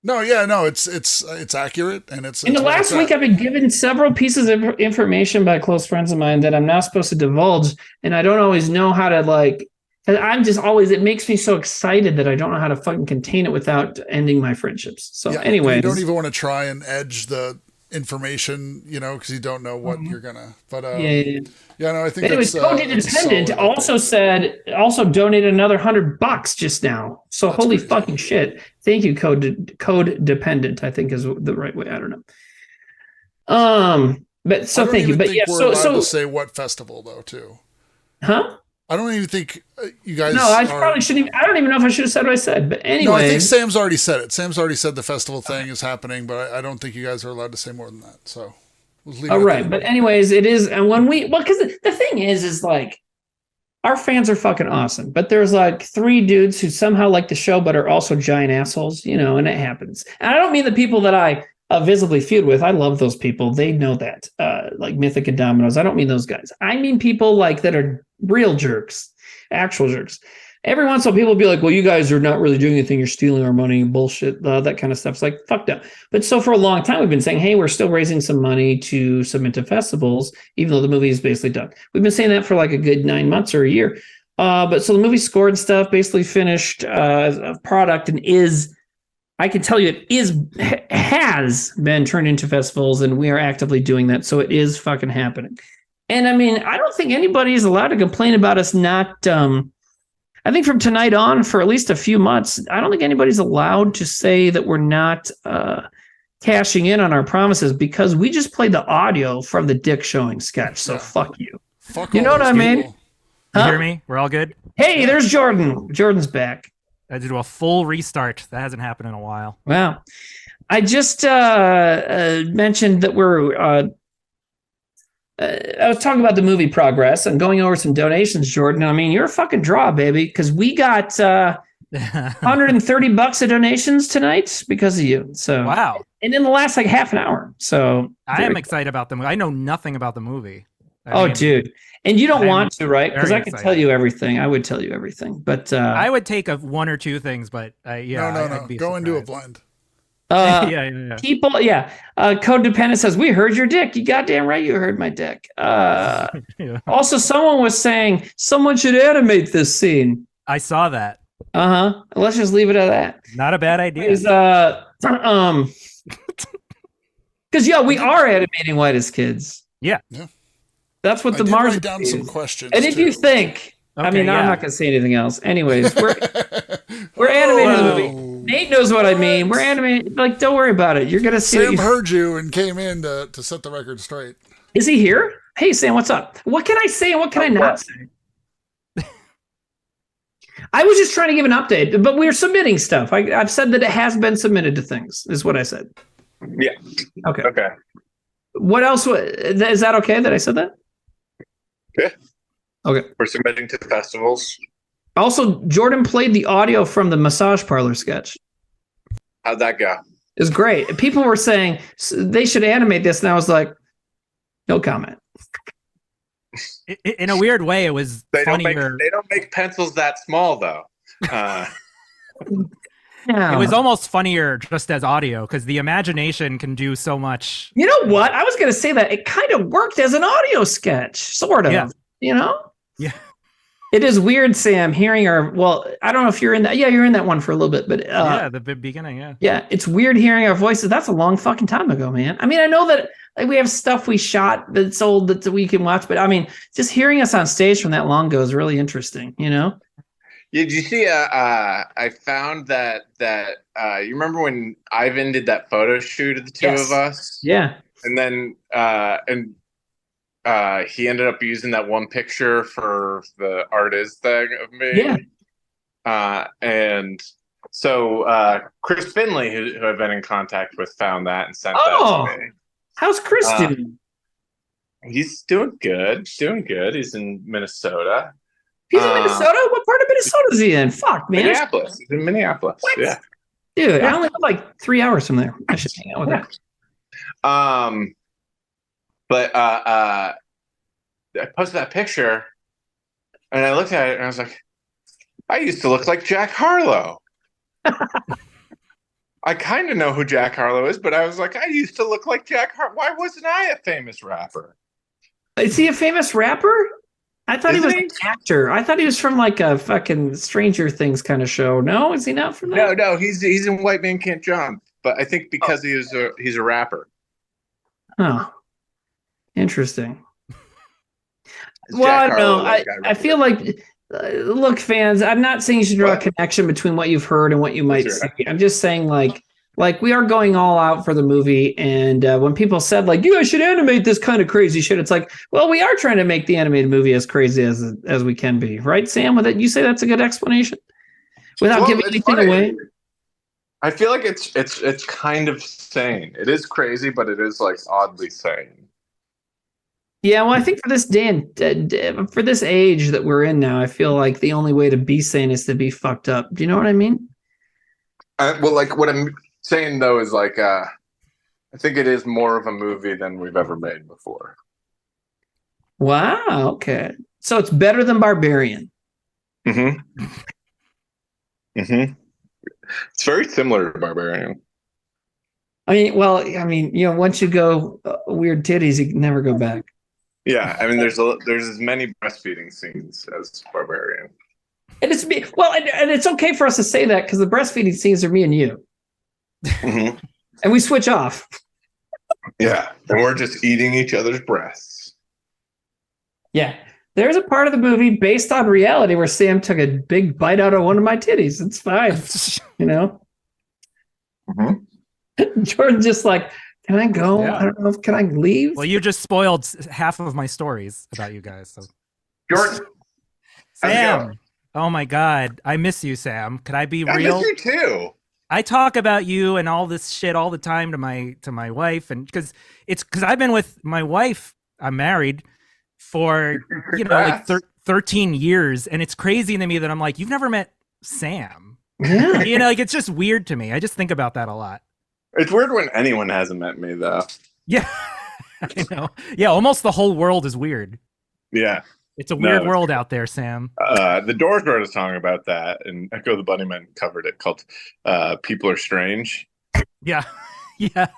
No, yeah, no, it's accurate, and it's. In the last week, I've been given several pieces of information by close friends of mine that I'm not supposed to divulge, and I don't always know how to 'Cause I'm just always, it makes me so excited that I don't know how to fucking contain it without ending my friendships. So anyway, you don't even want to try and edge the information, because you don't know what you're gonna. But yeah. no, I think Anyways, that's Code Independent also donated another $100 just now. So That's holy crazy. fucking shit! Thank you, Code Dependent. I think is the right way. I don't know. But so thank you. But yeah, we're allowed so to say what festival though, too. huh? I don't even think you guys. No, I probably shouldn't. I don't even know if I should have said what I said. But anyway, No, I think Sam's already said it. Sam's already said the festival thing is happening, but I don't think you guys are allowed to say more than that. So, we'll leave it all at right. that. But anyways, it is, and when because the thing is like, our fans are fucking awesome. But there's like 3 dudes who somehow like the show, but are also giant assholes, and it happens. And I don't mean the people that I visibly feud with. I love those people. They know that, like Mythic and Dominoes. I don't mean those guys. I mean people like that are real jerks. Actual jerks. Every once in a while, people will be like, well, you guys are not really doing anything. You're stealing our money and bullshit, that kind of stuff. It's like, fuck that. But so for a long time, we've been saying, hey, we're still raising some money to submit to festivals, even though the movie is basically done. We've been saying that for like a good 9 months or a year. But so the movie scored and stuff, basically finished a product, and I can tell you has been turned into festivals, and we are actively doing that. So it is fucking happening. And I mean, I don't think anybody is allowed to complain about us not. I think from tonight on, for at least a few months, I don't think anybody's allowed to say that we're not cashing in on our promises, because we just played the audio from the dick showing sketch. So fuck you. Fuck You all know what those I mean? people. You Huh? hear me? We're all good. Hey, there's Jordan. Jordan's back. I did a full restart. That hasn't happened in a while. Wow. I just mentioned that we're. I was talking about the movie progress and going over some donations, Jordan. I mean, you're a fucking draw, baby, because we got $130 of donations tonight because of you. So Wow. And in the last like half an hour. So I am excited about the movie. I know nothing about the movie. Dude. And you don't I'm want to, right? Because very I can excited. tell you everything. I would tell you everything. But I would take 1 or 2 things, but yeah. No. I'd be Go into a surprised. blind. Yeah. people, Codependent says, we heard your dick. You goddamn right you heard my dick. Yeah. Also, someone was saying someone should animate this scene. I saw that. Let's just leave it at that. Not a bad idea. Because we are animating White as Kids. Yeah. That's what I the did Mars write down is. some questions. And if you think, I'm Okay, not going to say anything else. Anyways, we're animating the movie. Nate knows what I mean. We're animating. Like, don't worry about it. You're going to see. Sam heard you and came in to set the record straight. Is he here? Hey, Sam, what's up? What can I say and what can I not say? I was just trying to give an update, but we're submitting stuff. I've said that it has been submitted to things, is what I said. Yeah. Okay. Okay. What else? Is that okay that I said that? Yeah. Okay. We're submitting to the festivals. Also, Jordan played the audio from the massage parlor sketch. How'd that go? It was great. People were saying they should animate this, and I was like, no comment. In a weird way, it was funnier. They don't make pencils that small, though. It was almost funnier just as audio, because the imagination can do so much. You know what? I was going to say that it kind of worked as an audio sketch, sort of. Yeah. Yeah. It is weird, Sam, hearing our. Well, I don't know if you're in that. Yeah, you're in that one for a little bit, but the beginning. Yeah. Yeah, it's weird hearing our voices. That's a long fucking time ago, man. I mean, I know that we have stuff we shot that's old that we can watch, but I mean, just hearing us on stage from that long ago is really interesting. Did you see? I found that you remember when Ivan did that photo shoot of the two of us? Yeah. And then he ended up using that one picture for the artist thing of me. Yeah. And so Chris Finley, who I've been in contact with, found that and sent that to me. How's Chris doing? He's doing good. He's in Minnesota. He's in Minnesota? What part of Minnesota is he in? Fuck, man. Minneapolis. He's in Minneapolis. What? Yeah. Dude, I only live like 3 hours from there. I should hang out with him. But I posted that picture and I looked at it and I was like, I used to look like Jack Harlow. I kind of know who Jack Harlow is, but I was like, I used to look like Jack Harlow. Why wasn't I a famous rapper? Is he a famous rapper? I thought he Isn't was he? an actor. I thought he was from like a fucking Stranger Things kind of show. No, is he not from that? No, he's in White Man Can't Jump. But I think because he's a rapper. Oh, interesting. It's Well, Jack no, Harlow, that guy I feel like, look, fans, I'm not saying you should draw a connection between what you've heard and what you might That's see. right. I'm just saying, like we are going all out for the movie, and when people said like, you guys should animate this kind of crazy shit, it's like, well, we are trying to make the animated movie as crazy as we can be, right, Sam? With it, you say that's a good explanation without giving it's anything funny. away. I feel like it's kind of sane. It is crazy, but it is like oddly sane. Yeah, well, I think for this day and for this age that we're in now, I feel like the only way to be sane is to be fucked up. Do you know what I mean? Well, like what I'm saying though is like I think it is more of a movie than we've ever made before. Wow. Okay. So it's better than Barbarian. Mm-hmm. Mm-hmm. It's very similar to Barbarian. I mean, once you go weird titties, you can never go back. Yeah, I mean, there's as many breastfeeding scenes as Barbarian. And it's me. Well, and it's okay for us to say that because the breastfeeding scenes are me and you, Mm-hmm. and we switch off. Yeah, and we're just eating each other's breasts. Yeah. There's a part of the movie based on reality where Sam took a big bite out of one of my titties. It's fine. Mm-hmm. Jordan's just like, can I go? Yeah. I don't know. Can I leave? Well, you just spoiled half of my stories about you guys. So. Jordan, how's it Sam. going? Oh my God. I miss you, Sam. Could I be I real? miss you too. I talk about you and all this shit all the time to my wife, and because I've been with my wife, I'm married for like 13 years, and it's crazy to me that I'm like, you've never met Sam. Yeah. Like it's just weird to me. I just think about that a lot. It's weird when anyone hasn't met me though. Yeah. I know. Yeah, almost the whole world is weird. Yeah. It's a weird world out there, Sam. The Doors wrote a song about that, and Echo the Bunnymen covered it called "People Are Strange." Yeah. Yeah.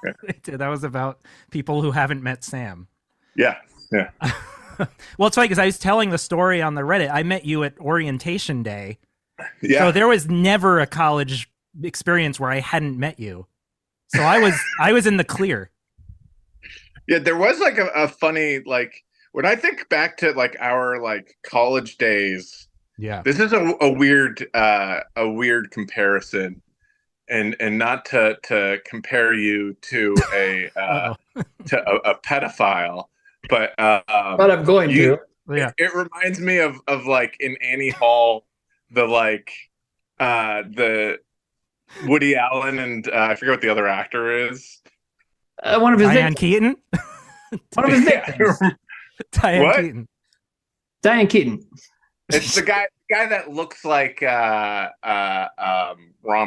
That was about people who haven't met Sam. Yeah. Yeah. Well, it's funny because I was telling the story on the Reddit. I met you at orientation day. Yeah. So there was never a college experience where I hadn't met you. So I was in the clear. Yeah, there was like a funny, like when I think back to like our like college days. Yeah. This is a weird comparison, and not to compare you to a pedophile, but I'm going to. Yeah. It reminds me of like in Annie Hall, the Woody Allen and I forget what the other actor is. One of his Diane victims. Keaton. One of his victims. Diane What? Keaton. Diane Keaton. It's the guy that looks like Ron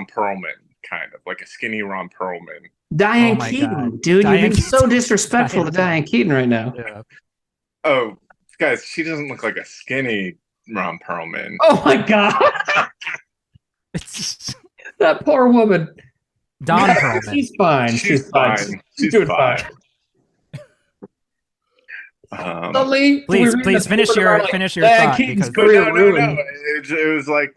Perlman, kind of like a skinny Ron Perlman. Diane Oh my Keaton, God. dude. Diane You're being so Keaton. disrespectful to Diane Keaton right now. Yeah. Oh, guys, she doesn't look like a skinny Ron Perlman. Oh my God. It's just That poor woman. Don Perlman. She's fine. She's fine. She's doing fine. Suddenly, Please, we're please reading finish the your report about, finish your Diane thought Keaton's because career No. ruined. It was like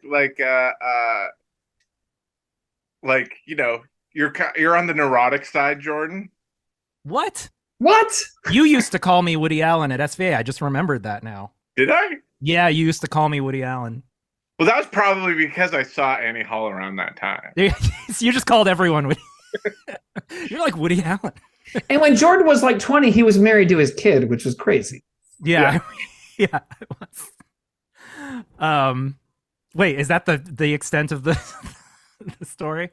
you're on the neurotic side, Jordan. what? What? You used to call me Woody Allen at SVA. I just remembered that now. Did I? Yeah, you used to call me Woody Allen. Well, that was probably because I saw Annie Hall around that time. You just called everyone Woody. You're like Woody Allen. And when Jordan was like 20, he was married to his kid, which was crazy. Yeah. Yeah. It was. Wait, is that the extent of the story?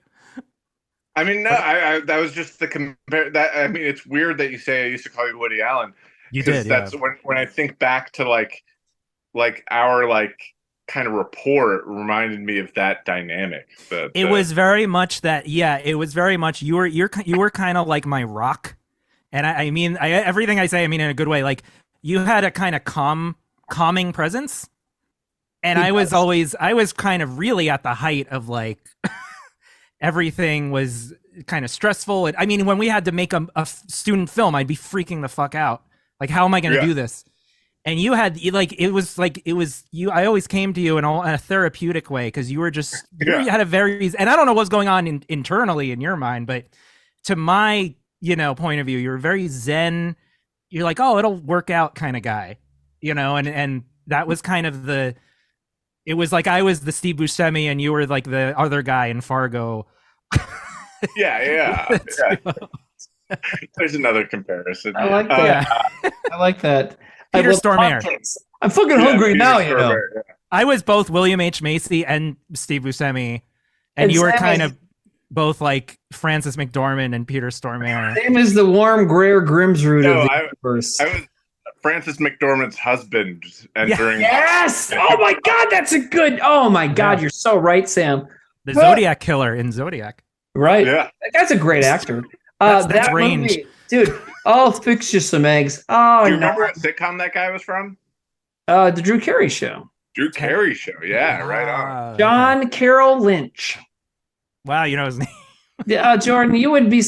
I mean, no, I that was just the compare. That I mean, it's weird that you say I used to call you Woody Allen. You did. That's when I think back to like our kind of rapport, it reminded me of that dynamic. It was very much that. Yeah, it was very much you were kind of like my rock, and I mean everything I say I mean in a good way. Like you had a kind of calming presence, and I was kind of really at the height of like everything was kind of stressful. I mean, when we had to make a student film, I'd be freaking the fuck out. Like, how am I going to do this? And you had it was you. I always came to you in a therapeutic way because you were just you had a very, and I don't know what's going on internally in your mind, but to my point of view, you're very zen. You're like, oh, it'll work out kind of guy, and that was kind of the. It was like I was the Steve Buscemi and you were like the other guy in Fargo. Yeah. There's another comparison. I like that. I like that. Peter Stormare. I'm fucking hungry now, Yeah. I was both William H. Macy and Steve Buscemi, and you were kind of both like Francis McDormand and Peter Stormare. Same as the warm Greer Grimsrud of the universe. I was Francis McDormand's husband entering. Yes! Oh my God, that's a good. Oh my God, you're so right, Sam. The Zodiac killer in Zodiac. Right. Yeah. That guy's a great actor. That's that range. movie, dude. I'll fix you some eggs. Oh, Do you remember what sitcom that guy was from? The Drew Carey Show. Drew Carey Show. Yeah, right on. John Carroll Lynch. Wow, you know his name. Yeah, Jordan, you would be.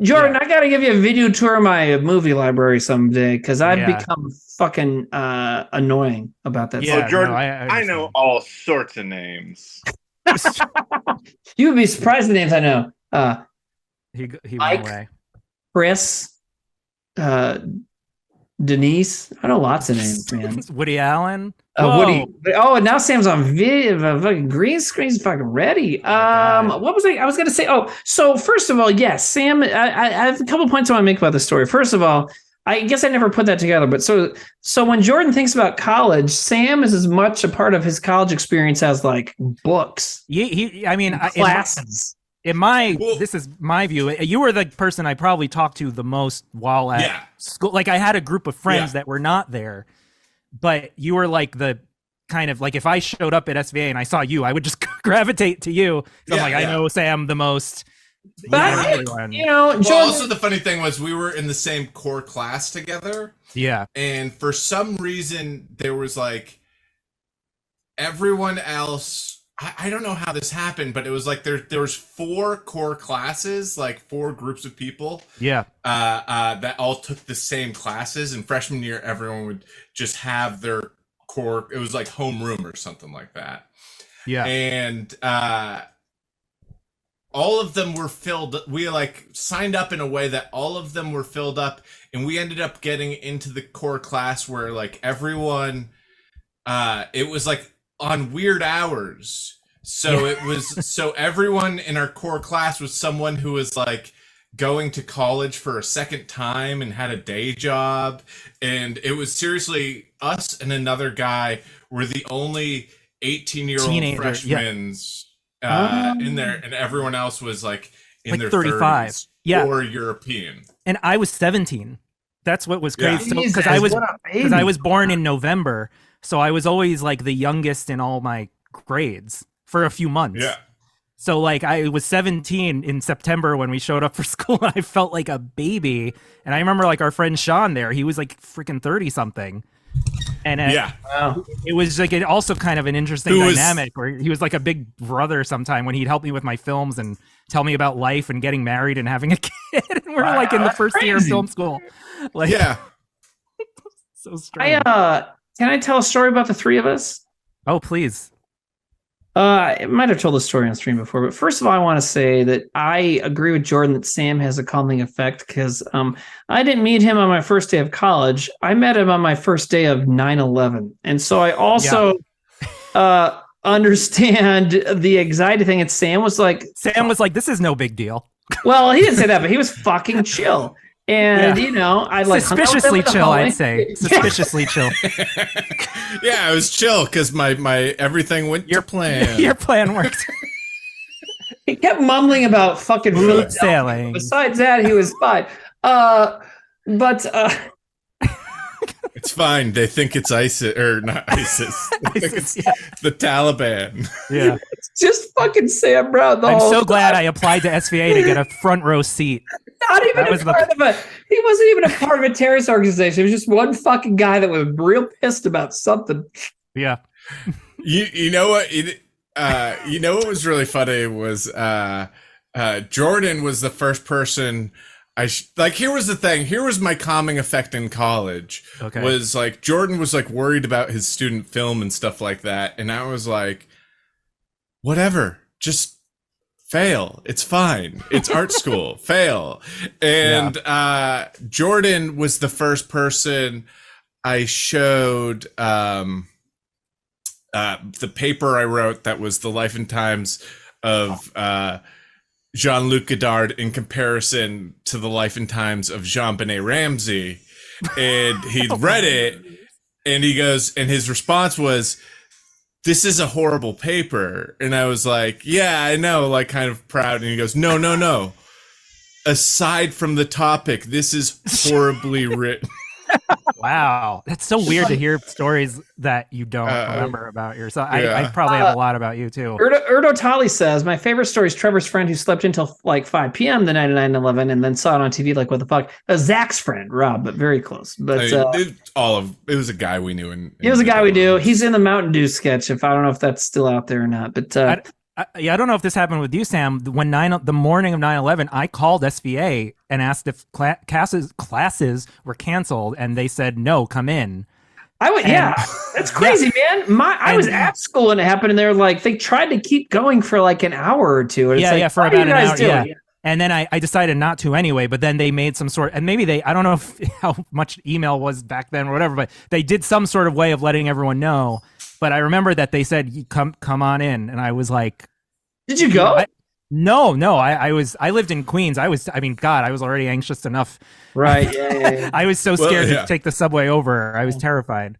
Jordan, I got to give you a video tour of my movie library someday because I've become fucking annoying about that. Yeah, So Jordan, no, I know all sorts of names. You would be surprised the names I know. He Mike, went away. Chris, Denise. I know lots of names, man. Woody Allen. Woody. Oh, and now Sam's on video. Fucking green screen's fucking ready. What was I was going to say? Oh, so first of all, yes, Sam. I have a couple points I want to make about the story. First of all, I guess I never put that together, but so when Jordan thinks about college, Sam is as much a part of his college experience as like books. I mean, classes. This is my view. You were the person I probably talked to the most while at school. Like I had a group of friends that were not there, but you were like the kind of like if I showed up at SVA and I saw you, I would just gravitate to you. So I'm like, I know Sam the most. But Jordan, also the funny thing was we were in the same core class together. Yeah. And for some reason there was like everyone else. I don't know how this happened, but it was like there was 4 core classes, like 4 groups of people. Yeah. That all took the same classes. And freshman year, everyone would just have their core. It was like homeroom or something like that. Yeah. And all of them were filled. We like signed up in a way that all of them were filled up, and we ended up getting into the core class where like everyone. It was like on weird hours. So it was so everyone in our core class was someone who was like going to college for a second time and had a day job, and it was seriously us and another guy were the only 18-year-old freshmen in there, and everyone else was like in their 35 30s or European. And I was 17. That's what was crazy. Because I was born in November. So I was always like the youngest in all my grades for a few months. Yeah. So like I was 17 in September when we showed up for school, and I felt like a baby. And I remember like our friend Sean there, he was like freaking 30 something. And it was like also kind of an interesting dynamic where he was like a big brother sometime when he'd help me with my films and tell me about life and getting married and having a kid. And we're like in the first year of film school. Like, so strange. Can I tell a story about the 3 of us? Oh, please. I might have told the story on stream before, but first of all, I want to say that I agree with Jordan that Sam has a calming effect because I didn't meet him on my first day of college. I met him on my first day of 9/11. And so I also understand the anxiety thing. And Sam was like, this is no big deal. Well, he didn't say that, but he was fucking chill. And I like suspiciously chill, I'd say. Suspiciously chill. Yeah, I was chill because my everything went to plan. Your plan worked. He kept mumbling about fucking smooth sailing. Besides that, he was fine. It's fine. They think it's ISIS or not ISIS. They think it's the Taliban. Yeah. It's just fucking Sam Brown. I'm so glad I applied to SVA to get a front row seat. Not even he wasn't even a part of a terrorist organization. It was just one fucking guy that was real pissed about something. Yeah. You know what? You know what was really funny was Jordan was the first person Here was the thing. Here was my calming effect in college. Okay. Was like Jordan was like worried about his student film and stuff like that, and I was like, whatever, just fail. It's fine. It's art school. Fail. And Jordan was the first person I showed the paper I wrote that was the life and times of Jean-Luc Godard in comparison to the life and times of Jean-Benet Ramsey. And he read it and he goes, and his response was, "This is a horrible paper." And I was like, "Yeah, I know," like kind of proud. And he goes, No. Aside from the topic, this is horribly written. Wow, that's so weird to hear stories that you don't remember about yourself. I probably have a lot about you too. Erdo Tali says, my favorite story is Trevor's friend who slept until like 5 p.m. the night of 9/11 and then saw it on TV like, what the fuck? Zach's friend, Rob, but very close. But it was a guy we knew. He was a guy we knew. He's in the Mountain Dew sketch. If I don't know if that's still out there or not, but I don't know if this happened with you, Sam. When the morning of 9/11, I called SVA and asked if classes were canceled, and they said no, come in. That's crazy, man. I was at school and it happened, and they're like, they tried to keep going for like an hour or two. And for about an hour. Yeah. And then I decided not to anyway, but then they made some sort, and maybe I don't know how much email was back then or whatever, but they did some sort of way of letting everyone know. But I remember that they said, come on in. And I was like, did you go? No. I lived in Queens. I was already anxious enough. Right. Yeah. I was so scared to take the subway over. I was terrified.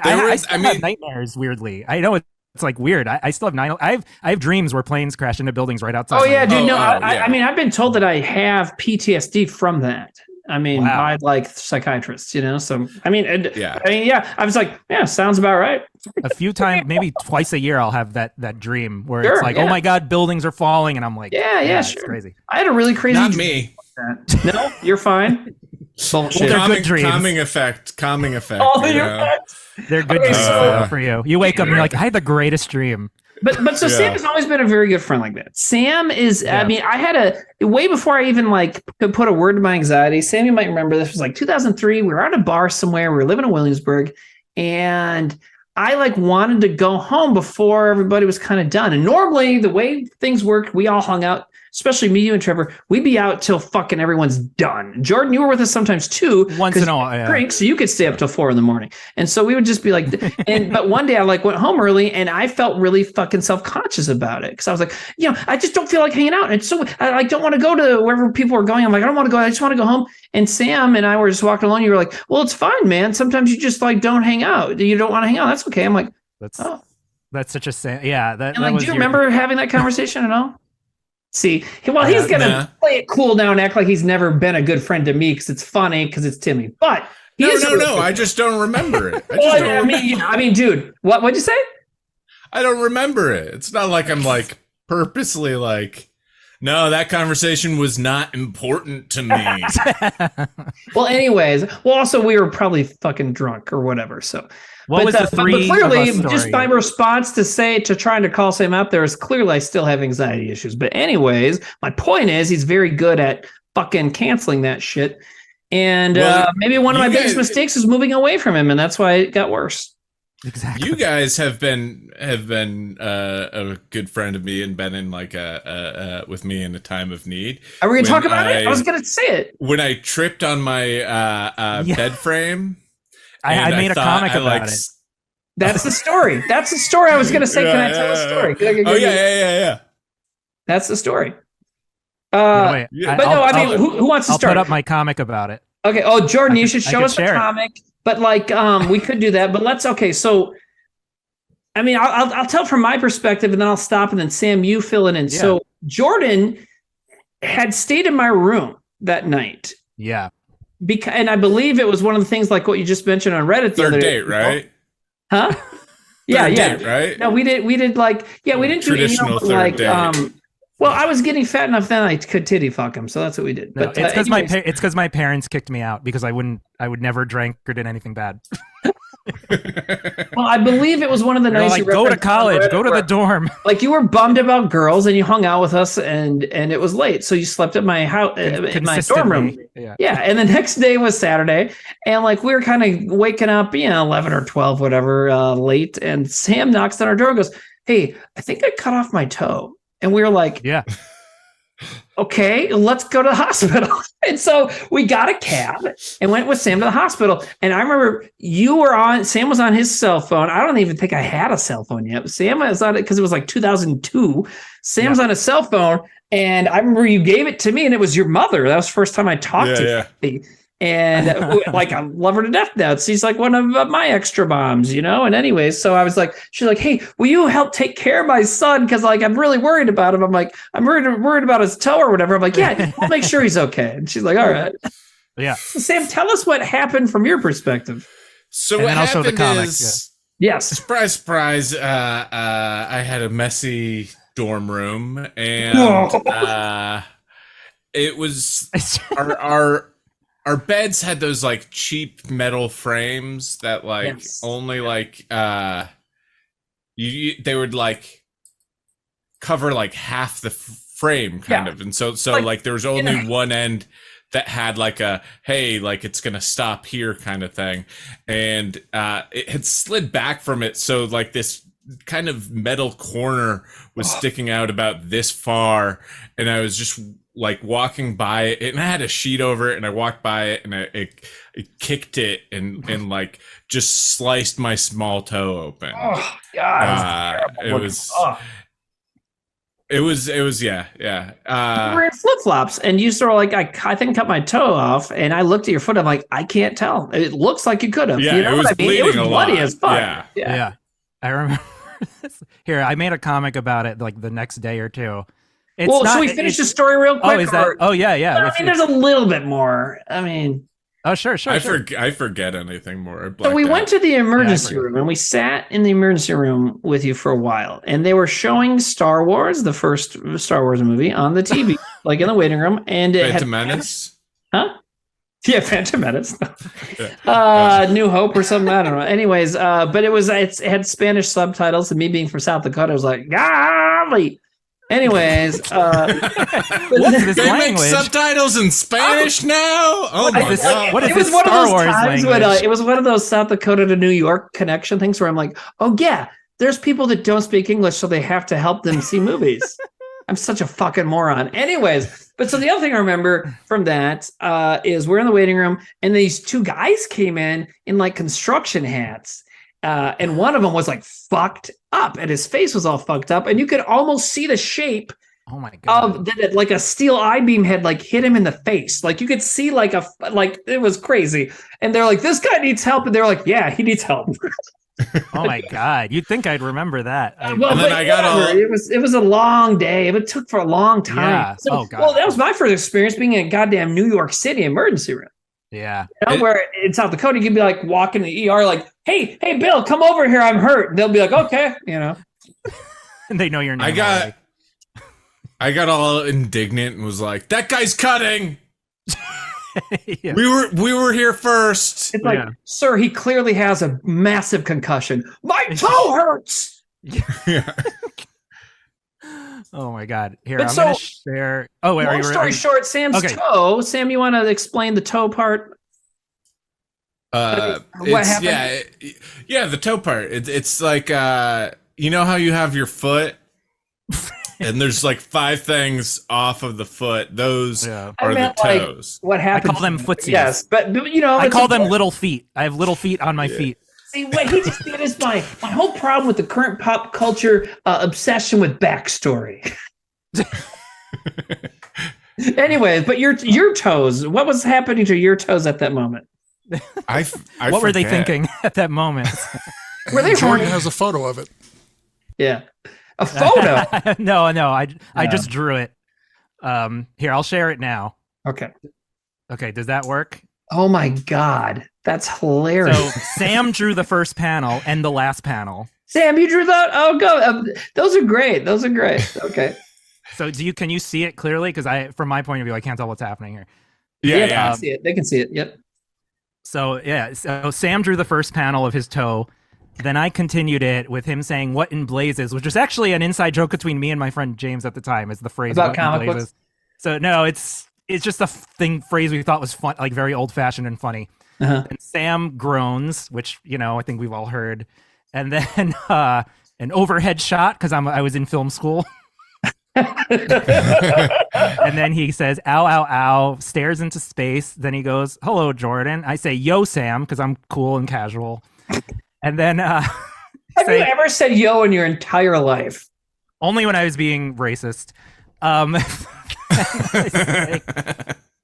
I have nightmares, weirdly. I know it's like weird. I still have I have dreams where planes crash into buildings right outside. Oh yeah, dude. I mean, I've been told that I have PTSD from that. I mean, by like psychiatrists, you know. So I mean, I was like, yeah, sounds about right. A few times, maybe twice a year, I'll have that dream where it's like, oh my god, buildings are falling, and I'm like, sure. It's crazy. I had a really crazy. Not me. Like that. No, you're fine. Bullshit. They're good dreams. Calming effect. Oh, they're good dreams for you. You wake up and you're like, I had the greatest dream. But Sam has always been a very good friend like that. Sam is, I mean, I had way before I even like could put a word to my anxiety. Sam, you might remember this was like 2003. We were at a bar somewhere. We were living in Williamsburg, and I like wanted to go home before everybody was kind of done. And normally the way things work, we all hung out, especially me, you and Trevor, we'd be out till fucking everyone's done. Jordan, you were with us sometimes too. Once in a while, drink, so you could stay up till 4 a.m. And so we would just be like, but one day I like went home early and I felt really fucking self-conscious about it. Because I was like, I just don't feel like hanging out. And so I like don't want to go to wherever people are going. I'm like, I don't want to go. I just want to go home. And Sam and I were just walking along. You were like, well, it's fine, man. Sometimes you just like don't hang out. You don't want to hang out. That's okay. I'm like, that's such a do you remember having that conversation at all? See, well, he's gonna play it cool now and act like he's never been a good friend to me because it's funny because it's Timmy. But no, I just don't remember it. I mean, dude, what'd you say? I don't remember it. It's not like I'm like purposely like, no, that conversation was not important to me. Well, anyways, also we were probably fucking drunk or whatever. So. But clearly, just my response to trying to call Sam out there is clearly I still have anxiety issues. But anyways, my point is he's very good at fucking canceling that shit. And maybe one of my biggest mistakes is moving away from him, and that's why it got worse. Exactly. You guys have been a good friend of me and been in like with me in a time of need. Are we gonna talk about it? I was gonna say it when I tripped on my bed frame. I made a comic about it. That's the story. That's the story I was going to say. Can I tell a story? Yeah. That's the story. I mean, who wants to start? I'll put up my comic about it. Okay. Oh, Jordan, you should show us the comic. But like, we could do that. But so, I mean, I'll tell from my perspective, and then I'll stop, and then Sam, you fill it in. Yeah. So Jordan had stayed in my room that night. Yeah. And I believe it was one of the things like what you just mentioned on Reddit. Third date, right? Huh? Yeah. Date, right? No, we did like, we didn't traditional do third date. Well, I was getting fat enough then I could titty fuck him, so that's what we did. No, but it's because my parents kicked me out because I would never drink or did anything bad. Well, I believe it was one of the You're nights like, you go to referenced on college, Reddit go to the where, dorm. like, you were bummed about girls and you hung out with us, and it was late, so you slept at my house, in my dorm room. Consistently. Yeah. Yeah, and the next day was Saturday, and like we were kind of waking up, 11 or 12, whatever, late, and Sam knocks on our door and goes, "Hey, I think I cut off my toe," and we were like, Yeah. "Okay, let's go to the hospital." And so we got a cab and went with Sam to the hospital. And I remember Sam was on his cell phone. I don't even think I had a cell phone yet. Sam was on it because it was like 2002. Sam's on a cell phone. And I remember you gave it to me and it was your mother. That was the first time I talked to you. And like, I love her to death now. She's like one of my extra moms, And anyways, so I was like, she's like, "Hey, will you help take care of my son? Because like I'm really worried about him." I'm like, "I'm worried about his toe or whatever." I'm like, "Yeah, I'll make sure he's okay." And she's like, "All right." Yeah. So Sam, tell us what happened from your perspective. So And what then also the happened comics, is, Yes. surprise, surprise. I had a messy dorm room, and it was our beds had those like cheap metal frames that like only like they would like cover like half the frame kind of, and so like there was only one end that had like a hey, like it's gonna stop here kind of thing, and it had slid back from it, so like this kind of metal corner was sticking out about this far, and I was just like walking by it, and I had a sheet over it, and I walked by it, and I kicked it and like just sliced my small toe open. Oh God! It was yeah. You were in flip flops, and you sort of like I think cut my toe off, and I looked at your foot. I'm like, I can't tell. It looks like you could have. Yeah, you know it was what I mean? It was bleeding a bloody lot. as fuck. Yeah. I remember. Here, I made a comic about it like the next day or two. Should we finish the story real quick? Oh, is that? Oh, yeah. I mean, there's a little bit more. I mean, oh, sure. I forget anything more. So we went to the emergency room, and we sat in the emergency room with you for a while, and they were showing Star Wars, the first Star Wars movie, on the TV, like in the waiting room, and it Phantom Menace. Huh? Yeah, Phantom Menace. New Hope or something. I don't know. Anyways, but it had Spanish subtitles, and me being from South Dakota, I was like, golly. Anyways, what's this they language? Make subtitles in Spanish now? Oh my God. What is it was this one of Star those Wars times language? when it was one of those South Dakota to New York connection things where I'm like, oh yeah, there's people that don't speak English, so they have to help them see movies. I'm such a fucking moron. Anyways, but so the other thing I remember from that is we're in the waiting room, and these two guys came in like construction hats. And one of them was like fucked up, and his face was all fucked up, and you could almost see the shape oh my God. of that, like a steel I-beam had like hit him in the face. Like you could see like it was crazy. And they're like, "This guy needs help," and they're like, "Yeah, he needs help." Oh my God. You'd think I'd remember that. It was a long day. It took for a long time. Yeah. So, oh God. Well, that was my first experience being in a goddamn New York City emergency room. Yeah. Where in South Dakota, you could be like walking to the ER, like, hey, Bill, come over here. I'm hurt. And they'll be like, okay, And they know your name. I got all indignant and was like, that guy's cutting. Yeah. We were here first. It's like, sir, he clearly has a massive concussion. My toe hurts. Yeah. Oh my God. Here, But I'm so- going to share. Oh, wait. Long story short, Sam's toe. Sam, you want to explain the toe part? What happened? Yeah, the toe part. It's like you know how you have your foot and there's like 5 things off of the foot. Those are the toes. What happened? I call them footsies. Yes, but I call them little feet. I have little feet on my feet. See, what he just did is my whole problem with the current pop culture obsession with backstory. Anyways, but your toes. What was happening to your toes at that moment? What were they thinking at that moment? Were they Jordan horny? has a photo of it. Yeah, a photo. No. I just drew it. Here, I'll share it now. Okay. Does that work? Oh my God, that's hilarious. So Sam drew the first panel and the last panel. Sam, you drew that? Oh, go. Those are great. Okay. So can you see it clearly? Because from my point of view, I can't tell what's happening here. Yeah. They can see it. They can see it. Yep. So yeah, so Sam drew the first panel of his toe. Then I continued it with him saying "What in blazes," which was actually an inside joke between me and my friend James at the time. Is the phrase About "What in comic blazes." books? So no, it's just a phrase we thought was fun, like very old fashioned and funny. Uh-huh. And Sam groans, which I think we've all heard, and then an overhead shot because I was in film school. And then he says, "Ow, ow, ow," stares into space. Then he goes, "Hello, Jordan." I say, "Yo, Sam," because I'm cool and casual. And then have you ever said "yo" in your entire life? Only when I was being racist.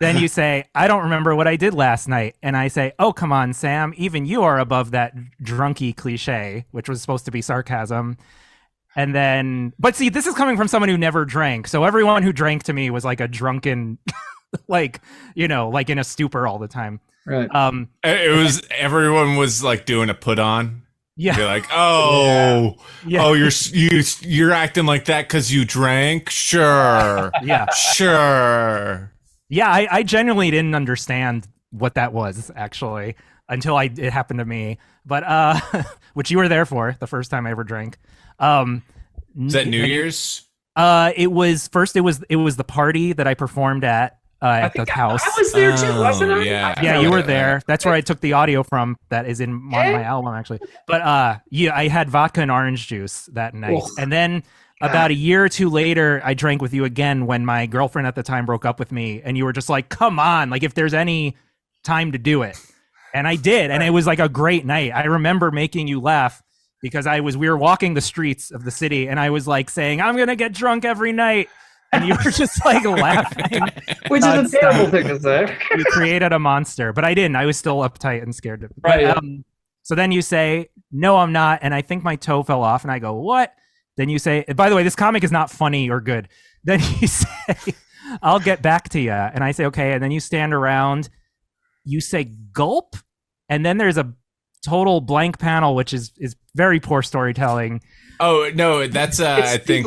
Then you say, "I don't remember what I did last night." And I say, "Oh, come on, Sam. Even you are above that drunky cliche," which was supposed to be sarcasm. And then, but see, this is coming from someone who never drank. So everyone who drank to me was like a drunken, like in a stupor all the time. Right. It was everyone was like doing a put on. Yeah. You're like, oh, Yeah. oh, you're acting like that because you drank. Sure. Yeah. Sure. Yeah. I genuinely didn't understand what that was actually until it happened to me. But which you were there for the first time I ever drank. Is that New Year's? It was the party that I performed at the house. I was there too, wasn't I? Yeah, you were there. That's where I took the audio from. That is in my album, actually. But I had vodka and orange juice that night, and then about a year or two later, I drank with you again when my girlfriend at the time broke up with me, and you were just like, "Come on, like if there's any time to do it," and I did, and it was like a great night. I remember making you laugh because we were walking the streets of the city, and I was like saying, "I'm gonna get drunk every night." And you were just like laughing. Which is a terrible thing to say. You created a monster, but I didn't. I was still uptight and scared. Right. But, so then you say, "No, I'm not." And I think my toe fell off. And I go, "What?" Then you say, "By the way, this comic is not funny or good." Then you say, "I'll get back to you." And I say, "Okay." And then you stand around. You say, "Gulp." And then there's a total blank panel, which is very poor storytelling. Oh no, that's I think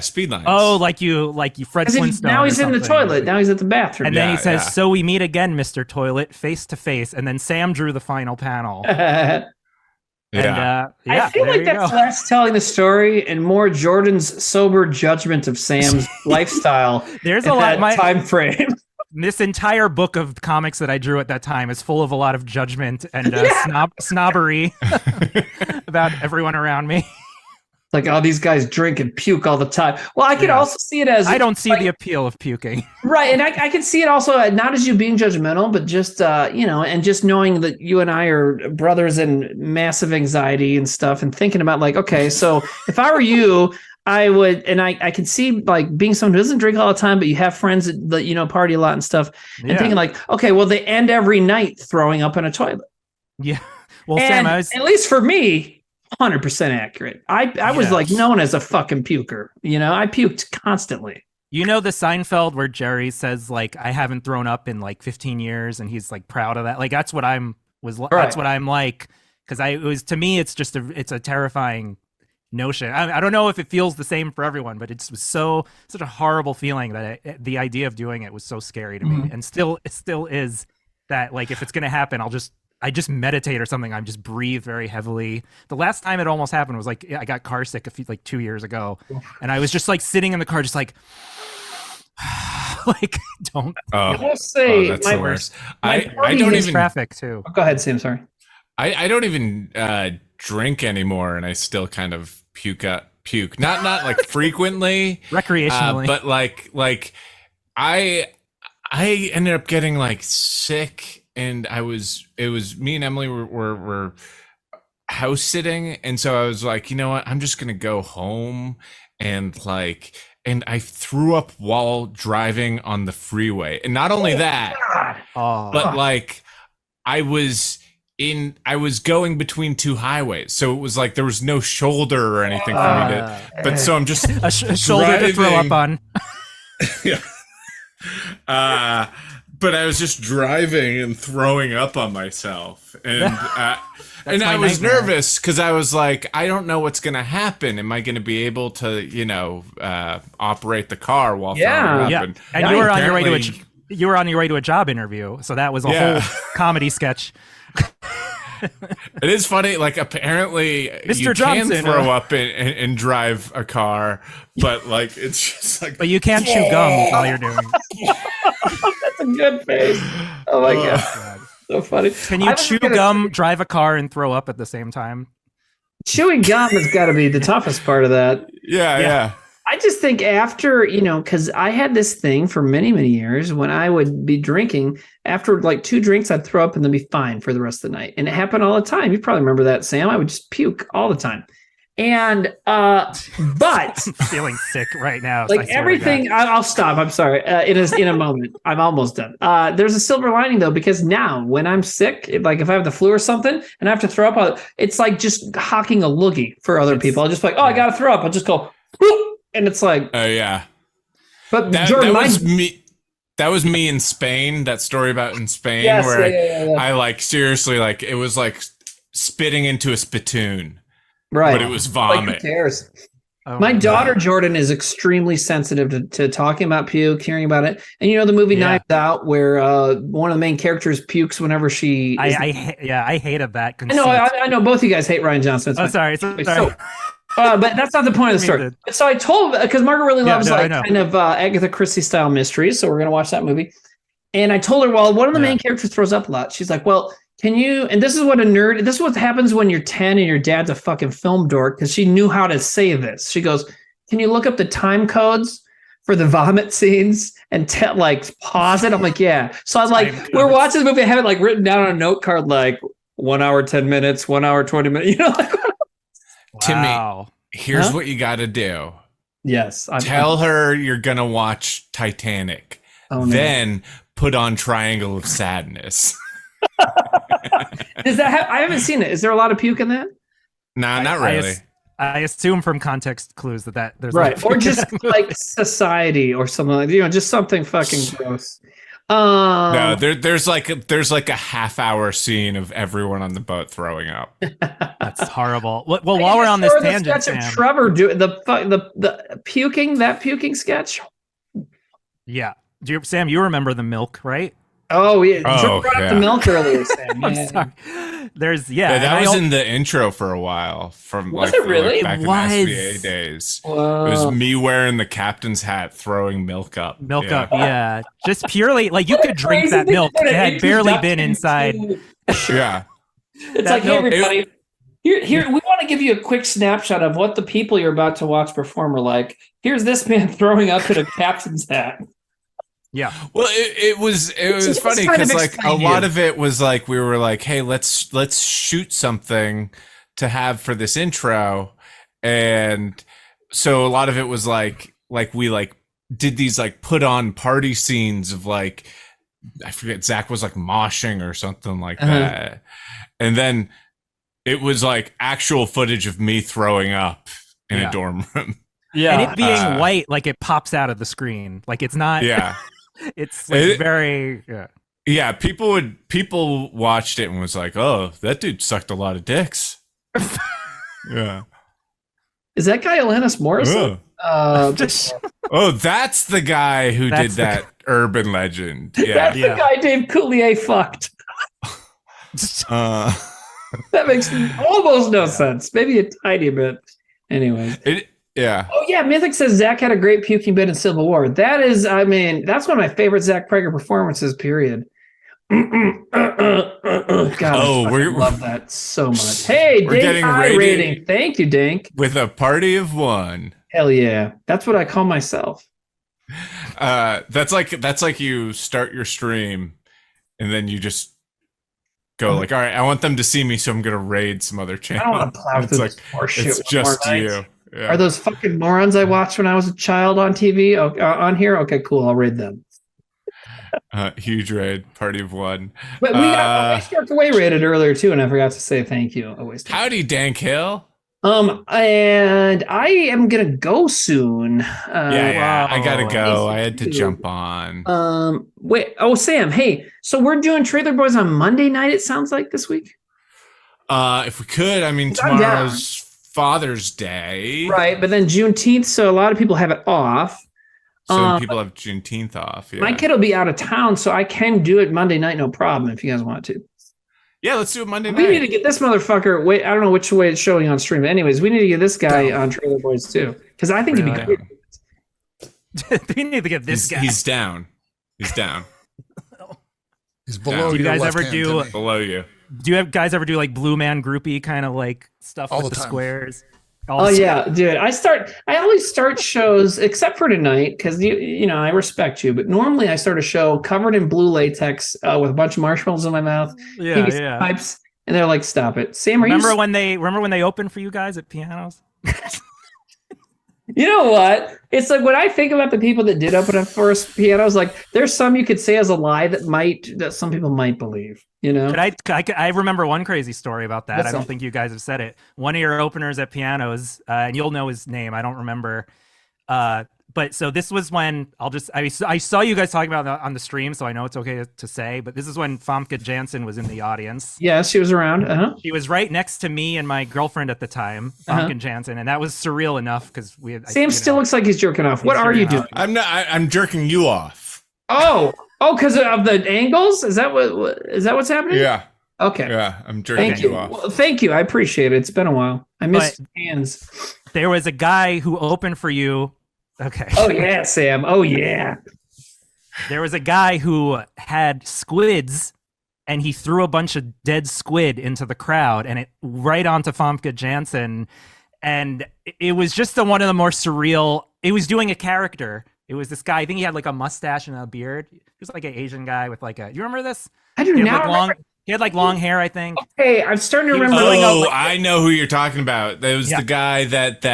speed lines. Oh, like you Fred Flintstone. Now he's in the toilet. Now he's at the bathroom. And then he says, "So we meet again, Mr. Toilet, face to face." And then Sam drew the final panel. I feel like that's less telling the story and more Jordan's sober judgment of Sam's lifestyle. There's a lot time frame. This entire book of comics that I drew at that time is full of a lot of judgment and snobbery about everyone around me. Like, oh, these guys drink and puke all the time. Well, I could also see it as I don't see the appeal of puking. Right, and I can see it also not as you being judgmental, but just and just knowing that you and I are brothers in massive anxiety and stuff, and thinking about like, okay, so if I were you, I would, and I can see like being someone who doesn't drink all the time, but you have friends that party a lot and stuff, and thinking like, okay, well, they end every night throwing up in a toilet. Yeah, well, and Sam, at least for me, 100% accurate. I was like known as a fucking puker. I puked constantly. You know the Seinfeld where Jerry says like, "I haven't thrown up in like 15 years," and he's like proud of that. Like that's what that's what I'm like, because to me it's just it's a terrifying notion. I don't know if it feels the same for everyone, but it's such a horrible feeling that the idea of doing it was so scary to me, and it still is. That like if it's gonna happen, I just meditate or something. I just breathe very heavily. The last time it almost happened was like I got car sick 2 years ago, and I was just like sitting in the car, just like like don't. I will say that's the worst. I don't even traffic too. Go ahead, Sam. Sorry. I don't even drink anymore, and I still kind of puke. Not like frequently, recreationally, but like I ended up getting like sick, and it was me and Emily were house sitting, and so I was like, you know what, I'm just gonna go home, and I threw up while driving on the freeway, and not only that, but like I was going between two highways, so it was like there was no shoulder or anything for me to. But so I'm just a shoulder to throw up on. Yeah. But I was just driving and throwing up on myself, and I was nervous because I was like, I don't know what's gonna happen. Am I gonna be able to, operate the car while throwing up? And you were on your way to You were on your way to a job interview, so that was a whole comedy sketch. It is funny, like apparently Mr. you Johnson, can throw up and drive a car, but like it's just like. But you can't chew gum while you're doing. That's a good face. Oh my god, so funny. Can you chew gum, drive a car, and throw up at the same time? Chewing gum has got to be the toughest part of that. Yeah. I just think after, because I had this thing for many, many years when I would be drinking, after like 2 drinks, I'd throw up and then be fine for the rest of the night. And it happened all the time. You probably remember that, Sam. I would just puke all the time. And, but feeling sick right now. Like everything, I'll stop. I'm sorry. In a moment, I'm almost done. There's a silver lining though, because now when I'm sick, if I have the flu or something and I have to throw up, it's like just hawking a loogie for other people. I'll just be like, I got to throw up. I'll just go, whoop. And it's like, oh yeah. But Jordan, that was me. That was me in Spain. That story about in Spain, yes, where I like seriously, like it was like spitting into a spittoon, right? But it was vomit. Like, who cares? Oh, my daughter Jordan is extremely sensitive to talking about puke, hearing about it. And the movie Knives Out, where one of the main characters pukes whenever she. I hated that. Conceit. I know both of you guys hate Ryan Johnson. Sorry. But that's not the point of the story. So I told, because Margaret really loves kind of Agatha Christie style mysteries, so we're gonna watch that movie. And I told her, well, one of the main characters throws up a lot. She's like, well, can you? And this is what happens when you're 10 and your dad's a fucking film dork, because she knew how to say this. She goes, can you look up the time codes for the vomit scenes and pause it? I'm like, yeah. So I'm we're watching the movie. I have it written down on a note card, 1 hour 10 minutes, 1 hour 20 minutes. Timmy, here's what you got to do. Yes. Tell her you're going to watch Titanic. Oh, then put on Triangle of Sadness. Does that I haven't seen it. Is there a lot of puke in that? Nah, not really. I assume from context clues that there's right. Or just Society or something just something fucking gross. No, there's like a half-hour scene of everyone on the boat throwing up. That's horrible. Well, while we're on this tangent, Sam, Trevor do the puking sketch. Yeah, Sam, you remember the milk, right? Oh yeah, Joe brought up the milk earlier, Sam. I'm sorry. There's that was in the intro for a while from was it really? Back in the SBA days. Whoa. It was me wearing the captain's hat throwing milk up. Yeah. Just purely you could drink that milk. It had barely been inside. Yeah. It's like, hey everybody, here we want to give you a quick snapshot of what the people you're about to watch perform are like. Here's this man throwing up in a captain's hat. Yeah. Well, it was funny because a lot of it was we were like, hey, let's shoot something to have for this intro, and so a lot of it was we did these put on party scenes of I forget, Zach was moshing or something like that, and then it was actual footage of me throwing up in a dorm room. Yeah, and it being white, it pops out of the screen, it's not. Yeah. It's very yeah. People watched it and was like, "Oh, that dude sucked a lot of dicks." Yeah. Is that guy Alanis Morissette? Oh, that's the guy who did that urban legend. Yeah, that's the guy Dave Coulier fucked. That makes almost no sense. Maybe a tiny bit. Anyway. Yeah. Oh yeah, Mythic says Zach had a great puking bit in Civil War. That is, that's one of my favorite Zach Prager performances. Period. God, I love that so much. Hey, we're getting rating. Thank you, Dank. With a party of one. Hell yeah, that's what I call myself. That's like you start your stream, and then you just go all right, I want them to see me, so I'm gonna raid some other channel. I don't want to plow through this horseshit. It's just you. Yeah. Are those fucking morons I watched when I was a child on TV on here? Okay, cool. I'll raid them. Huge raid, party of one. But we got Waste Away rated earlier too, and I forgot to say thank you. Howdy, Dank Hill. And I am gonna go soon. I gotta go. I had to jump on. Wait. Oh, Sam. Hey, so we're doing Trailer Boys on Monday night. It sounds like this week. If we could, tomorrow's Father's Day, right? But then Juneteenth, so a lot of people have it off. Some people have Juneteenth off. Yeah. My kid will be out of town, so I can do it Monday night, no problem. If you guys want to. Yeah, let's do it Monday night. We need to get this motherfucker. Wait, I don't know which way it's showing on stream. But anyways, we need to get this guy on Trailer Boys too, because I think he'd be great. We need to get this guy. He's down. He's below. Do you guys ever below you? Do you guys ever do like Blue Man groupie kind of like stuff All with the the time. squares? Yeah, dude. I always start shows, except for tonight, because you know I respect you. But normally I start a show covered in blue latex with a bunch of marshmallows in my mouth, PVC pipes, and they're like, "Stop it, Sam." Remember when they opened for you guys at pianos? You know what? It's like when I think about the people that did open up for us pianos, like there's some you could say as a lie that some people might believe. You know? I remember one crazy story about that. What's I don't up? think you guys have said it. One of your openers at pianos, and you'll know his name. I don't remember. But so this was when I saw you guys talking about it on the stream, so I know it's okay to say. But this is when Famke Janssen was in the audience. Yeah, she was around. She was right next to me and my girlfirlend at the time, Famke Janssen, and that was surreal enough because we had. Sam still looks like he's jerking off. What are you doing? I'm not. I'm jerking you off. Oh, because of the angles? Is that what's happening? Yeah. Okay. Yeah, I'm jerking Thank you. off. Well, thank you. I appreciate it. It's been a while. I missed hands. There was a guy who opened for you. Okay. Oh yeah, Sam. Oh yeah. There was a guy who had squids, and he threw a bunch of dead squid into the crowd, and it right onto Famke Janssen, and it was just one of the more surreal. It was doing a character. It was this guy. I think he had like a mustache and a beard. He was like an Asian guy with like a. Do you remember this? I do not. He had like long hair, I think. Okay, I'm starting to remember. I know who you're talking about. That was the guy that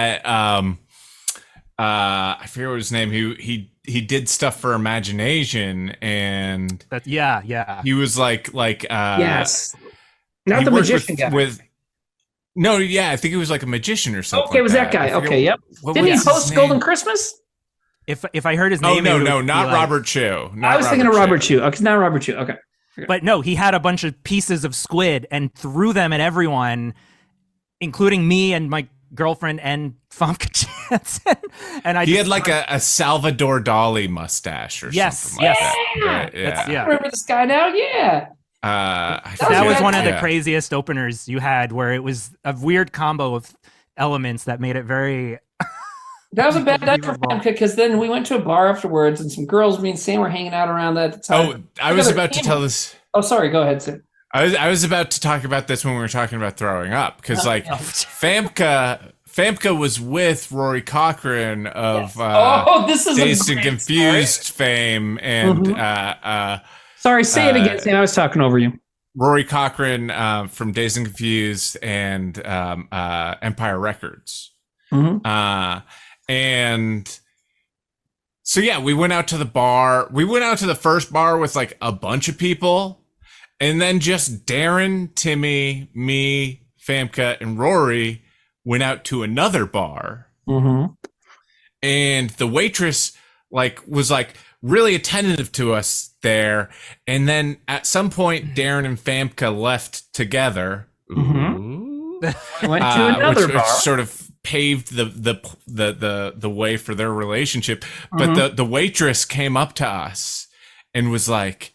I forget what his name. He did stuff for Imagination, and he was like yes, not the magician guy. I think he was like a magician or something. Okay, it was that guy. Okay, yep. Didn't he host Golden Christmas? If I heard his name, not Robert Chu. I was thinking of Robert Chu. Okay, it's not Robert Chu. Okay. But no, he had a bunch of pieces of squid and threw them at everyone, including me and my girlfriend and Famke Janssen. And he had like a Salvador Dali mustache or something like that. Right, I remember this guy now. Yeah. That was one of the craziest openers you had, where it was a weird combo of elements that made it very. That was a bad night for Famke, because then we went to a bar afterwards, and some girls, me and Sam, were hanging out around that at the time. Oh, I was about to tell this. Oh, sorry. Go ahead, Sam. I was about to talk about this when we were talking about throwing up, because Famke was with Rory Cochrane of this is Dazed and Confused fame, and sorry, say it again, Sam. I was talking over you. Rory Cochrane from Dazed and Confused and Empire Records. And so we went out to the bar. We went out to the first bar with like a bunch of people, and then just Darren, Timmy, me, Famke, and Rory went out to another bar. And the waitress was really attentive to us there. And then at some point, Darren and Famke left together. Went to another bar. Which sort of paved the way for their relationship. But the waitress came up to us and was like,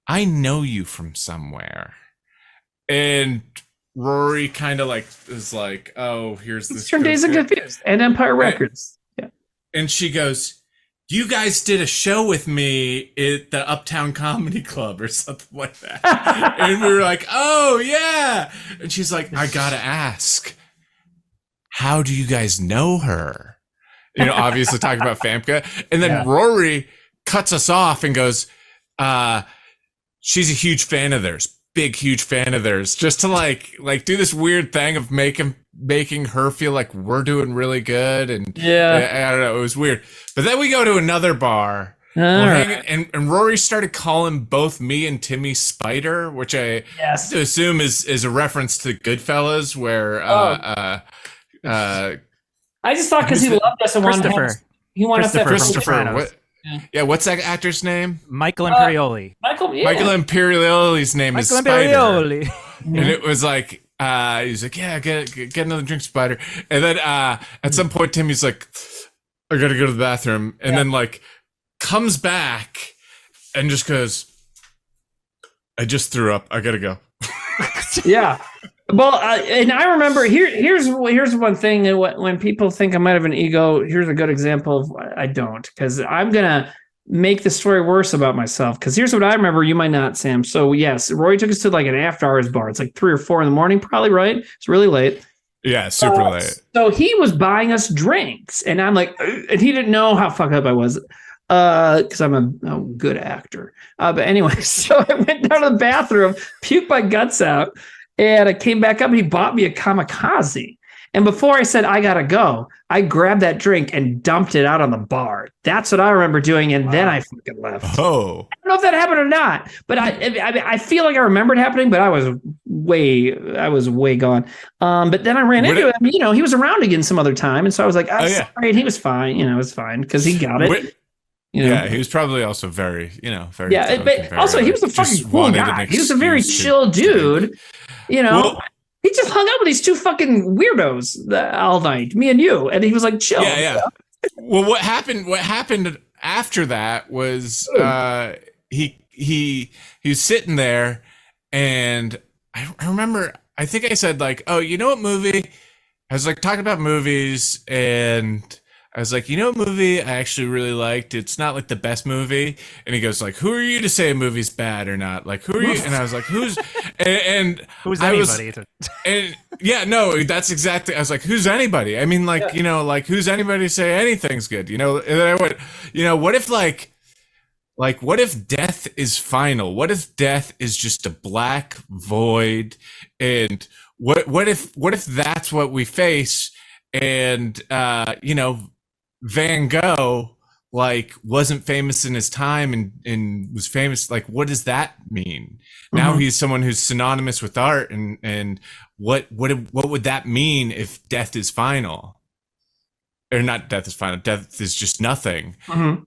"I know you from somewhere." And Rory kind of is like, "Oh, here's this." It's from Dazed and Confused and Empire Records. Yeah. And she goes, "You guys did a show with me at the Uptown Comedy Club or something like that." And we were like, "Oh yeah." And she's like, "I gotta ask, how do you guys know her?" Obviously talking about Famke. And then Rory cuts us off and goes, "She's a huge fan of theirs. Big, huge fan of theirs." Just to like do this weird thing of making her feel like we're doing really good. And I don't know, it was weird. But then we go to another bar. And Rory started calling both me and Timmy Spider, which I assume is a reference to Goodfellas, where I just thought because he loved us and wanted us to have Christopher. What's that actor's name? Michael Imperioli. Michael Imperioli's name is Spider. Imperioli. And it was like, he's like, "Yeah, get another drink, Spider." And then at some point, Timmy's like, I gotta go to the bathroom, and then like comes back and just goes, I just threw up. I gotta go. Yeah. Well, and I remember here's one thing that when people think I might have an ego, here's a good example of I don't, because I'm gonna make the story worse about myself. Because here's what I remember, you might not, Sam. So yes, Roy took us to like an after hours bar. It's like 3 or 4 in the morning, probably, right? It's really late. Yeah, super late. So he was buying us drinks, and I'm like, and he didn't know how fucked up I was, because I'm a good actor. But anyway, so I went down to the bathroom, puked my guts out, and I came back up, and he bought me a kamikaze. And before I said I gotta go, I grabbed that drink and dumped it out on the bar. That's what I remember doing, and then I fucking left. Oh, I don't know if that happened or not, but I feel like I remember it happening, but I was way gone. But then I ran into him. You know, he was around again some other time, and so I was like, sorry, and he was fine. You know, it was fine because he got it. You know? Yeah, he was probably also very. Yeah, but also he was a fucking cool guy. He was a very chill dude. You know. Well, he just hung out with these 2 fucking weirdos all night, me and you, and he was like, chill. Yeah, yeah. Well, what happened after that was he was sitting there, and I remember, I think I said like, oh, you know what movie? I was like talking about movies, and I was like, you know what movie I actually really liked? It's not like the best movie. And he goes like, who are you to say a movie's bad or not? Like, who are you? And I was like, who's, and who's anybody? And yeah, no, that's exactly, I was like, who's anybody? I mean, like, you know, like who's anybody to say anything's good? You know, and then I went, you know, what if like, what if death is final? What if death is just a black void? And what if that's what we face? And, you know, Van Gogh like wasn't famous in his time and was famous. Like, what does that mean? Now he's someone who's synonymous with art, and what would that mean if death is final? Or not death is final, death is just nothing.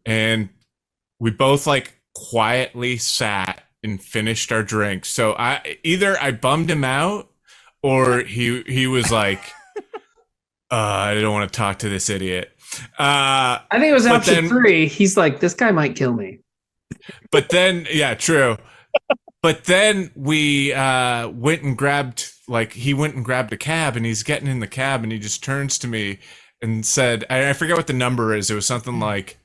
And we both like quietly sat and finished our drinks. So I bummed him out, or he was like, I don't want to talk to this idiot. I think it was option 3. He's like, this guy might kill me. But then, yeah, true. But then we went and grabbed, like, he went and grabbed a cab, and he's getting in the cab, and he just turns to me and said, I forget what the number is. It was something like,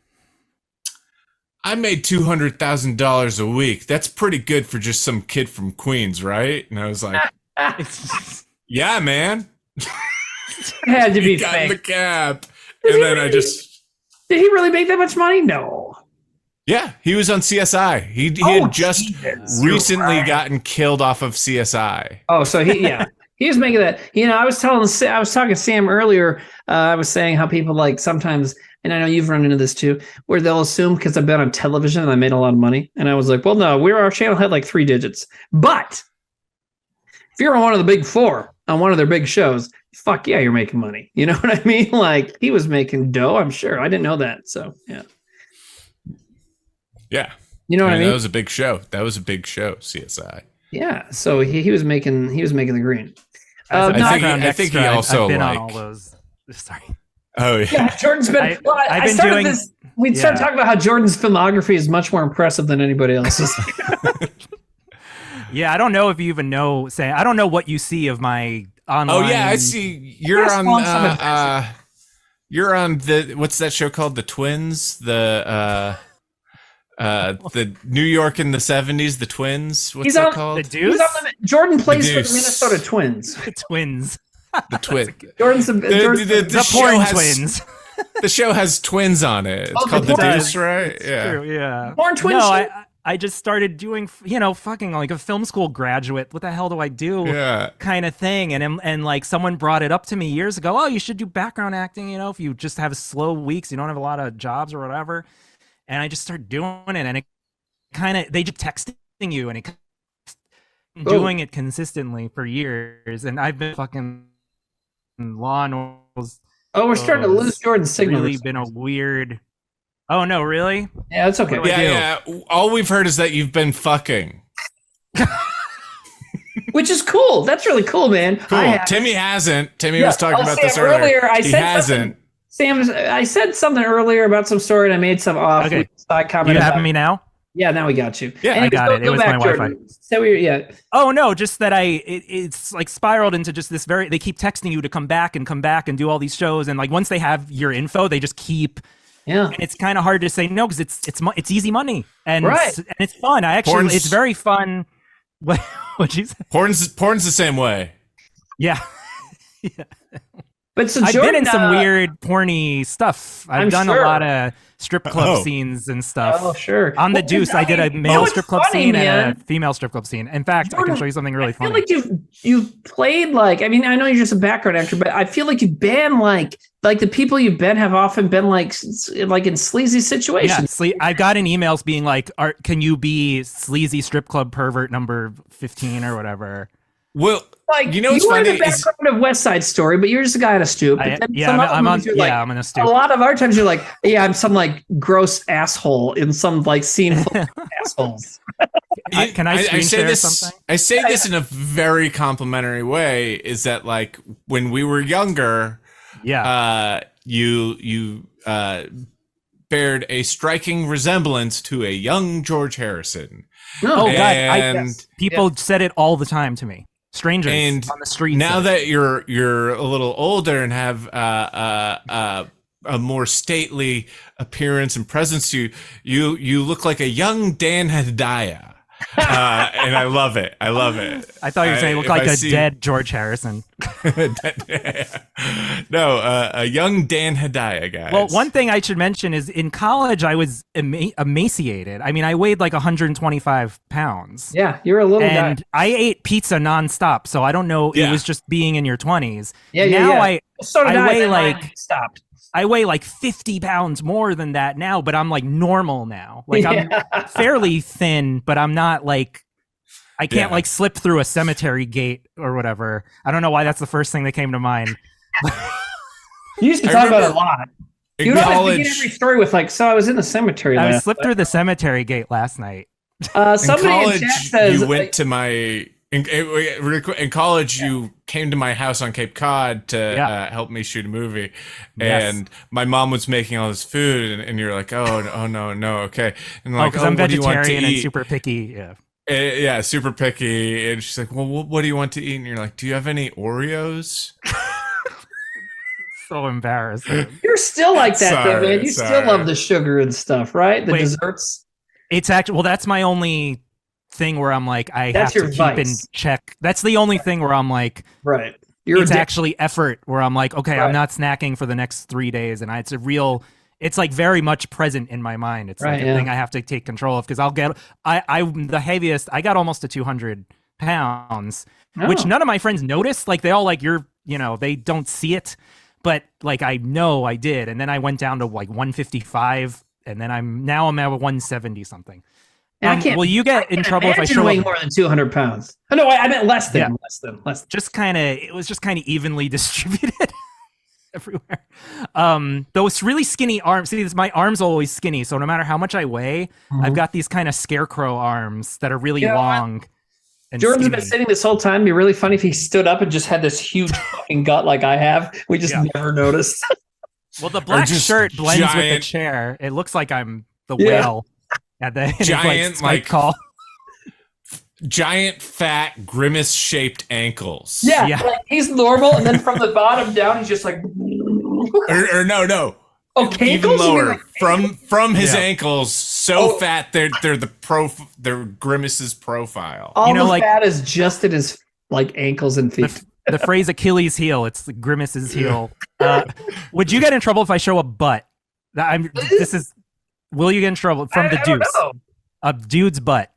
I made $200,000 a week. That's pretty good for just some kid from Queens, right? And I was like, yeah, man. It had to be got fake. in the cab. And then I just... Did he really make that much money? No. Yeah, he was on CSI. He had just recently gotten killed off of CSI. Oh, so he was making that. You know, I was talking to Sam earlier. I was saying how people like sometimes, and I know you've run into this too, where they'll assume because I've been on television and I made a lot of money, and I was like, well, no, our channel had like 3 digits. But if you're on one of the big 4 on one of their big shows, fuck yeah, you're making money. You know what I mean? Like, he was making dough, I'm sure. I didn't know that. So, yeah. Yeah. You know what I mean? That was a big show. CSI. Yeah. So he was making the green. I think he also I've been like on all those. Sorry. Oh yeah. Jordan's been. I've been doing this. We started talking about how Jordan's filmography is much more impressive than anybody else's. Yeah, I don't know if you even know. I don't know what you see of my online. Oh yeah, I see. You're on. You're on the. What's that show called? The Twins. The New York in the 70s. The Twins. What's that called? The Deuce. Jordan plays for the Minnesota Twins. The Twins. The Twin. Jordan's the porn twins. The show has twins on it. It's called The Deuce, right? Yeah. True, yeah. Porn twins. No, I just started doing, fucking like a film school graduate. What the hell do I do? Yeah. Kind of thing. And like someone brought it up to me years ago. Oh, you should do background acting. If you just have slow weeks, you don't have a lot of jobs or whatever. And I just started doing it, and it kind of, they just texting you, and doing it consistently for years. And I've been fucking Law and Order. Oh, we're starting to lose Jordan's signal. Really been a weird. Oh no, really? Yeah, that's okay. Yeah. All we've heard is that you've been fucking, which is cool. That's really cool, man. Cool. Timmy hasn't. Timmy was talking about this earlier. I he said hasn't. Sam, I said something earlier about some story, and I made some off Okay. side comment. You having me now? Yeah, now we got you. Yeah, I got it. It was my Wi-Fi. So yeah. Oh no, just that it's like spiraled into just this they keep texting you to come back and do all these shows, and like once they have your info, they just keep. Yeah, and it's kind of hard to say no because it's easy money and right. and it's fun. It's very fun. What'd you say? Porn's the same way. Yeah. Yeah. But so I've Jordan, been in some weird porny stuff. I've done a lot of strip club scenes and stuff. Oh, sure. On the Deuce, I did a male strip club scene and a female strip club scene. In fact, Jordan, I can show you something really funny. I feel like you've played like, I mean, I know you're just a background actor, but I feel like you've been like the people you've been have often been like in sleazy situations. Yeah, I've gotten emails being like, can you be sleazy strip club pervert number 15 or whatever? Well, like, you know what's you were funny in the background of West Side Story, but you're just a guy on a stoop. I'm on a stoop. A lot of our times you're like, yeah, I'm some like gross asshole in some like scene full of assholes. Can I screen share something? I say this in a very complimentary way. Is that like when we were younger? Yeah. You bared a striking resemblance to a young George Harrison. Oh God! People said it all the time to me. Strangers on the street. Now that you're a little older and have a more stately appearance and presence, you look like a young Dan Hedaya. And I love it. I thought you were saying look like dead George Harrison. No, a young Dan Hedaya, guys. Well, one thing I should mention is in college I was emaciated. I mean, I weighed like 125 pounds. Yeah, you're a little guy. And I ate pizza nonstop, so I don't know. It was just being in your 20s. Yeah, now I weigh like stopped. I weigh like 50 pounds more than that now, but I'm like normal now. Like I'm fairly thin, but I'm not like, I can't like slip through a cemetery gate or whatever. I don't know why that's the first thing that came to mind. You used to talk about it a lot. You always begin every story with like, so I was in the cemetery. I slipped through the cemetery gate last night. Somebody in chat says you went to my. In college, you came to my house on Cape Cod to help me shoot a movie, and my mom was making all this food, and you're like, oh no, okay, and like, because I'm vegetarian and super picky, super picky, and she's like, well, what do you want to eat? And you're like, do you have any Oreos? So embarrassing. You're still like that, though, man. You still love the sugar and stuff, right? The desserts. It's actually that's my only thing where I'm like, I that's have to keep in check. That's the only thing where I'm like, right. It's actually effort where I'm like, okay, I'm not snacking for the next 3 days. And it's like very much present in my mind. It's like a thing I have to take control of because I'm the heaviest. I got almost to 200 pounds, which none of my friends noticed. Like they all like, they don't see it, but like, I know I did. And then I went down to like 155 and then I'm at 170 something. Will you get in trouble if I show weighing more than 200 pounds? Oh, no, I meant less than. Just kind of, it was just kind of evenly distributed everywhere. Though it's really skinny arms. See, my arms are always skinny, so no matter how much I weigh, I've got these kind of scarecrow arms that are really long. And Jordan's been sitting this whole time. It'd be really funny if he stood up and just had this huge fucking gut like I have. We just never noticed. Well, the black shirt blends with the chair. It looks like I'm the whale. Giant giant fat grimace shaped ankles. Yeah. Like he's normal, and then from the bottom down, he's just like. or no. Oh, even lower from his ankles, so fat they're they're Grimace's profile. All the fat is just in his like ankles and feet. The phrase Achilles heel, it's Grimace's heel. Would you get in trouble if I show a butt? Will you get in trouble from the Deuce? A dude's butt.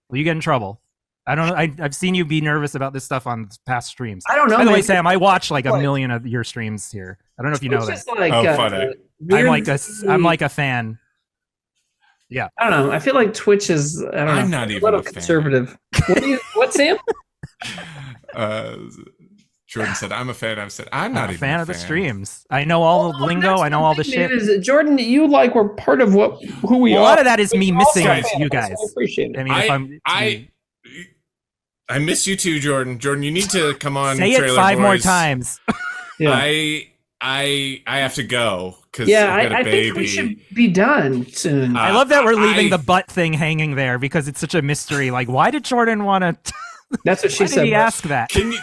Will you get in trouble? I don't know. I've seen you be nervous about this stuff on past streams. I don't know. By the way, Sam, I watch like a million of your streams here. I don't know if you know that. Like, funny. I'm like a fan. Yeah. I don't know. I feel like Twitch is. I don't know. I'm not even a little conservative. What, Sam? Jordan said, "I'm a fan." I've said, "I'm not even a fan of the streams." I know all the lingo. I know all the shit. Jordan, you like were part of who we are. A lot of that is me missing you guys. I appreciate it. I mean, I miss you too, Jordan. Jordan, you need to come on. Say it 5 more times. Yeah. I have to go because Yeah, I've got a I baby. think we should be done soon. I love that we're leaving I- the butt thing hanging there because it's such a mystery. Like, why did Jordan want to? That's what she Why said. did he ask that? Can you?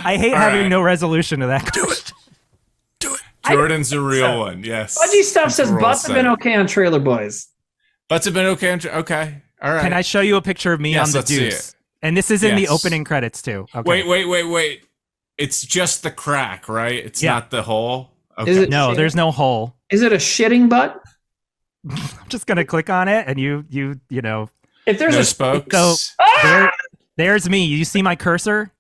I hate All having right. no resolution to that. Jordan's a real one. Yes. Fudgy Stuff That's says what we're all butts have been saying. okay on Trailer Boys. Butts have been okay. Okay. All right. Can I show you a picture of me Yes, on the let's see deuce? it. And this is in the Yes. opening credits too. Okay. Wait. It's just the crack, right? It's Yeah. not the hole. Okay. Is it- No, there's no hole. Is it a shitting butt? I'm just gonna click on it, and you know, If there's no a spokes. so Ah! there's me. You see my cursor?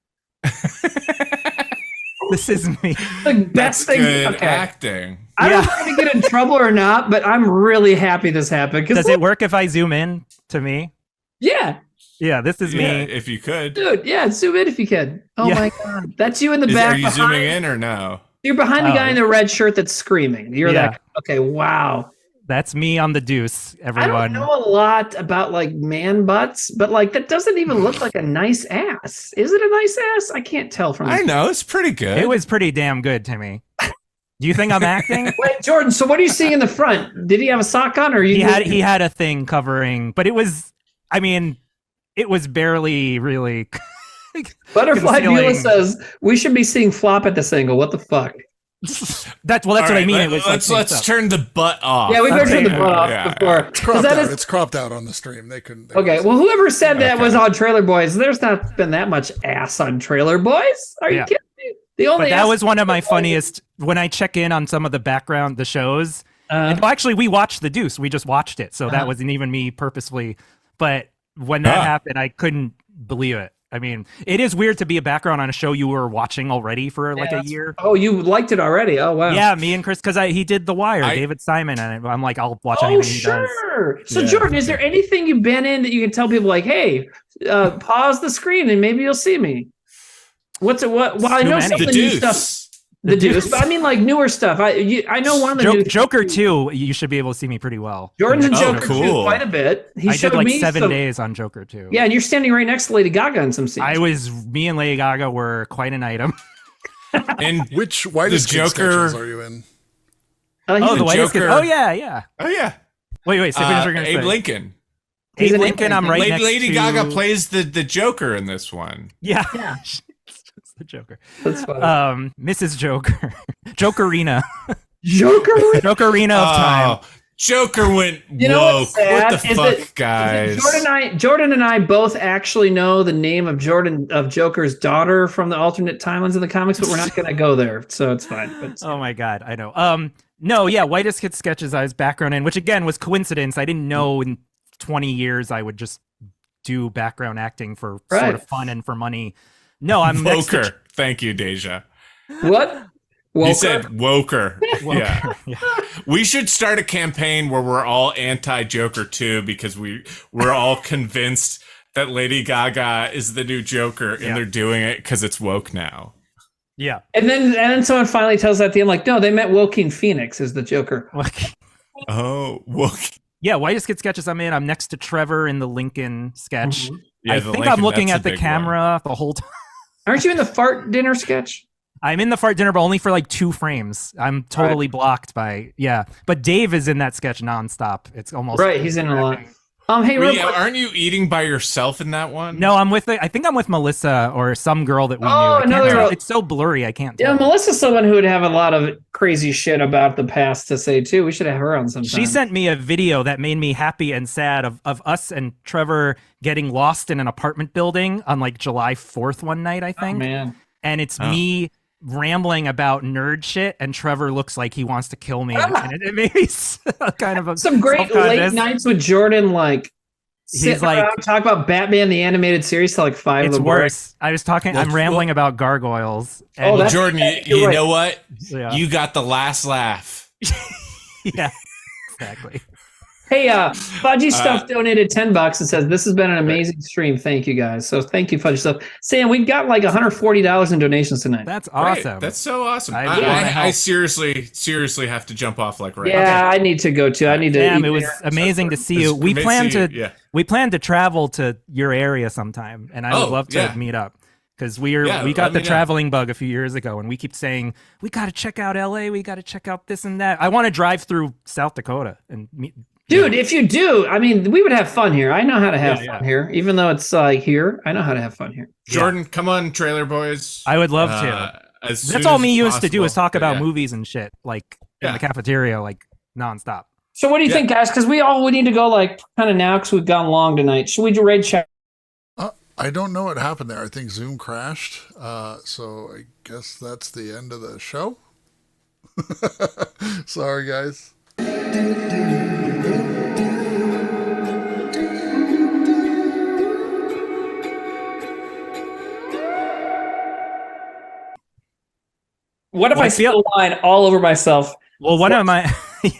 This is me. the That's best thing. good Okay. acting. I don't know if I'm gonna get in trouble or not, but I'm really happy this happened. Does it work if I zoom in to me? Yeah, Yeah, this is Yeah, me. if you could. dude. Yeah, zoom in if you can. Oh Yeah. my god, that's you in the Are back. you zooming in or no? You're behind the Oh. guy in the red shirt that's screaming. You're Yeah. that. Okay, wow. That's me on the deuce. I don't Everyone. know a lot about like man butts, but like that doesn't even look like a nice ass. Is it a nice ass? I can't tell from I this. know it's pretty good. It was pretty damn good to me. Do you think I'm acting? Wait, Jordan. So what are you seeing in the front? Did he have a sock on, or you? He had a thing covering, but it was. I mean, it was barely really. Butterfly concealing. Beulah says we should be seeing flop at this angle. What the fuck? That's All what I right, mean. It was let's like let's mixed up. turn the butt off. Yeah, we better turn the Okay. butt off Yeah. before. It's 'cause cropped that out. is- It's cropped out on the stream. They couldn't. okay, well, whoever said that Okay. was on Trailer Boys. There's not been that much ass on Trailer Boys. Are you Yeah. kidding me? The only But that ass- was one of my funniest when I check in on some of the background, the shows. And well, actually, we watched The Deuce. We just watched it, so that wasn't even me purposefully. But when that happened, I couldn't believe it. I mean, it is weird to be a background on a show you were watching already for like a year. Oh, you liked it already? Oh wow. Yeah, me and Chris, because he did The Wire, David Simon, and I'm like, I'll watch anything he does. sure. So, Yeah. Jordan, is there anything you've been in that you can tell people like, hey, pause the screen and maybe you'll see me? What's it? What? Well, I Too know many. some The of the new Deuce. stuff. The Deuce, but I mean like newer stuff. I know one of the new Joker 2, you should be able to see me pretty well. Jordan's in Oh, Joker cool. too, quite a bit. He I showed did like me 7 some- days on Joker 2. Yeah, and you're standing right next to Lady Gaga in some scenes. Me and Lady Gaga were quite an item. And Which whitest kid Joker- sketches are you in? He's Oh, in the white Joker. skin. Oh yeah. oh yeah, Wait. Say what you're gonna Abe say. Lincoln. He's Abe an Lincoln. I'm right next Lady to Gaga plays the Joker in this one. Yeah. Yeah. It's the Joker. That's funny. Mrs. Joker. Jokerina. Joker. Jokerina of time. Joker went You know woke. what's sad? What the Is fuck, that- guys? Jordan and I both actually know the name of Joker's daughter from the alternate timelines of the comics, but we're not going to go there, so it's fine. But Oh my god, I know. No, yeah, Whitest Kid sketches I was background in, which again was coincidence. I didn't know in 20 years I would just do background acting for sort Right. of fun and for money. No, I'm next to- Woker. Thank you, Deja. what? You Woker? said Woker. Yeah. Yeah. We should start a campaign where we're all anti-Joker too, because we're all convinced that Lady Gaga is the new Joker, and Yeah. they're doing it because it's woke now. Yeah. And then someone finally tells us at the end, like, no, they meant Joaquin Phoenix is the Joker. Oh, woke. Yeah, Whitest Kid sketches I'm in. I'm next to Trevor in the Lincoln sketch. Yeah, I the think Lincoln, I'm looking that's at a the big camera the whole time. Aren't you in the fart dinner sketch? I'm in the fart dinner, but only for like 2 frames. I'm totally blocked by But Dave is in that sketch nonstop. It's almost Right, he's in a lot. Hey, Well, real yeah, quick. aren't you eating by yourself in that one? No, I think I'm with Melissa or some girl that we knew. Oh, I can't another tell. girl. It's so blurry. I can't Yeah, tell. Melissa's someone who would have a lot of crazy shit about the past to say too. We should have her on sometime. She sent me a video that made me happy and sad of us and Trevor getting lost in an apartment building on like July 4th one night, I Oh, think. man. And it's me rambling about nerd shit, and Trevor looks like he wants to kill me. And it made me kind of Some great late self-conscious. nights with Jordan, like He's sitting like- around, talk about Batman the animated series till like 5 It's of the morning. worse. I was talking. I'm Well, rambling about gargoyles. Oh, And that's- Jordan, You're you right. know what? yeah, You got the last laugh. yeah, exactly. Hey, Fudgy Stuff donated $10 and says, this has been an amazing stream. Thank you guys. So thank you, Fudgy Stuff. Sam, we got like $140 in donations tonight. That's Great. awesome. That's so awesome. I I, wanna I help. seriously have to jump off like right Yeah, I need to go too. I need to. Damn, eat it was dinner. amazing to see It's you. We amazing plan to to see you, yeah. we plan to travel to your area sometime, and I would Oh, love to yeah. meet up. because we got the traveling bug a few years ago, and we keep saying we got to check out LA, we got to check out this and that. I want to drive through South Dakota and meet. Dude, if you do, I mean, we would have fun here. I know how to have fun here, even though it's here. I know how to have fun here. Jordan, come on, Trailer Boys. I would love to. That's all me used to do is talk about movies and shit, like in the cafeteria, like nonstop. So what do you think, guys? Because we need to go like kind of now because we've gone long tonight. Should we do raid chat? I don't know what happened there. I think Zoom crashed. So I guess that's the end of the show. Sorry, guys. What if I spill wine all over myself? Well, one of my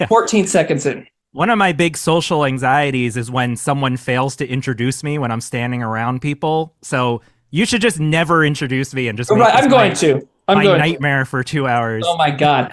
14 seconds in. One of my big social anxieties is when someone fails to introduce me when I'm standing around people. So you should just never introduce me and just make I'm going to. my nightmare for 2 hours. Oh my God.